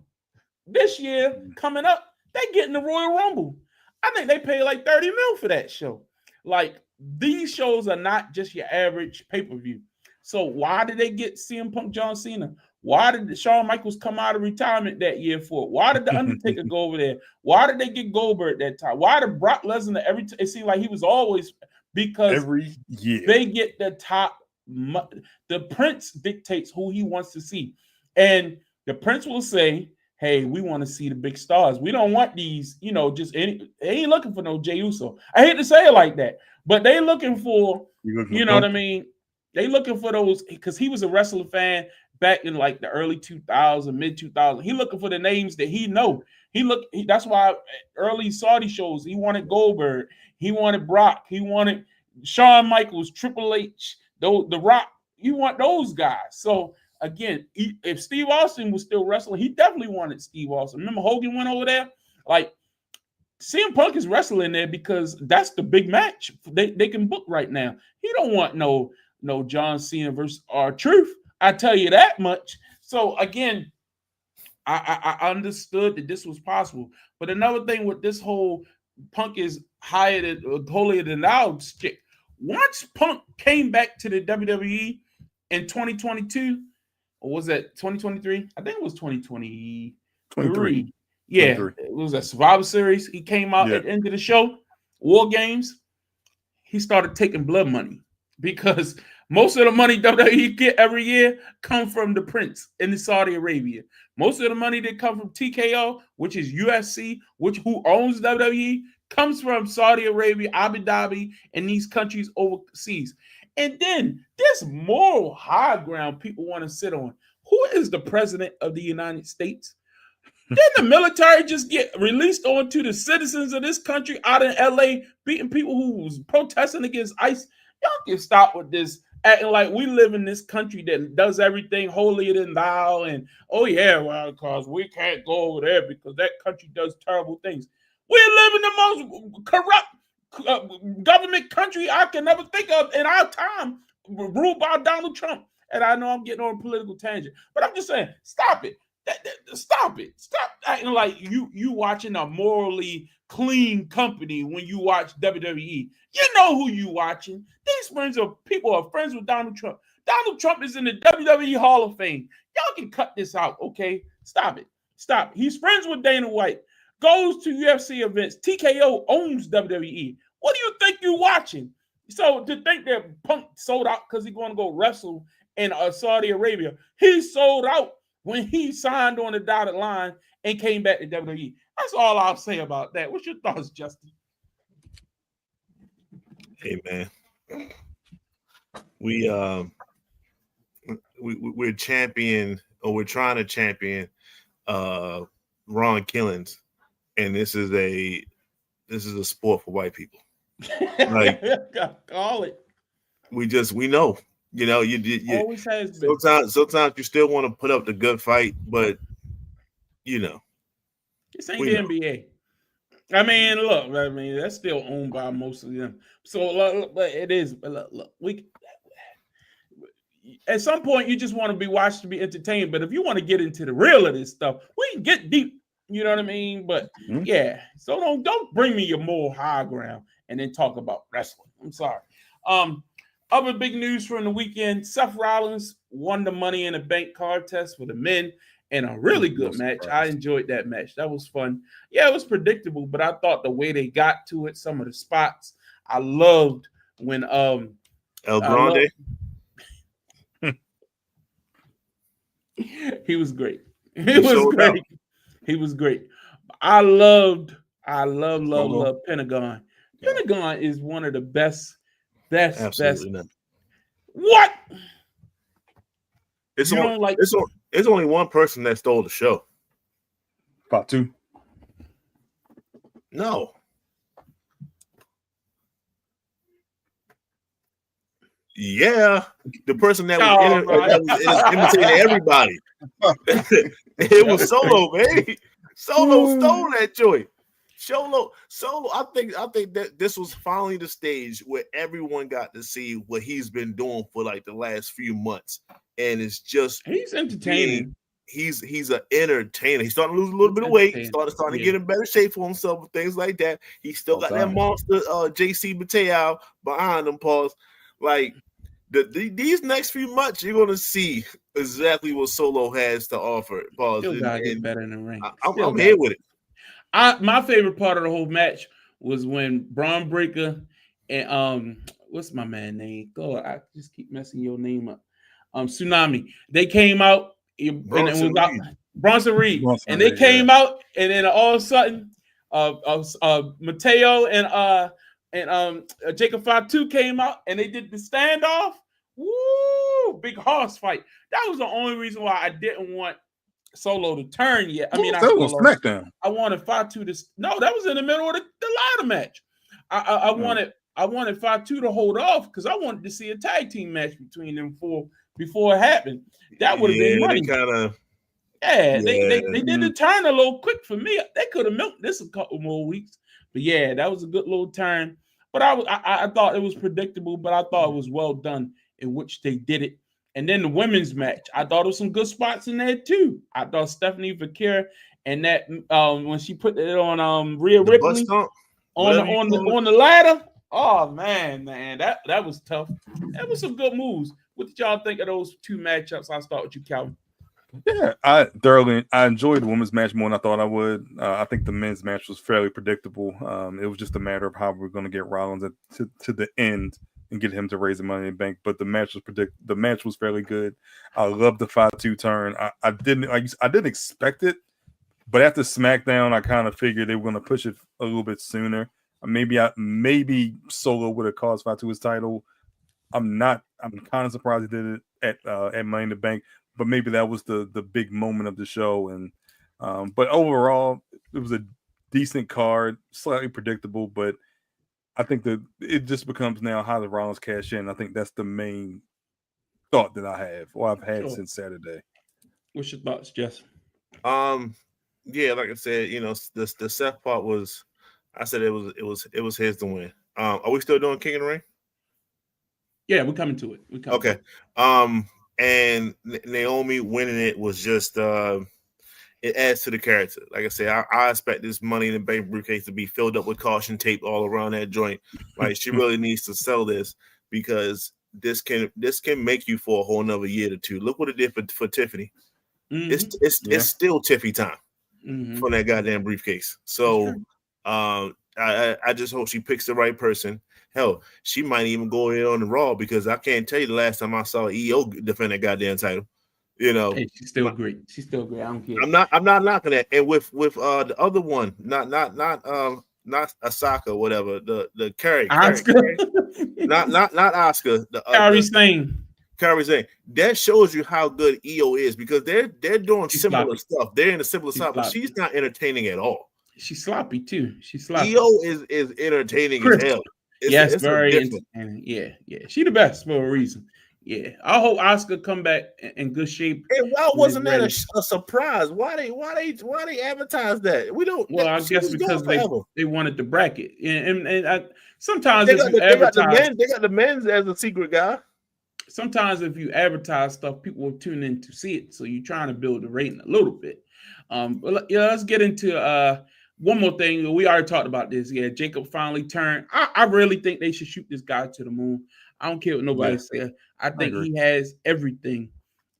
This year, coming up, they get in the Royal Rumble. I think they pay like $30 million for that show. Like, these shows are not just your average pay-per-view. So why did they get CM Punk, John Cena? Why did Shawn Michaels come out of retirement that year for it? Why did The Undertaker go over there? Why did they get Goldberg that time? Why did Brock Lesnar it seemed like he was always, because every year they get the top. The Prince dictates who he wants to see. And the Prince will say, hey, we want to see the big stars. We don't want these, you know, they ain't looking for no Jey Uso. I hate to say it like that, but they looking for, you know what I mean? They looking for those, because he was a wrestling fan back in like the early 2000s, mid 2000s. He looking for the names that he know. That's why early Saudi shows, he wanted Goldberg, he wanted Brock, he wanted Shawn Michaels, Triple H, The Rock. You want those guys. So again, if Steve Austin was still wrestling, he definitely wanted Steve Austin. Remember Hogan went over there? Like, CM Punk is wrestling there because that's the big match they can book right now. He don't want no John Cena versus R-Truth. I tell you that much. So again, I understood that this was possible. But another thing with this whole Punk is holier than thou stick. Once Punk came back to the WWE in 2022, or was that 2023? I think it was 2023. Yeah, 23. It was a Survivor Series. He came out at the end of the show, War Games. He started taking blood money because most of the money WWE get every year come from the Prince in the Saudi Arabia. Most of the money that come from TKO, which is UFC, who owns WWE, comes from Saudi Arabia, Abu Dhabi, and these countries overseas. And then there's moral high ground people want to sit on. Who is the president of the United States? Didn't the military just get released onto the citizens of this country out in LA, beating people who was protesting against ICE? Y'all can stop with this, acting like we live in this country that does everything holier than thou. And, oh, yeah, well, because we can't go over there because that country does terrible things. We live in the most corrupt government country I can never think of in our time, ruled by Donald Trump. And I know I'm getting on a political tangent, but I'm just saying, stop it. Stop it. Stop acting like you watching a morally clean company when you watch WWE. You know who you watching. These friends are people are friends with Donald Trump. Donald Trump is in the WWE Hall of Fame. Y'all can cut this out, okay? Stop it. Stop. He's friends with Dana White. Goes to UFC events. TKO owns WWE. What do you think you're watching? So to think that Punk sold out because he's going to go wrestle in Saudi Arabia, he sold out when he signed on the dotted line and came back to WWE. That's all I'll say about that. What's your thoughts, Justin? Hey man, we're champion, or we're trying to champion Ron Killings, and this is a sport for white people. Like, call it. We know. You always has been. Sometimes you still want to put up the good fight, but this ain't the NBA. I mean, look, that's still owned by most of them. So, but it is. But look, we at some point you just want to be watched to be entertained. But if you want to get into the real of this stuff, we can get deep. You know what I mean? But yeah, so don't bring me your more high ground and then talk about wrestling. I'm sorry. Other big news from the weekend: Seth Rollins won the Money in the Bank card test for the men. And a really good match. I enjoyed that match. That was fun. Yeah, it was predictable, but I thought the way they got to it, some of the spots, I loved when El Grande. He was great. He was great. I love Pentagon. Yeah. Pentagon is one of the best. Absolutely not. What? It's only one person that stole the show. Fatu. No. Yeah, the person that was imitating everybody. It was Solo, baby. Solo stole that joint. Solo. I think that this was finally the stage where everyone got to see what he's been doing for like the last few months, and it's just he's entertaining. He's an entertainer. He's starting to lose a little bit of weight. He's starting to get in better shape for himself and things like that. He's still got that monster JC Mateo behind him. Pause. Like these next few months, you're gonna see exactly what Solo has to offer. Pause. Still gotta get better in the ring. I'm here with it. My favorite part of the whole match was when Braun Breaker and what's my man name? God, I just keep messing your name up. Tsunami. They came out Bronson Reed. And they came out, and then all of a sudden, Mateo and Jacob Fatu came out, and they did the standoff. Woo! Big horse fight. That was the only reason why I didn't want Solo to turn yet. I mean, that was SmackDown. I wanted Fatu to. No, that was in the middle of the ladder match. I wanted Fatu to hold off because I wanted to see a tag team match between them four before it happened. That would have been money. They did the turn a little quick for me. They could have milked this a couple more weeks. But yeah, that was a good little turn. But I thought it was predictable, but I thought it was well done in which they did it. And then the women's match, I thought there was some good spots in there too. I thought Stephanie Vaquer and that when she put it on Rhea Ripley on the ladder. Oh man, that was tough. That was some good moves. What did y'all think of those two matchups? I'll start with you, Calvin. Yeah, I enjoyed the women's match more than I thought I would. I think the men's match was fairly predictable. It was just a matter of how we're going to get Rollins to the end and get him to raise the Money in the Bank. But the match was fairly good. I loved the 5-2 turn. I didn't expect it, but after SmackDown, I kind of figured they were going to push it a little bit sooner. Maybe Solo would have caused Fatu his title. I'm kind of surprised he did it at Money in the Bank, but maybe that was the big moment of the show. And but overall, it was a decent card, slightly predictable, but I think that it just becomes now how the Rollins cash in. I think that's the main thought that I have, or I've had since Saturday. What's your thoughts, Jess? Yeah, like I said, the Seth part was. I said it was his to win. Are we still doing King of the Ring? Yeah, we're coming to it. Okay. And Naomi winning it was just it adds to the character. Like I said, I expect this Money in the Bank briefcase to be filled up with caution tape all around that joint. Like she really needs to sell this because this can make you for a whole nother year or two. Look what it did for Tiffany. Mm-hmm. It's still Tiffy time for that goddamn briefcase. So I just hope she picks the right person. Hell, she might even go in on the Raw because I can't tell you the last time I saw EO defend that goddamn title. Hey, she's still great. She's still great. I don't care. I'm not knocking that. And with the other one, not Asaka, whatever. The Carrie. not Oscar. The Kairi Sane. Kairi Sane. That shows you how good EO is because they're doing similar stuff. They're in a similar stuff, but she's not entertaining at all. She's sloppy too. She's sloppy. EO is entertaining as hell. Yes, very entertaining. Yeah. She the best for a reason. Yeah, I hope Oscar come back in good shape. And why wasn't that a surprise? Why they advertise that? We don't. Well, I guess because they wanted the bracket, and sometimes they got the men's as a secret guy. Sometimes if you advertise stuff, people will tune in to see it. So you're trying to build the rating a little bit. But let's get into one more thing. We already talked about this. Yeah, Jacob finally turned. I really think they should shoot this guy to the moon. I don't care what nobody says. I think he has everything.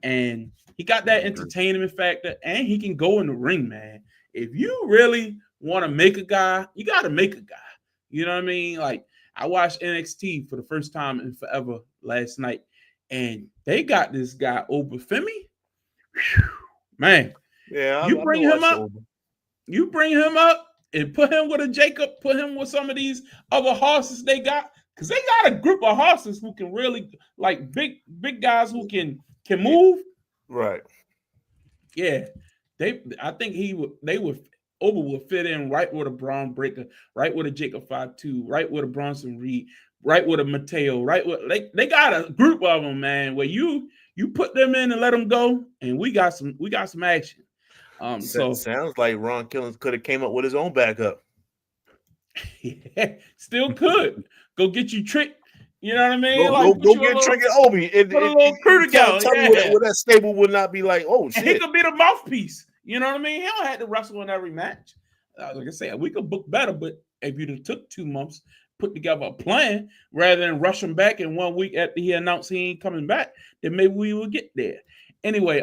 And he got that entertainment factor, and he can go in the ring, man. If you really want to make a guy, you got to make a guy. You know what I mean? Like, I watched NXT for the first time in forever last night, and they got this guy, Obafemi. Man, you bring him up. You bring him up and put him with a Jacob, put him with some of these other horses they got. Because they got a group of horses who can really, like big guys who can move. Right. Yeah. I think Oba would fit in right with a Braun Breaker, right with a Jacob 5-2, right with a Bronson Reed, right with a Mateo, right with they got a group of them, man, where you put them in and let them go, and we got some action. So sounds like Ron Killings could have came up with his own backup. Yeah, still could. Go get you Trick. You know what I mean? Go get Trick and Obi. Put a little crew together. Where that stable would not be like, oh shit. And he could be the mouthpiece. You know what I mean? He don't have to wrestle in every match. Like I said, we could book better, but if you took 2 months, put together a plan rather than rush him back in 1 week after he announced he ain't coming back, then maybe we will get there. Anyway,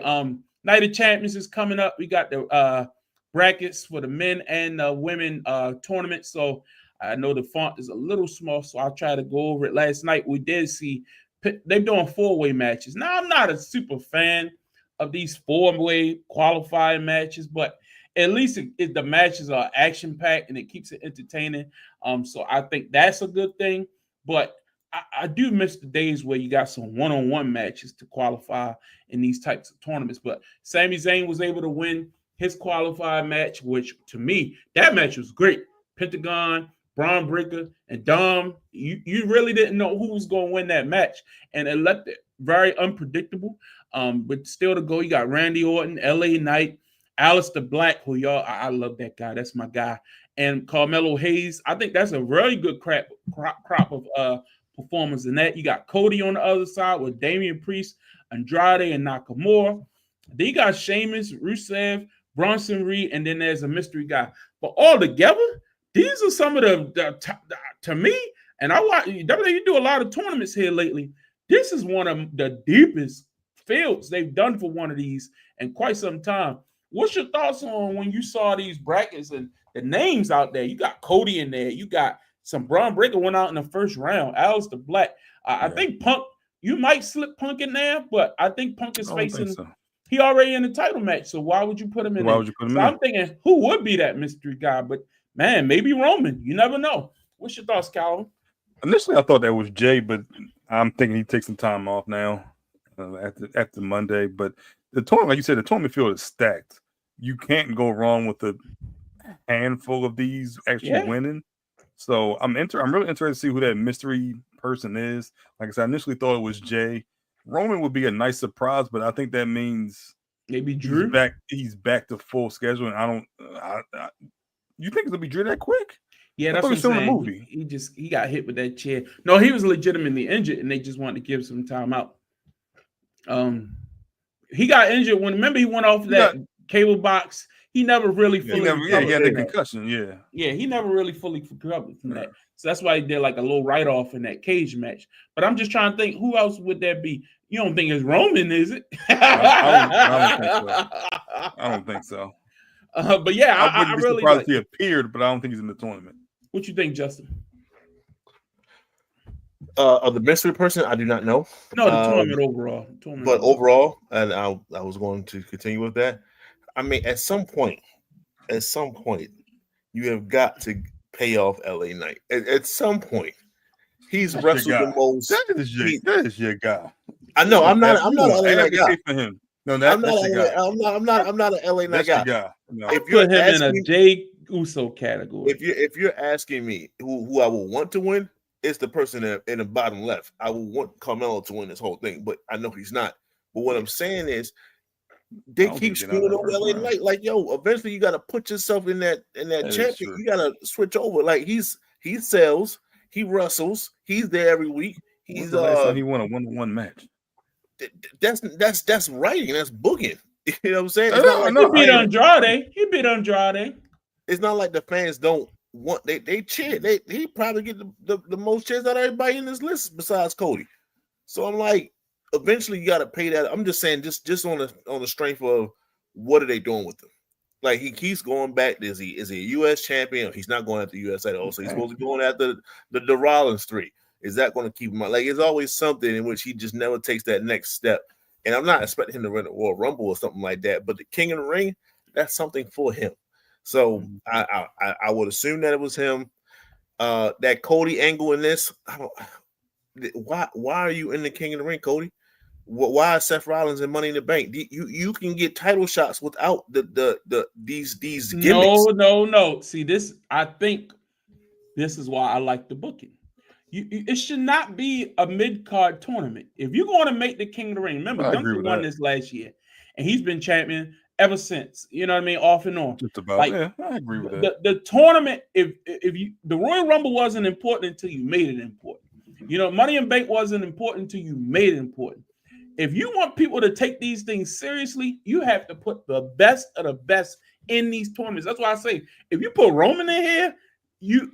Night of Champions is coming up. We got the brackets for the men and the women tournament. So I know the font is a little small, so I'll try to go over it. Last night we did see they're doing 4-way matches. Now I'm not a super fan of these 4-way qualifying matches, but at least the matches are action packed and it keeps it entertaining. So I think that's a good thing. But I do miss the days where you got some one-on-one matches to qualify in these types of tournaments. But Sami Zayn was able to win his qualified match, which to me, that match was great. Pentagon, Braun Breaker, and Dom, you really didn't know who was going to win that match. And it left it very unpredictable. But still to go, you got Randy Orton, LA Knight, Aleister Black, who I love that guy. That's my guy. And Carmelo Hayes. I think that's a really good crop of performers in that. You got Cody on the other side with Damian Priest, Andrade, and Nakamura. Then you got Sheamus, Rusev, Bronson Reed, and then there's a mystery guy. But all together, these are some of the to me, and I watch WWE do a lot of tournaments here lately. This is one of the deepest fields they've done for one of these in quite some time. What's your thoughts on when you saw these brackets and the names out there? You got Cody in there. You got some Braun Breaker went out in the first round. Aleister Black. I think Punk, you might slip Punk in there, but I think Punk is facing. He already in the title match, so why would you put him in? Why would you put him in? I'm thinking, who would be that mystery guy? But man, maybe Roman. You never know. What's your thoughts, Calvin? Initially, I thought that was Jay, but I'm thinking he takes some time off now after Monday. But the tournament, like you said, the tournament field is stacked. You can't go wrong with a handful of these actually winning. So I'm really interested to see who that mystery person is. Like I said, I initially thought it was Jay. Roman would be a nice surprise, but I think that means maybe Drew he's back to full schedule. And you think it'll be Drew that quick? Yeah, that's what I'm saying. The movie. He got hit with that chair. No, he was legitimately injured, and they just wanted to give some time out. He got injured remember he went off that cable box. He never really fully he had the concussion. Yeah, he never really fully recovered from that. So that's why he did like a little write-off in that cage match. But I'm just trying to think, who else would there be? You don't think it's Roman, is it? I don't think so. But yeah, I really surprised he appeared, but I don't think he's in the tournament. What you think, Justin? Of the mystery person, I do not know. No, the tournament overall. Overall, and I was going to continue with that. I mean, at some point, you have got to pay off LA Knight. At some point, he's wrestled the most. That is your guy. I know. I'm not an LA Knight guy. For him. No, I'm not an LA Knight guy. No. If you're put him in a Jey Uso category. If you're asking me who I would want to win, it's the person in the bottom left. I would want Carmelo to win this whole thing, but I know he's not. But what I'm saying is, they keep screwing over LA Knight. Like, yo, eventually you got to put yourself in that champion. You got to switch over. Like, he sells, he wrestles, he's there every week. He's the last time he won a 1-on-1 match. That's writing. That's booking. You know what I'm saying? It's not like he beat Andrade. It's not like the fans don't want. They cheer. He probably get the most cheers out of everybody in this list besides Cody. So I'm like, eventually you got to pay that. I'm just saying, just on the strength of what are they doing with him? Like, he keeps going back. Is he a U.S. champion? He's not going after the U.S. title. So he's supposed to be going after the Rollins 3. Is that going to keep him out? Like, it's always something in which he just never takes that next step. And I'm not expecting him to win a Royal Rumble or something like that. But the King of the Ring, that's something for him. So I would assume that it was him. That Cody angle in this. Why are you in the King of the Ring, Cody? Why is Seth Rollins in Money in the Bank? You can get title shots without these gimmicks. No. See, I think this is why I like the booking. It should not be a mid-card tournament. If you're going to make the King of the Ring, remember, Gunther won this last year, and he's been champion ever since. You know what I mean? Off and on. Just about. Like, yeah, I agree with that. The tournament, if the Royal Rumble wasn't important until you made it important. You know, Money in Bank wasn't important until you made it important. If you want people to take these things seriously, you have to put the best of the best in these tournaments. That's why I say, if you put Roman in here,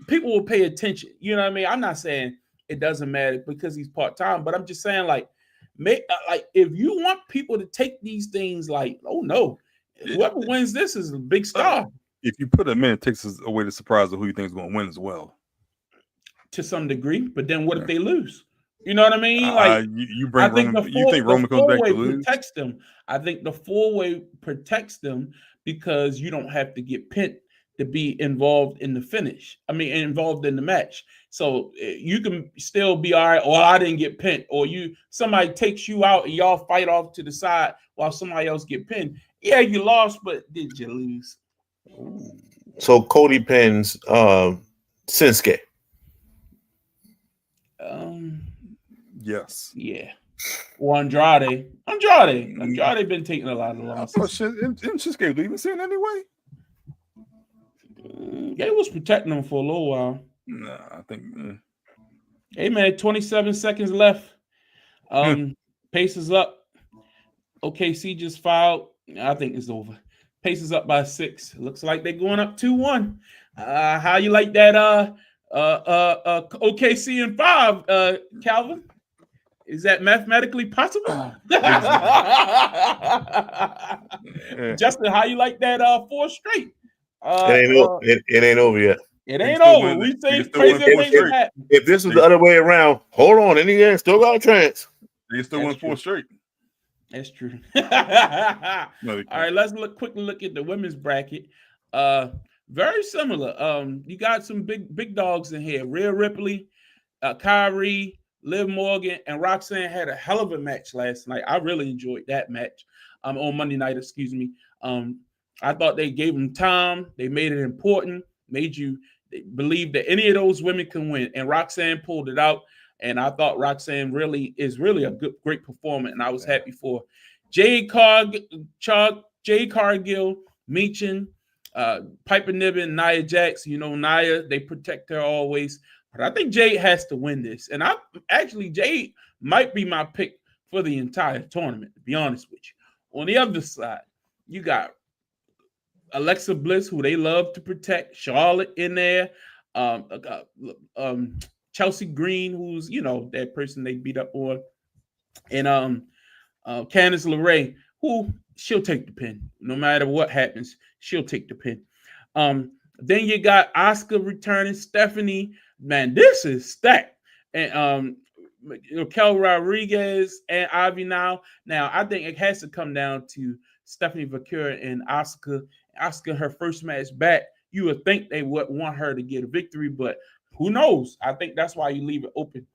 people will pay attention. You know what I mean? I'm not saying it doesn't matter because he's part-time, but I'm just saying, like, if you want people to take these things like, oh no, whoever wins this is a big star. If you put him in, it takes away the surprise of who you think is going to win as well. To some degree, but then what if they lose? You know what I mean? Like, you think Roman comes back to lose? Protects them. I think the 4-way protects them because you don't have to get pinned to be involved in the finish. I mean, involved in the match. So you can still be all right. Or I didn't get pinned. Or somebody takes you out and y'all fight off to the side while somebody else get pinned. Yeah, you lost, but did you lose? So Cody pins Shinsuke. Yes. Yeah. Or Andrade. Andrade been taking a lot of losses. Didn't Shinsuke leave us in anyway? They was protecting him for a little while. Nah, I think. Hey man, 27 seconds left. Pace is up. OKC just filed. I think it's over. Pace is up by 6. Looks like they're going up 2-1. How you like that? OKC in 5, Calvin? Is that mathematically possible? Justin, how you like that 4 straight? It ain't over yet. It ain't over. We say crazy things happen. If this was the other way around, hold on. In the end, still got a chance. They still won 4 straight. That's true. All right, let's quickly look at the women's bracket. Very similar. You got some big dogs in here. Rhea Ripley, Kyrie, Liv Morgan, and Roxanne had a hell of a match last night. I really enjoyed that match. On Monday night, excuse me. I thought they gave them time. They made it important. Made you believe that any of those women can win. And Roxanne pulled it out. And I thought Roxanne is really a great performer. And I was happy for Jade Cargill, Michin, Piper Niven, Nia Jax. You know, Nia, they protect her always. But I think Jade has to win this. And Jade might be my pick for the entire tournament, to be honest with you. On the other side, you got Alexa Bliss, who they love to protect, Charlotte in there, Chelsea Green, who's, that person they beat up on, and Candice LeRae, who she'll take the pin. No matter what happens, she'll take the pin. Then you got Asuka returning, Stephanie. Man, this is stacked. And Kel Rodriguez and Ivy now. Now, I think it has to come down to Stephanie Vaquera and Asuka. Asuka, her first match back, you would think they would want her to get a victory, but who knows? I think that's why you leave it open.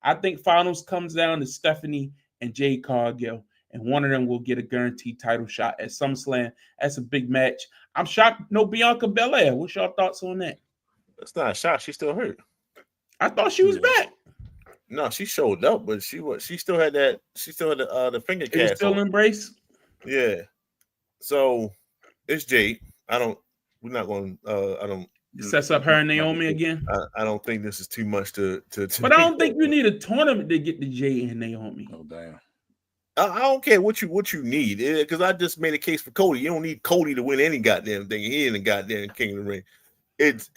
I think finals comes down to Stephanie and Jade Cargill, and one of them will get a guaranteed title shot at SummerSlam. That's a big match. I'm shocked no Bianca Belair. What's your thoughts on that? That's not a shot. She's still hurt. I thought she was back. No, she showed up, but she still had that. She still had the finger cast. It was still embrace. Yeah. So it's Jade. We're not going. I don't. Sets up her and Naomi again. I don't think this is too much to. But I don't think you need a tournament to get the Jade and Naomi. Oh damn. I don't care what you need, because I just made a case for Cody. You don't need Cody to win any goddamn thing. He ain't a goddamn king of the ring. It's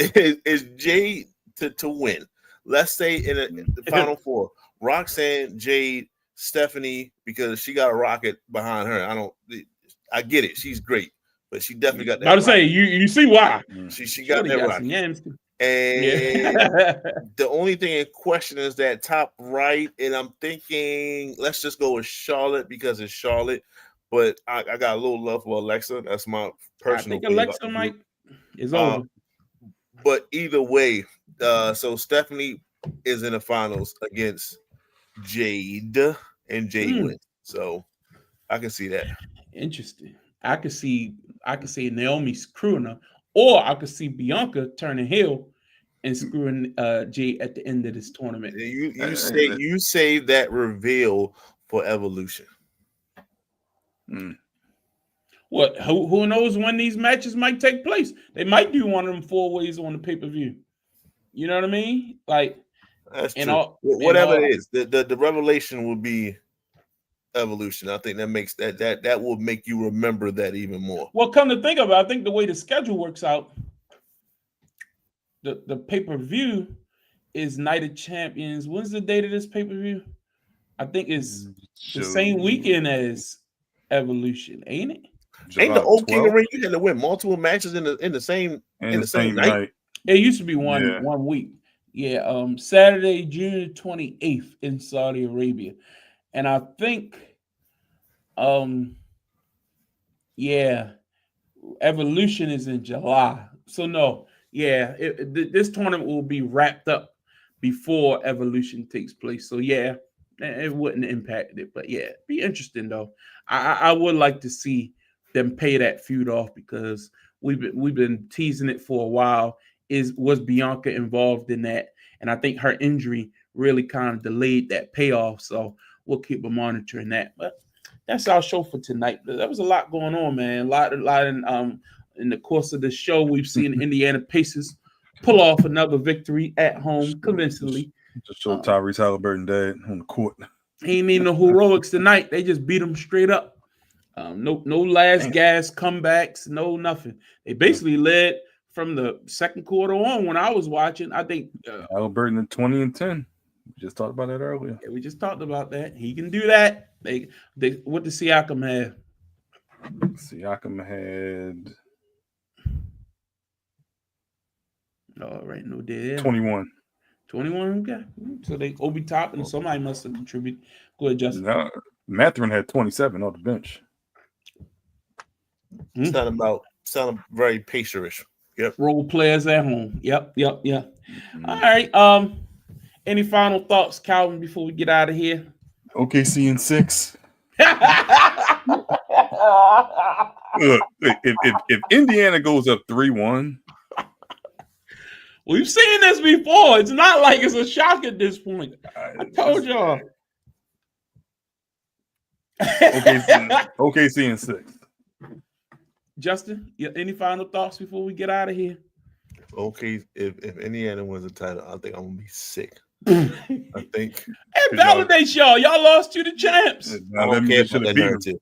Jade to win. Let's say in the final four, Roxanne, Jade, Stephanie, because she got a rocket behind her. I get it. She's great, but she definitely got that. I was say you see why she got that rocket. And the only thing in question is that top right, and I'm thinking let's just go with Charlotte because it's Charlotte. But I got a little love for Alexa. That's my personal. I think Alexa is over. But either way, so Stephanie is in the finals against Jade, and Jade wins. So I can see that. Interesting. I could see Naomi screwing her, or I could see Bianca turning heel and screwing Jade at the end of this tournament. You save that reveal for Evolution. What? Who knows when these matches might take place? They might do one of them 4 ways on the pay-per-view. You know what I mean? Like, that's true. Whatever it is, the revelation will be Evolution. I think that makes that will make you remember that even more. Well, come to think of it, I think the way the schedule works out, the pay-per-view is Night of Champions. When's the date of this pay-per-view? I think it's the same weekend as Evolution, ain't it? Ain't the old King of Ring? You had to win multiple matches in the same night. It used to be one week. Yeah, Saturday, June 28th in Saudi Arabia, and I think, Evolution is in July. So no, this tournament will be wrapped up before Evolution takes place. So yeah, it wouldn't impact it, but yeah, be interesting though. I would like to see them pay that feud off because we've been teasing it for a while. Was Bianca involved in that? And I think her injury really kind of delayed that payoff. So we'll keep monitoring that. But that's our show for tonight. There was a lot going on, man. A lot in the course of the show. We've seen Indiana Pacers pull off another victory at home convincingly. Just show Tyrese Halliburton dead on the court. He ain't need no heroics tonight. They just beat him straight up. No last gas comebacks, no nothing. They basically led from the second quarter on when I was watching. I think Halliburton at 20 and 10. We just talked about that earlier. Yeah, we just talked about that. He can do that. What did Siakam have? Siakam had no dead. 21. 21, okay. So they Obi Toppin and somebody must have contributed. Go ahead, Justin. No, Mathurin had 27 on the bench. Sounded very Pacerish. Yep. Role players at home. Yep. Mm-hmm. All right. Any final thoughts, Calvin, before we get out of here? OKC in 6. Look, if Indiana goes up 3-1. We've seen this before. It's not like it's a shock at this point. I told y'all. OKC in 6. Justin, any final thoughts before we get out of here? Okay, if Indiana wins the title, I think I'm gonna be sick. I think it validates y'all. Y'all lost to the champs. I don't care about that narrative.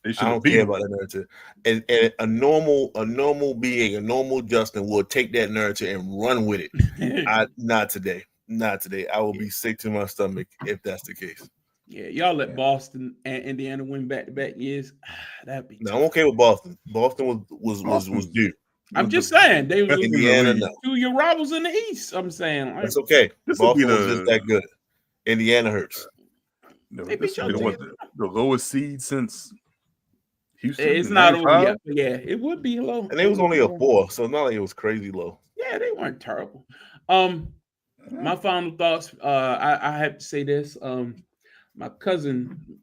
I don't care about that narrative. And a normal being, a normal Justin will take that narrative and run with it. Not today. I will be sick to my stomach if that's the case. Yeah, y'all let Boston and Indiana win back-to-back years. That'd be. No, I'm okay with Boston. Boston was due. I'm just saying they were Indiana, 2 year rivals in the East. I'm saying that's okay. Boston was just that good. Indiana hurts. They beat your team. The lowest seed since Houston. It's not over yet. Yeah, it would be low. And it was only a 4, so it's not like it was crazy low. Yeah, they weren't terrible. My final thoughts. I have to say this. My cousin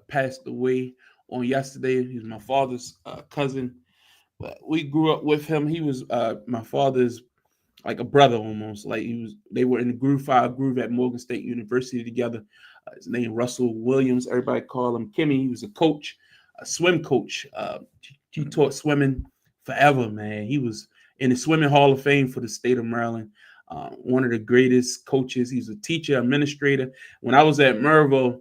passed away on yesterday. He was my father's cousin. But we grew up with him. He was my father's like a brother almost. Like they were in the Groove 5 Groove at Morgan State University together. His name Russell Williams. Everybody called him Kimmy. He was a coach, a swim coach. He taught swimming forever, man. He was in the Swimming Hall of Fame for the state of Maryland. One of the greatest coaches. He's a teacher, administrator. When I was at Mervo,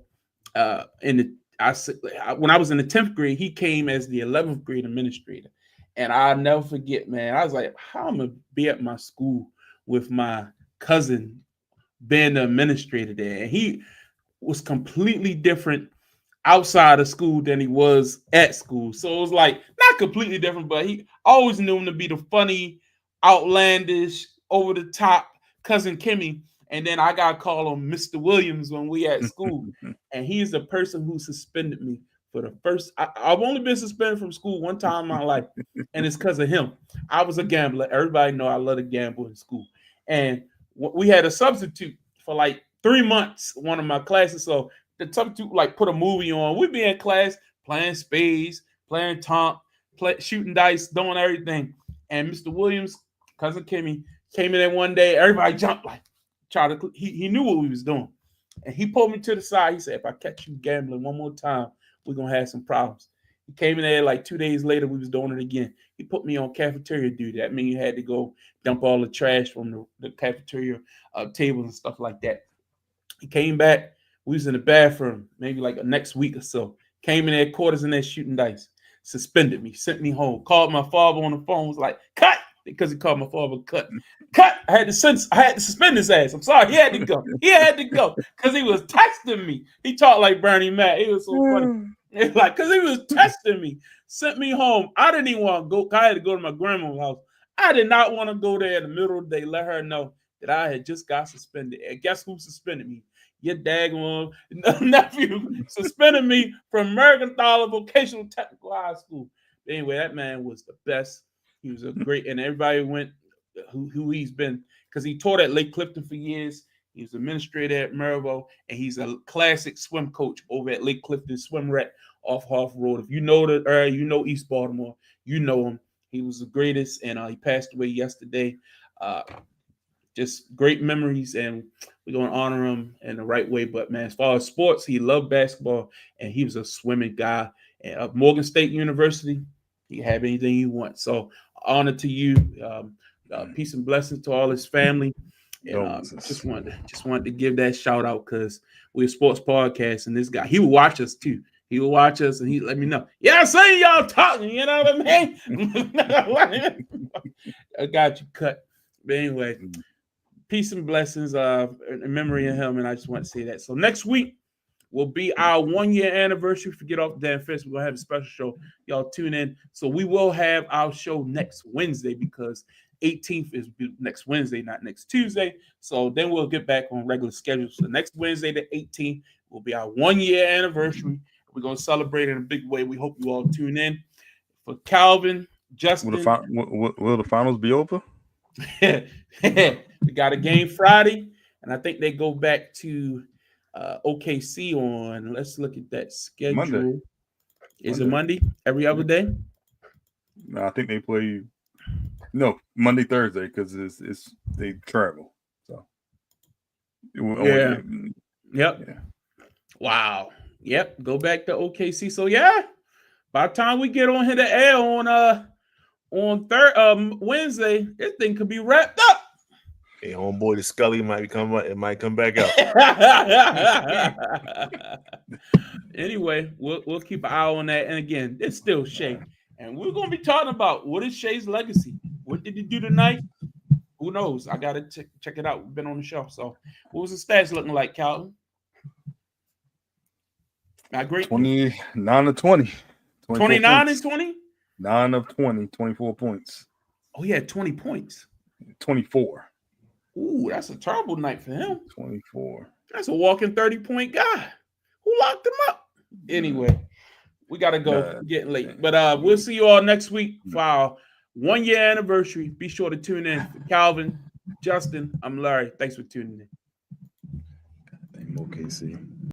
when I was in the 10th grade, he came as the 11th grade administrator. And I'll never forget, man. I was like, how am I gonna be at my school with my cousin being the administrator there? And he was completely different outside of school than he was at school. So it was like not completely different, but he always knew him to be the funny, outlandish, over the top cousin Kimmy. And then I got to call him Mr. Williams when we at school. And he's the person who suspended me for the first. I've only been suspended from school one time in my life, and it's because of him. I was a gambler. Everybody know I love to gamble in school. And we had a substitute for like 3 months, one of my classes. So the substitute like put a movie on. We'd be in class playing spades, playing tomp, shooting dice, doing everything. And Mr. Williams, cousin Kimmy, came in there one day. Everybody jumped like he knew what we was doing. And he pulled me to the side. He said, if I catch you gambling one more time, we're going to have some problems. He came in there like 2 days later. We was doing it again. He put me on cafeteria duty. That means you had to go dump all the trash from the cafeteria tables and stuff like that. He came back. We was in the bathroom maybe like the next week or so. Came in there, quarters in there shooting dice. Suspended me, sent me home. Called my father on the phone. Was like, cut! Because he called my father cut. Cut! I had to suspend his ass. I'm sorry. He had to go. He had to go because he was testing me. He talked like Bernie Mac. It was so funny. It's like, because he was testing me. Sent me home. I didn't even want to go. I had to go to my grandma's house. I did not want to go there in the middle of the day, let her know that I had just got suspended. And guess who suspended me? Your daggone nephew suspended me from Mercantile Vocational Technical High School. Anyway, that man was the best. He was a great, and everybody went who he's been, because he taught at Lake Clifton for years. He was administrator at Mervo, and he's a classic swim coach over at Lake Clifton Swim Rec off Hoff Road. If you know the area, you know East Baltimore, you know him. He was the greatest, and he passed away yesterday. Just great memories, and we're going to honor him in the right way. But, man, as far as sports, he loved basketball, and he was a swimming guy. And at Morgan State University, he can have anything you want. So, honor to you. Peace and blessings to all his family. And just wanted to give that shout out because we're a sports podcast, and this guy, he would watch us too. He would watch us, and he let me know. Yeah, I see y'all talking. You know what I mean? I got you cut. But anyway, peace and blessings in memory of him, and I just want to say that. So next week will be our 1 year anniversary. Forget off the damn fest. We're gonna have a special show. Y'all tune in. So we will have our show next Wednesday because 18th is next Wednesday, not next Tuesday. So then we'll get back on regular schedule. So next Wednesday, the 18th, will be our 1 year anniversary. We're gonna celebrate in a big way. We hope you all tune in. For Calvin, Justin, will the finals be over? We got a game Friday, and I think they go back to OKC on. Let's look at that schedule. Monday. Is it Monday? Every other day? No, I think they play. No, Monday, Thursday, because it's they travel. So yeah. Yep. Yeah. Wow. Yep. Go back to OKC. So yeah, by the time we get on here to air on Wednesday, this thing could be wrapped up. Hey, homeboy, the Scully might come back out. Anyway, we'll keep an eye on that. And again, it's still Shea, and we're gonna be talking about what is Shea's legacy. What did he do tonight? Who knows? I gotta check it out. We've been on the show. So, what was the stats looking like, Calvin? Not great. 29 of 20. 29 and 20? 9 of 20, 24 points. Oh, yeah, 20 points. 24. Ooh, that's a terrible night for him. 24. That's a walking 30-point guy. Who locked him up? Anyway, we got to go. Getting late. But we'll see you all next week for our 1-year anniversary. Be sure to tune in. For Calvin, Justin, I'm Larry. Thanks for tuning in. OKC.